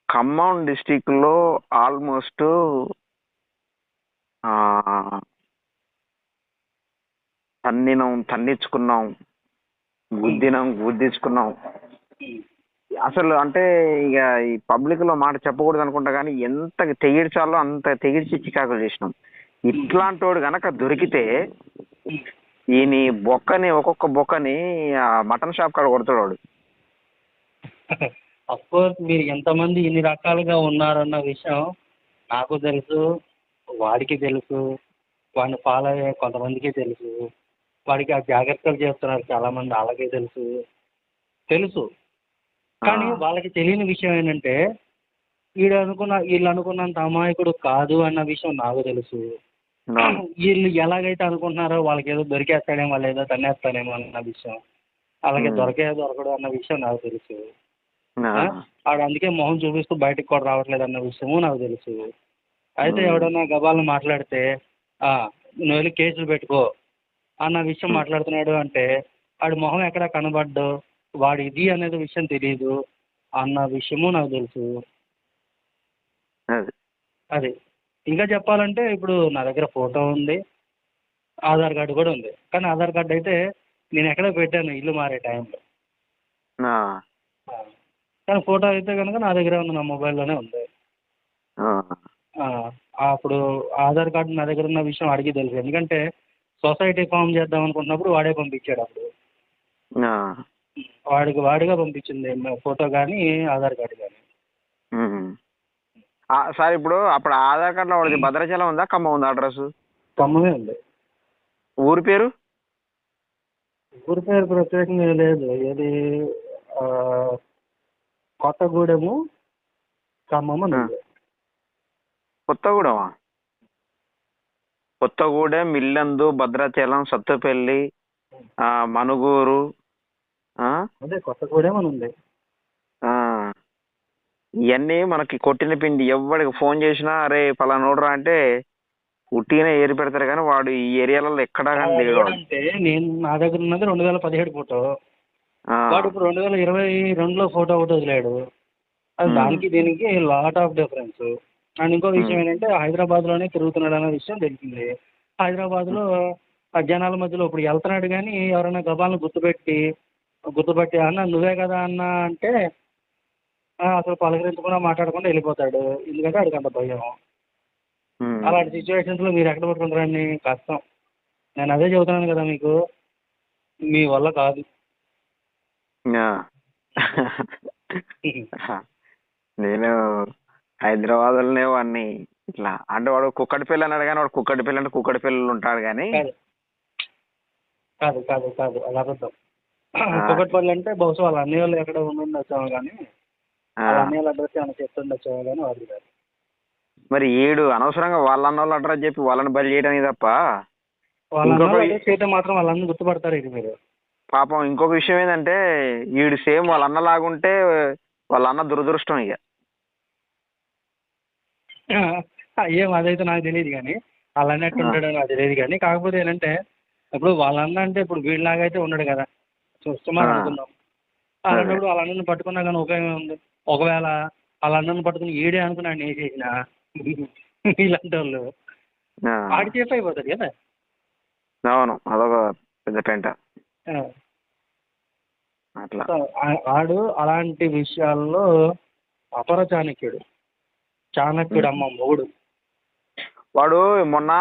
ఖమ్మం డిస్టిక్లో ఆల్మోస్ట్ తన్నించుకున్నాం, గుద్దించుకున్నాం. అసలు అంటే ఇక ఈ పబ్లిక్లో మాట చెప్పకూడదు అనుకుంటా, కానీ ఎంత తెగిడ్చాలో అంత తెగిడ్చి చికాకులు చేసినాం. ఇట్లాంటి వాడు గనక దొరికితే ఈయన ఒక్కొక్క బొక్కని మటన్ షాప్ కాడ కొడతాడు వాడు. అఫ్కోర్స్ మీరు ఎంతమంది ఇన్ని రకాలుగా ఉన్నారన్న విషయం నాకు తెలుసు, వాడికి తెలుసు, వాడిని ఫాలో అయ్యే కొంతమందికి తెలుసు, వాడికి ఆ జాగ్రత్తలు చేస్తున్నారు చాలామంది వాళ్ళకే తెలుసు. కానీ వాళ్ళకి తెలియని విషయం ఏంటంటే వీళ్ళు అనుకున్నంత అమాయకుడు కాదు అన్న విషయం నాకు తెలుసు. వీళ్ళు ఎలాగైతే అనుకుంటున్నారో వాళ్ళకి ఏదో దొరికేస్తాడేమో, వాళ్ళు ఏదో తన్నేస్తాడేమో అన్న విషయం, అలాగే దొరకడు అన్న విషయం నాకు తెలుసు. ఆడు అందుకే మొహం చూపిస్తూ బయటకు కూడా రావట్లేదు అన్న విషయము నాకు తెలుసు. అయితే ఎవడన్నా గబాలను మాట్లాడితే నువ్వు వెళ్ళి కేసులు పెట్టుకో అన్న విషయం మాట్లాడుతున్నాడు అంటే ఆడు మొహం ఎక్కడ కనబడ్డు, వాడు ఇది అనేది విషయం తెలియదు అన్న విషయము నాకు తెలుసు. అది ఇంకా చెప్పాలంటే ఇప్పుడు నా దగ్గర ఫోటో ఉంది, ఆధార్ కార్డు కూడా ఉంది. కానీ ఆధార్ కార్డు అయితే నేను ఎక్కడో పెట్టాను ఇల్లు మారే టైంలో. కానీ ఫోటో అయితే కనుక నా దగ్గర ఉంది, నా మొబైల్లోనే ఉంది. అప్పుడు ఆధార్ కార్డు నా దగ్గర ఉన్న విషయం వాడికి తెలుసు, ఎందుకంటే సొసైటీ ఫామ్ చేద్దాం అనుకున్నప్పుడు వాడే పంపించాడు. అప్పుడు వాడిగా పంపించింది ఫోటో కానీ ఆధార్ కార్డు కానీ. సార్ ఇప్పుడు అప్పుడు ఆధార్ కార్డులో వాడిది భద్రాచలం ఉందా, ఖమ్మం ఉందా అడ్రస్? ఖమ్మమే ఉంది. ఊరి పేరు ప్రత్యేకంగా లేదు, ఏది కొత్తగూడెము ఖమ్మం అని ఉంది. కొత్తగూడెం, ఇల్లందు, భద్రాచలం, సత్తుపల్లి, మనుగూరు, అదే కొత్తగూడెం అని ఉంది. ఇవన్నీ మనకి కొట్టిన పిండి. ఎవరికి ఫోన్ చేసినా అరే పలానోడ్రా అంటే ఉట్టిగానే ఏరి పెడతారు, కానీ వాడు ఈ ఏరియాలలో ఎక్కడా కానీ లేడు. అంటే నా దగ్గర ఉన్నది 2017 ఫోటో, వాడు ఇప్పుడు 2022లో ఫోటో ఒకటి వదిలాడు. అది దానికి దీనికి లాట్ ఆఫ్ డిఫరెన్స్. అండ్ ఇంకో విషయం ఏంటంటే హైదరాబాద్లోనే తిరుగుతున్నాడు అనే విషయం తెలిసింది. హైదరాబాద్లో ఆ జనాల మధ్యలో ఇప్పుడు వెళ్తున్నాడు కానీ ఎవరైనా గబాలను గుర్తుపట్టి అన్న నువ్వే కదా అన్న అంటే అసలు పలకరించకుండా మాట్లాడకుండా వెళ్ళిపోతాడు. ఎందుకంటే వాడికి అంత భయం. అలాంటి సిచ్యువేషన్స్లో మీరు ఎక్కడ పట్టుకుంటారండి? కష్టం. నేను అదే చెబుతున్నాను కదా మీకు, మీ వల్ల కాదు. నేను హైదరాబాద్లోనే వాడిని ఇట్లా అంటే వాడు కుక్కటిపల్లి అన్నాడు కానీ వాడు కుక్కటిపల్లి అంటే కుక్కటిపల్లిలో ఉంటాడు కానీ కాదు కాదు కాదు అది అబద్ధం. కుక్కటిపల్లి అంటే బహుశా వాళ్ళ అన్నయ్య వాళ్ళు ఎక్కడ ఉండుండొచ్చాము కానీ వాళ్ళ అన్నయ్య వాళ్ళ అడ్రస్ ఏమైనా చెప్తుండొచ్చాము కానీ వాళ్ళు కాదు. మరి ఈడు అనవసరంగా వాళ్ళ అన్న వాళ్ళ అడ్రస్ చెప్పి వాళ్ళని బలి చేయడానికి తప్ప వాళ్ళ అన్న వాళ్ళ అడ్రస్ అయితే మాత్రం వాళ్ళని గుర్తుపడతారు ఇది మీరు. పాపం ఇంకొక విషయం ఏంటంటే ఈడు సేమ్ వాళ్ళ అన్న లాగుంటే వాళ్ళ అన్న దురదృష్టం ఇక. ఏం అదైతే నాకు తెలియదు కానీ వాళ్ళ అన్నట్టు ఉంటాడు నాకు తెలియదు కానీ, కాకపోతే ఏంటంటే ఇప్పుడు వాళ్ళ అన్న అంటే ఇప్పుడు వీళ్ళలాగా అయితే ఉండడు కదా, చూస్తామని అనుకుందాం. అలాంటప్పుడు వాళ్ళ అన్నని పట్టుకున్నా కానీ ఉపయోగం ఉంది. ఒకవేళ వాళ్ళ అన్నని పట్టుకుని ఈడే అనుకుని ఆయన వేసేసిన ఇలాంటి వాళ్ళు ఆడి చేసి అయిపోతుంది కదా. అవును, అదొక పెద్ద పెంట. అట్లా ఆడు అలాంటి విషయాల్లో అపర చాణక్యుడు అమ్మ మొగుడు. వాడు మొన్న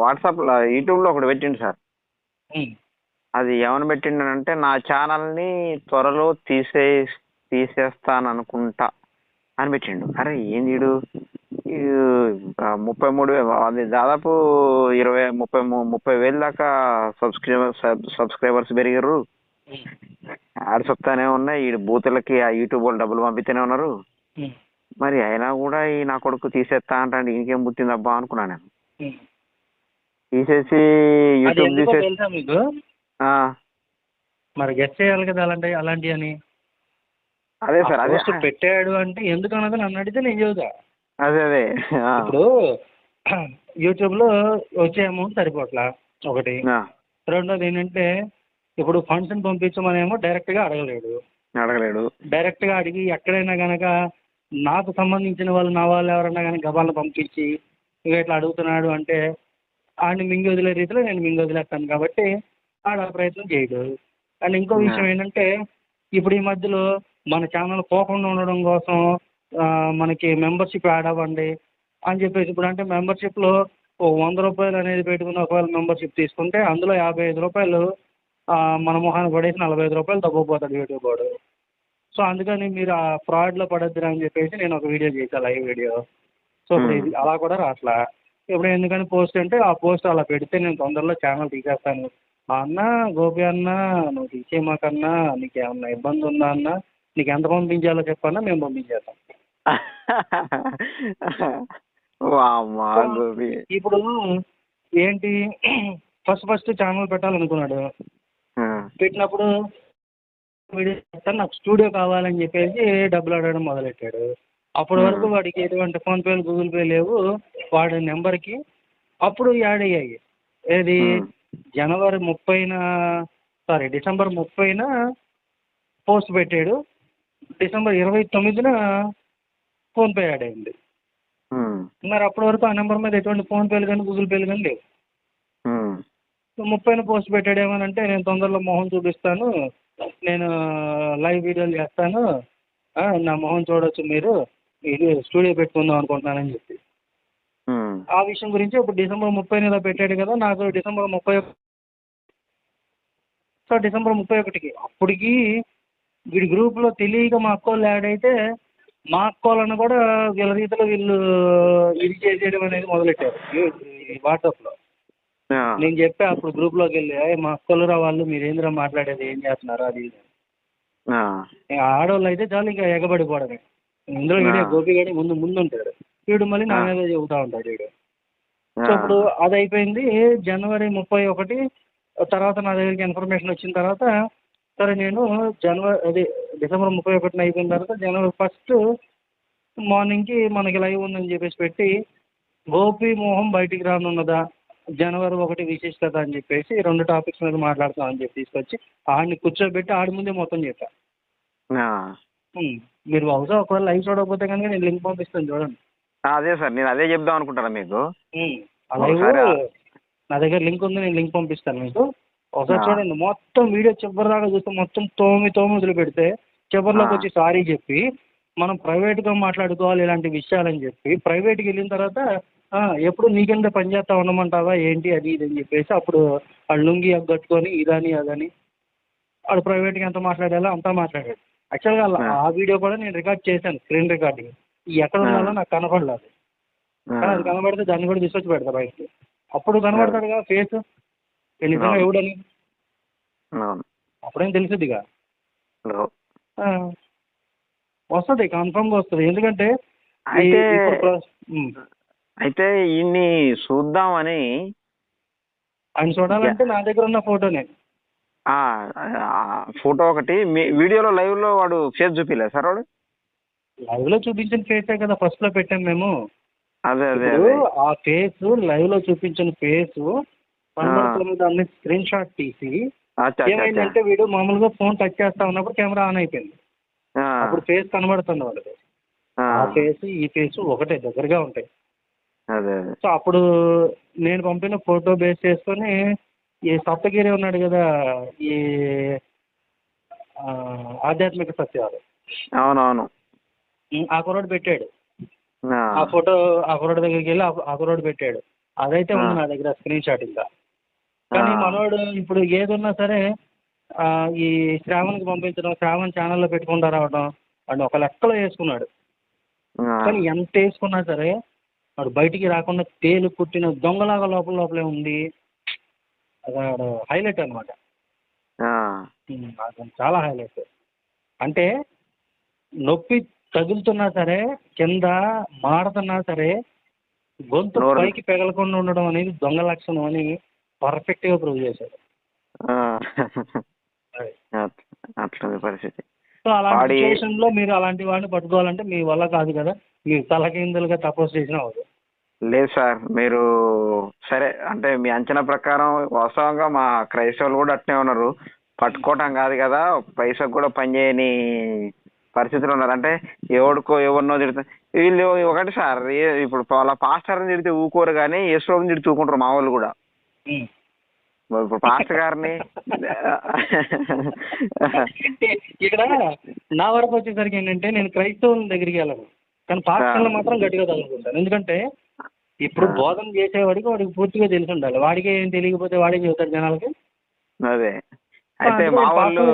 వాట్సాప్లో యూట్యూబ్లో ఒకటి పెట్టిండు సార్. అది ఏమని పెట్టిండనంటే నా ఛానల్ని త్వరలో తీసేస్తాను అనుకుంటా అని పెట్టిండు. అరే ఏంది 33 అది దాదాపు 30,000 దాకా సబ్స్క్రైబర్స్ పెరిగారు. యాడ్స్ వస్తానే ఉన్నాయి. ఈ బూతులకి ఆ యూట్యూబ్ వాళ్ళు డబ్బులు పంపిస్తూనే ఉన్నారు. మరి అయినా కూడా ఈ నా కొడుకు తీసేస్తా అంటే ఇంకేం పుట్టిందబ్బా అనుకున్నాను నేను. తీసేసి యూట్యూబ్ తెలుసా మీకు? మరి గెస్ట్ చేయాలి కదా అలాంటివి అని. అదే సార్, అదే పెట్టాడు అంటే ఎందుకు అన్నది నన్ను అడిగితే నేను చెబుతా. అదే ఇప్పుడు యూట్యూబ్లో వచ్చే అమౌంట్ సరిపోట్లా ఒకటి. రెండోది ఏంటంటే ఇప్పుడు ఫండ్స్ని పంపించమనేమో డైరెక్ట్గా అడగలేడు. డైరెక్ట్గా అడిగి ఎక్కడైనా కనుక నాకు సంబంధించిన వాళ్ళు నా వాళ్ళు ఎవరన్నా కానీ గబాలను పంపించి ఇక ఇట్లా అడుగుతున్నాడు అంటే ఆడిని మింగి వదిలే రీతిలో నేను మింగి వదిలేస్తాను కాబట్టి ఆడ ప్రయత్నం చేయడు. అండ్ ఇంకో విషయం ఏంటంటే ఇప్పుడు ఈ మధ్యలో మన ఛానల్ పోకుండా ఉండడం కోసం మనకి మెంబర్షిప్ యాడ్ అవ్వండి అని చెప్పేసి, ఇప్పుడు అంటే మెంబర్షిప్లో ₹100 అనేది పెట్టుకుని ఒకవేళ మెంబర్షిప్ తీసుకుంటే అందులో ₹55 మన మొహాన్ని పడేసి ₹45 తగ్గిపోతాడు యూట్యూబ్ వాడు. సో అందుకని మీరు ఆ ఫ్రాడ్లో పడద్దురా అని చెప్పేసి నేను ఒక వీడియో చేశాను, లైవ్ వీడియో. సో ఇప్పుడు ఇది అలా కూడా రాట్లా. ఇప్పుడు ఎందుకని పోస్ట్ అంటే ఆ పోస్ట్ అలా పెడితే నేను తొందరలో ఛానల్ తీసేస్తాను అన్న, గోపి అన్న నువ్వు తీసేయమాకన్నా, నీకు ఏమన్నా ఇబ్బంది ఉందా అన్న, నీకు ఎంత పంపించాలో చెప్పన్నా మేము పంపించేస్తాం. ఇప్పుడు ఏంటి ఫస్ట్ ఛానల్ పెట్టాలనుకున్నాడు. పెట్టినప్పుడు నాకు స్టూడియో కావాలని చెప్పేసి డబ్బులు అడగడం మొదలెట్టాడు. అప్పటి వరకు వాడికి ఎటువంటి ఫోన్పేలు గూగుల్ పే లేవు. వాడి నెంబర్కి అప్పుడు యాడ్ అయ్యాయి. ఏది డిసెంబర్ 30న పోస్ట్ పెట్టాడు. డిసెంబర్ 29న ఫోన్పే యాడ్ అయింది. మరి అప్పటి వరకు ఆ నెంబర్ మీద ఎటువంటి ఫోన్పేలు కానీ గూగుల్ పేలు కానీ లేవు. 30న పోస్ట్ పెట్టాడు ఏమనంటే నేను తొందరలో మొహం చూపిస్తాను, నేను లైవ్ వీడియోలు చేస్తాను, నా మొహం చూడొచ్చు మీరు, ఇది స్టూడియో పెట్టుకుందాం అనుకుంటున్నానని చెప్పి ఆ విషయం గురించి ఇప్పుడు డిసెంబర్ 30న ఇలా పెట్టాడు కదా. నాకు డిసెంబర్ 31కి అప్పటికి వీడి గ్రూప్లో తెలియక మా అక్కోళ్ళు యాడ్ అయితే మా అక్కోళ్ళను కూడా వీళ్ళ రీతిలో వీళ్ళు ఇది చేసేయడం అనేది మొదలెట్టారు వాట్సాప్లో. నేను చెప్పా అప్పుడు గ్రూప్లోకి వెళ్ళి మా అక్కోళ్ళరా వాళ్ళు మీరేంద్రా మాట్లాడేది, ఏం చేస్తున్నారు అది ఆడవాళ్ళు అయితే చాలు ఇంకా ఎగబడిపోవడమే. ఇందులో వీడియో గోపిగాడి ముందు ఉంటాడు, వీడు మళ్ళీ నా మీద చెబుతూ ఉంటాడు వీడు. సో ఇప్పుడు అది అయిపోయింది. జనవరి 31 తర్వాత నా దగ్గరికి ఇన్ఫర్మేషన్ వచ్చిన తర్వాత సరే నేను డిసెంబర్ 31న అయిపోయిన తర్వాత జనవరి 1 మార్నింగ్కి మనకి లైవ్ ఉందని చెప్పేసి పెట్టి గోపి మోహం బయటికి రానున్నదా, జనవరి 1 విశిష్టత అని చెప్పేసి 2 టాపిక్స్ మీద మాట్లాడతాం అని చెప్పి తీసుకొచ్చి ఆడిని కూర్చోబెట్టి ఆడి ముందే మొత్తం చెప్పా. మీరు బహుశా ఒకవేళ లైవ్ చూడకపోతే కనుక నేను లింక్ పంపిస్తాను చూడండి. అదే సార్, నేను అదే చెప్దాం అనుకుంటాను మీకు. ఆ లైవ్ నా దగ్గర లింక్ ఉంది, నేను లింక్ పంపిస్తాను మీకు. ఒకసారి చూడండి, మొత్తం వీడియో చివరి దాకా చూస్తే మొత్తం తోమి వదిలిపెడితే చివరిలోకి వచ్చి సారీ చెప్పి మనం ప్రైవేట్గా మాట్లాడుకోవాలి ఇలాంటి విషయాలని చెప్పి ప్రైవేట్కి వెళ్ళిన తర్వాత ఎప్పుడు నీకెంత పని చేస్తా ఉండమంటావా ఏంటి అది ఇది అని చెప్పేసి అప్పుడు వాళ్ళు లుంగి కట్టుకొని ఇదని అదని వాడు ప్రైవేట్గా ఎంత మాట్లాడాలో అంతా మాట్లాడాడు. యాక్చువల్గా ఆ వీడియో కూడా నేను రికార్డ్ చేశాను, స్క్రీన్ రికార్డింగ్. ఎక్కడ ఉండాలో నాకు కనపడలేదు, కానీ అది కనబడితే దాన్ని కూడా తీసుకొచ్చి పెడతా బయటకి. అప్పుడు కనబడతాడుగా ఫేస్ నిజంగా ఎవడని, అప్పుడేం తెలిసిద్దిగా. వస్తుంది, కన్ఫర్మ్గా వస్తుంది. ఎందుకంటే అయితే ఈయన్ని చూద్దామని ఆయన చూడాలంటే నా దగ్గర ఉన్న ఫోటోనే. ఫోటో ఒకటి వీడియోలో లైవ్ లో వాడు ఫేస్ చూపిలేదు సార్? వాడు లైవ్ లో చూపించిన ఫేసే కదా ఫస్ట్ లో పెట్టాం మేము. అదే అదే ఆ ఫేస్ లైవ్ లో చూపించిన ఫేస్ దాన్ని స్క్రీన్ షాట్ తీసి ఏమైందంటే వీడు మామూలుగా ఫోన్ టచ్ చేస్తా ఉన్నప్పుడు కెమెరా ఆన్ అయిపోయింది, అప్పుడు ఫేస్ కనబడుతుంది వాళ్ళకి. ఆ ఫేస్ ఈ ఫేస్ ఒకటే, దగ్గరగా ఉంటాయి. సో అప్పుడు నేను పంపిన ఫోటో బేస్ చేసుకొని ఈ సప్తగిరి ఉన్నాడు కదా, ఈ ఆధ్యాత్మిక సత్యాలు, అవునవును, ఆ కుర్రోడు పెట్టాడు ఆ ఫోటో. ఆ కుర్రోడు దగ్గరికి వెళ్ళి ఆ కుర్రోడు పెట్టాడు. అదైతే ఉంది నా దగ్గర స్క్రీన్ షాట్. ఇంకా కానీ మనోడు ఇప్పుడు ఏదున్నా సరే ఈ శ్రావణ్కి పంపించడం, శ్రావణ్ ఛానల్లో పెట్టుకుంటా రావడం, వాడిని ఒక లెక్కలో వేసుకున్నాడు. కానీ ఎంత వేసుకున్నా సరే వాడు బయటికి రాకుండా తేలు కుట్టిన దొంగలాగా లోపలే ఉంది. అది హైలైట్ అనమాట, చాలా హైలైట్. అంటే నొప్పి తగులుతున్నా సరే, కింద మాడుతున్నా సరే గొంతు పైకి పెగలకుండా ఉండడం అనేది దొంగ లక్షణం అని పర్ఫెక్ట్గా ప్రూవ్ చేశాడు. అట్లా పరిస్థితి. సో అలాంటి సిచ్యువేషన్లో మీరు అలాంటి వాడిని పట్టుకోవాలంటే మీ వల్ల కాదు కదా, మీరు తలకిందులుగా తపస్సు చేసినా అవుతుంది. లేదు సార్, మీరు సరే అంటే మీ అంచనా ప్రకారం వాస్తవంగా మా క్రైస్తవులు కూడా అట్నే ఉన్నారు. పట్టుకోవటం కాదు కదా, పైసకు కూడా పనిచేయని పరిస్థితులు ఉన్నారు. అంటే ఎవరినో తిడతా వీళ్ళు. ఒకటి సార్, ఇప్పుడు వాళ్ళ పాస్టర్ని తిడితే ఊకోరు కానీ యేసుప్రభుని తిడితే ఊకుంటారు మా వాళ్ళు కూడా. ఇప్పుడు పాస్టర్ గారిని ఇక్కడ నా వరకు వచ్చేసరికి ఏంటంటే నేను క్రైస్తవుల దగ్గరికి వెళ్ళను, కానీ పాస్టర్లు మాత్రం గట్టిగా తగులుకుంటాను. ఎందుకంటే ఇప్పుడు బోధన చేసేవాడికి వాడికి పూర్తిగా తెలిసి ఉండాలి. వాడికి ఏం తెలియకపోతే వాడికి చెబుతాడు జనాలకి. అదే అయితే మా వాళ్ళు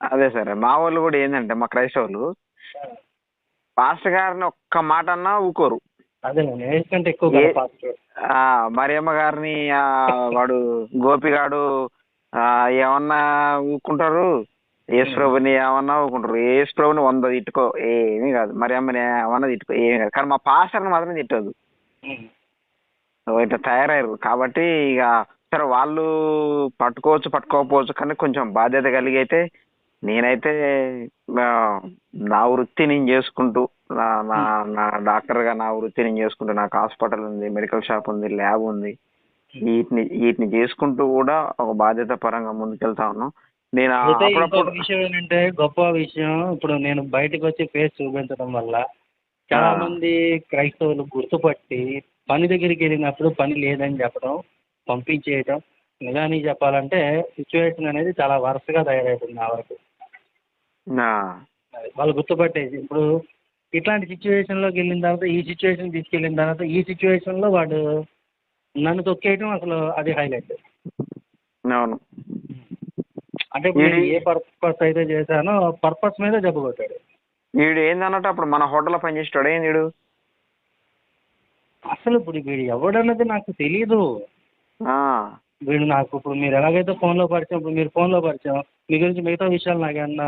అదే సరే, మా వాళ్ళు కూడా ఏంటంటే మా క్రైస్తవులు పాస్టర్ గారిని ఒక్క మాట అన్నా ఊకోరు. అదే ఎక్కువ మరియమ్మ గారిని వాడు గోపిగాడు ఏమన్నా ఊక్కుంటారు, యేసుప్రభుని ఏమన్నా ఊకుంటారు. యేసుప్రభుని 100 తిట్టుకో ఏమీ కాదు, మరియమ్మని ఏమన్నా తిట్టుకో ఏమీ కాదు, కానీ మా పాస్టర్ని మాత్రం తిట్టదు. ఇట్లా తయారయ్యారు కాబట్టి ఇక సరే వాళ్ళు పట్టుకోకపోవచ్చు, కానీ కొంచెం బాధ్యత కలిగి అయితే నేనైతే నా వృత్తి నేను చేసుకుంటూ నా డాక్టర్గా నా వృత్తి నేను చేసుకుంటూ, నాకు హాస్పిటల్ ఉంది, మెడికల్ షాప్ ఉంది, ల్యాబ్ ఉంది, వీటిని చేసుకుంటూ కూడా ఒక బాధ్యత పరంగా ముందుకెళ్తా ఉన్నాను. నేను విషయం ఏంటంటే గొప్ప విషయం, ఇప్పుడు నేను బయటకు వచ్చి ఫేస్ చూపించడం వల్ల చాలా మంది క్రైస్తవులు గుర్తుపట్టి పని దగ్గరికి వెళ్ళినప్పుడు పని లేదని చెప్పడం, పంపించేయటం. నిజానికి చెప్పాలంటే సిచ్యువేషన్ అనేది చాలా వరుసగా తయారైపోయింది నా వరకు. వాళ్ళు గుర్తుపట్టేసి ఇప్పుడు ఇట్లాంటి సిచ్యువేషన్లోకి వెళ్ళిన తర్వాత ఈ సిచ్యువేషన్ తీసుకెళ్ళిన తర్వాత ఈ సిచ్యువేషన్లో వాడు నన్ను తొక్కేయటం అసలు అది హైలైట్. అవును, అంటే ఇప్పుడు ఏ పర్పస్ అయితే చేశానో పర్పస్ మీద చెప్పగొట్టాడు. వీడు ఏందన్నట్టు అప్పుడు మన హోటల్లో పనిచేస్తాడు ఏంది వీడు అసలు. ఇప్పుడు వీడు ఎవడన్నది నాకు తెలీదు. వీడు నాకు ఇప్పుడు మీరు ఎలాగైతే ఫోన్లో పరిచయం, ఇప్పుడు మీరు ఫోన్లో పరిచయం, మీ గురించి మిగతా విషయాలు నాకు ఏమన్నా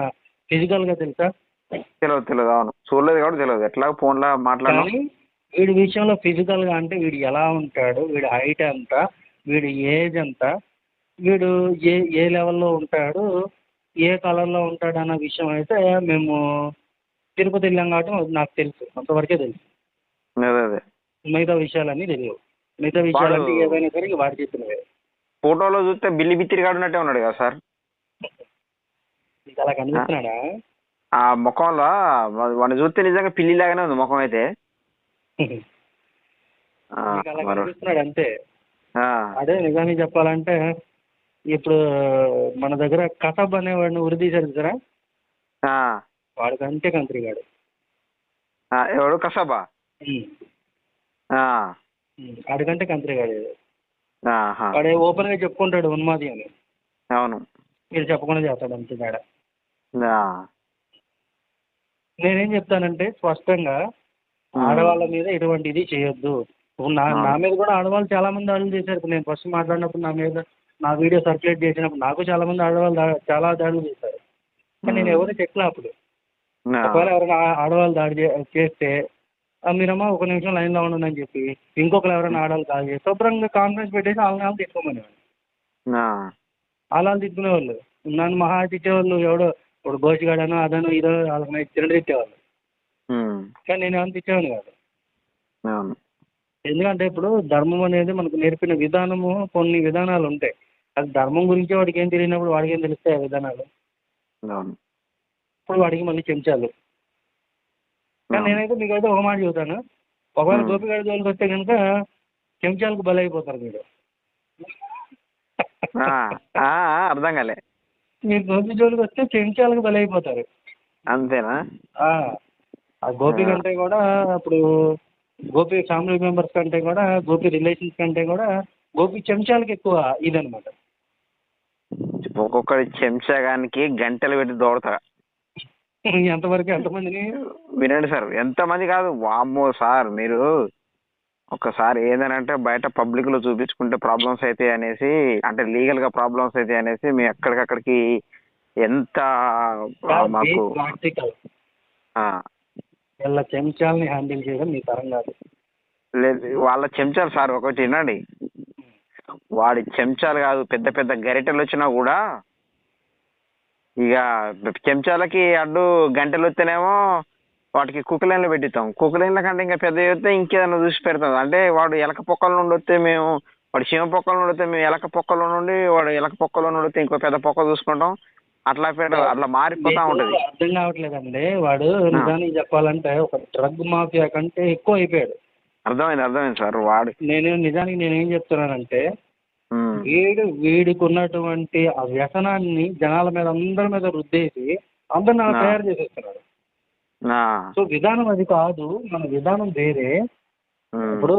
ఫిజికల్గా తెలుసా? తెలియదు. అవును, చూడలేదు కాబట్టి తెలియదు. ఎట్లా ఫోన్లో మాట్లాడాలి. వీడి విషయంలో ఫిజికల్గా అంటే వీడు ఎలా ఉంటాడు, వీడి హైట్ ఎంత, వీడి ఏజ్ ఎంత, వీడు ఏ లెవెల్లో ఉంటాడు, ఏ కలర్లో ఉంటాడు అన్న విషయం అయితే మేము తిరుపతి వెళ్ళాం కాబట్టి నాకు తెలుసు, అంతవరకే తెలుసు. మిగతా విషయాలన్నీ తెలియవు. మిగతా విషయాలంటే ఏదైనా సరే వాడు చెప్పినవే. ఫోటోలో చూస్తే బిల్లి బిత్తిరి కాడున్నట్టే ఉన్నాడు కదా సార్. అలా కనిపిస్తున్నాడా? ఆ ముఖంలో వాడిని చూస్తే నిజంగా పిల్లిలాగానే ఉంది ముఖం అయితే. అలా కనిపిస్తున్నాడు అంతే. ఆ, అదే నిజానికి చెప్పాలంటే ఇప్పుడు మన దగ్గర కసబ్ అనేవాడిని ఉరిదీశారు చూసారా, ఆ, వాడికి అంతే కంత్రి గాడు. ఎవడు కసబా? ఆ, వాడికంటే కంత్రి గాడు. ఆహా, వాడు ఓపెన్గా చెప్పుకుంటాడు ఉన్మాది అని, అవును. వీడు చెప్పకుండా చేస్తాడు అంతే తేడా. ఆ, నేనేం చెప్తానంటే స్పష్టంగా ఆడవాళ్ళ మీద ఎటువంటి ఇది చేయొద్దు. ఇప్పుడు నా మీద కూడా ఆడవాళ్ళు చాలా మంది దాడులు చేశారు. ఇప్పుడు నేను ఫస్ట్ మాట్లాడినప్పుడు నా మీద నా వీడియో సర్క్యులేట్ చేసినప్పుడు నాకు చాలా మంది ఆడవాళ్ళు చాలా దాడులు చేశారు. కానీ నేను ఎవరు చెట్లా అప్పుడు. ఒకవేళ ఎవరైనా ఆడవాళ్ళు దాడి చేస్తే మీరమ్మా ఒక నిమిషం లైన్లో ఉండండి అని చెప్పి ఇంకొకరు ఎవరైనా ఆడవాళ్ళు కాల్ చేసి శుభ్రంగా కాన్ఫరెన్స్ పెట్టేసి వాళ్ళని తిట్టుకోమనేవాళ్ళు. వాళ్ళు తిట్టుకునేవాళ్ళు, నన్ను మహా తిట్టేవాళ్ళు. ఎవడో ఇప్పుడు గోచిగాడనో అదనో ఇదో వాళ్ళకి తిరగ తిట్టేవాళ్ళు. కానీ నేను ఏమైనా తిట్టేవాడిని కాదు. ఎందుకంటే ఇప్పుడు ధర్మం అనేది మనకు నేర్పిన విధానము, కొన్ని విధానాలు ఉంటాయి. అది ధర్మం గురించి వాడికి ఏం తెలియనప్పుడు వాడికి ఏం తెలుస్తాయి ఆ విధానాలు. ఇప్పుడు వాడికి మళ్ళీ చెంచాలు. కానీ నేనైతే మీకైతే ఒక మాట చెబుతాను, ఒకవేళ గోపిగాడి జోలికి వస్తే కనుక చెంచాలకు బలైపోతారు మీరు. అర్థం కాలే. మీరు గోపి జోలికి వస్తే చెంచాలకు బలైపోతారు. అంతేనా? ఆ గోపి కంటే కూడా ఇప్పుడు గోపి ఫ్యామిలీ మెంబర్స్ కంటే కూడా, గోపి రిలేషన్స్ కంటే కూడా గోపి చెంచాలకు ఎక్కువ ఇదనమాట. ఒక్కొక్కడి చెంచాగానికి గంటలు పెట్టి దోడతా. ఎంతవరకు ఎంతమందిని వినండి సార్, ఎంతమంది కాదు, వామ్మో సార్. మీరు ఒకసారి ఏదనంటే బయట పబ్లిక్ లో చూపించుకుంటే ప్రాబ్లమ్స్ అయితే అనేసి, అంటే లీగల్ గా ప్రాబ్లమ్స్ అయితే అనేసి మేము ఎక్కడికక్కడికి ఎంత మాకు ప్రాక్టికల్ వీళ్ళ చెంచాలని హ్యాండిల్ చేయడం మీ తరం కాదు. లేదు, వాళ్ళ చెంచాలు సార్ ఒకటి వినండి, వాడి చెంచాలు కాదు, పెద్ద పెద్ద గరిటెలు వచ్చినా కూడా ఇక చెంచాలకి అడ్డు గంటలు వస్తేనేమో వాటికి కుక్కలైన్లు పెట్టిస్తాం. కుక్కలైన్ల కంటే ఇంకా పెద్ద వస్తే ఇంకేదైనా చూసి పెడతాం. అంటే వాడు ఎలక పొక్కల నుండి వస్తే మేము, వాడు చీమ పొక్కల నుండి వస్తే మేము ఎలక పొక్కల నుండి, వాడు ఎలక పొక్కల నుండి వస్తే ఇంకో పెద్ద పొక్క చూసుకుంటాం. అట్లా అట్లా మారిపోతా ఉంటది. అర్థం కావట్లేదండి. వాడు నిజానికి చెప్పాలంటే ఒక డ్రగ్ మాఫియా కంటే ఎక్కువ అయిపోయాడు. అర్థమైంది సార్. వాడు నేనేం చెప్తున్నానంటే వీడికి ఉన్నటువంటి ఆ వ్యసనాన్ని జనాల మీద అందరి మీద రుద్దేసి అందరిని అలా తయారు చేసేస్తున్నాడు. సో విధానం అది కాదు, మన విధానం వేరే. ఇప్పుడు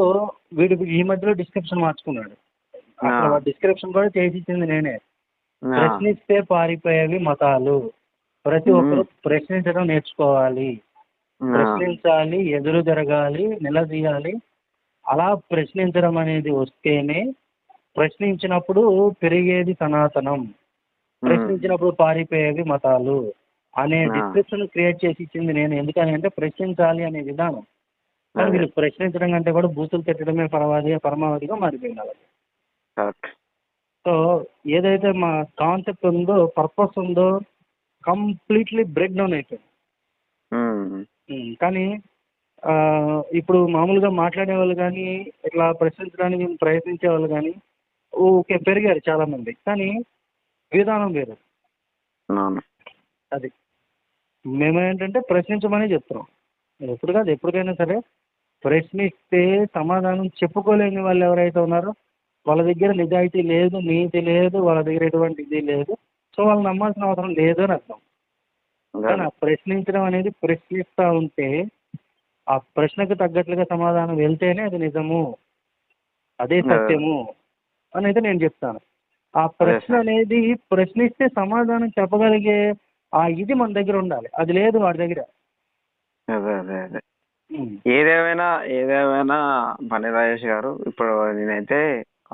వీడు ఈ మధ్యలో డిస్క్రిప్షన్ మార్చుకున్నాడు. అసలు డిస్క్రిప్షన్ కూడా చేసి ఇచ్చింది నేనే. ప్రశ్నిస్తే పారిపోయేవి మతాలు, ప్రతి ఒక్కరు ప్రశ్నించడం నేర్చుకోవాలి, ప్రశ్నించాలి, ఎదురు జరగాలి, నిలదీయాలి. అలా ప్రశ్నించడం అనేది వస్తేనే, ప్రశ్నించినప్పుడు పెరిగేది సనాతనం, ప్రశ్నించినప్పుడు పారిపోయేవి మతాలు అనే డిస్క్రిప్షన్ క్రియేట్ చేసి ఇచ్చింది నేను. ఎందుకని అంటే ప్రశ్నించాలి అనే విధానం. కానీ వీళ్ళు ప్రశ్నించడం కంటే కూడా బూతులు తిట్టడమే పరమావధిగా మారిపోయింది అలాగే. సో ఏదైతే మా కాన్సెప్ట్ ఉందో, పర్పస్ ఉందో, కంప్లీట్లీ బ్రేక్ డౌన్ అయిపోయింది. కానీ ఇప్పుడు మామూలుగా మాట్లాడే వాళ్ళు కానీ, ఇట్లా ప్రశ్నించడానికి ప్రయత్నించే వాళ్ళు కానీ ఓకే పెరిగారు చాలామంది. కానీ విధానం వేరు. అది మేమేంటంటే ప్రశ్నించమని చెప్తున్నాం. ఎప్పుడు కాదు, ఎప్పటికైనా సరే ప్రశ్నిస్తే సమాధానం చెప్పుకోలేని వాళ్ళు ఎవరైతే ఉన్నారో వాళ్ళ దగ్గర నిజాయితీ లేదు, నీతి లేదు, వాళ్ళ దగ్గర ఎటువంటి ఇది లేదు. సో వాళ్ళు నమ్మాల్సిన అవసరం లేదు అని అర్థం. కానీ ఆ ప్రశ్నించడం అనేది, ప్రశ్నిస్తూ ఉంటే ఆ ప్రశ్నకు తగ్గట్లుగా సమాధానం వెళ్తేనే అది నిజము, అదే సత్యము అని అయితే నేను చెప్తాను. ఆ ప్రశ్న అనేది ప్రశ్నిస్తే సమాధానం చెప్పగలిగే ఆ ఇది మన దగ్గర ఉండాలి. అది లేదు వాడి దగ్గర. ఏదేమైనా పని రాజేష్ గారు, ఇప్పుడు నేనైతే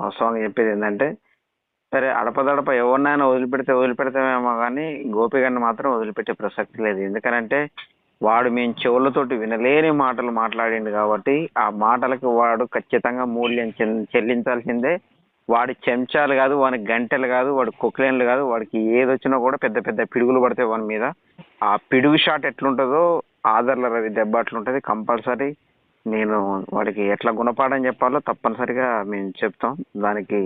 అవసరంగా చెప్పేది ఏంటంటే, సరే అడపదడప ఎవరినైనా వదిలిపెడతామేమో కానీ గోపి గారిని మాత్రం వదిలిపెట్టే ప్రసక్తి లేదు. ఎందుకనంటే వాడు మేము చెవులతోటి వినలేని మాటలు మాట్లాడిండు కాబట్టి ఆ మాటలకు వాడు ఖచ్చితంగా మూల్యం చెల్లించాల్సిందే. వాడి చెంచాలు కాదు, వాడికి గంటలు కాదు, వాడి కుక్లేన్లు కాదు, వాడికి ఏది వచ్చినా కూడా పెద్ద పెద్ద పిడుగులు పడతాయి వాని మీద. ఆ పిడుగు షాట్ ఎట్లుంటుందో ఆదర్ల రవి దెబ్బ అట్లుంటుంది. కంపల్సరీ నేను వాడికి ఎట్లా గుణపాఠం చెప్పాలో తప్పనిసరిగా మేము చెప్తాం. దానికి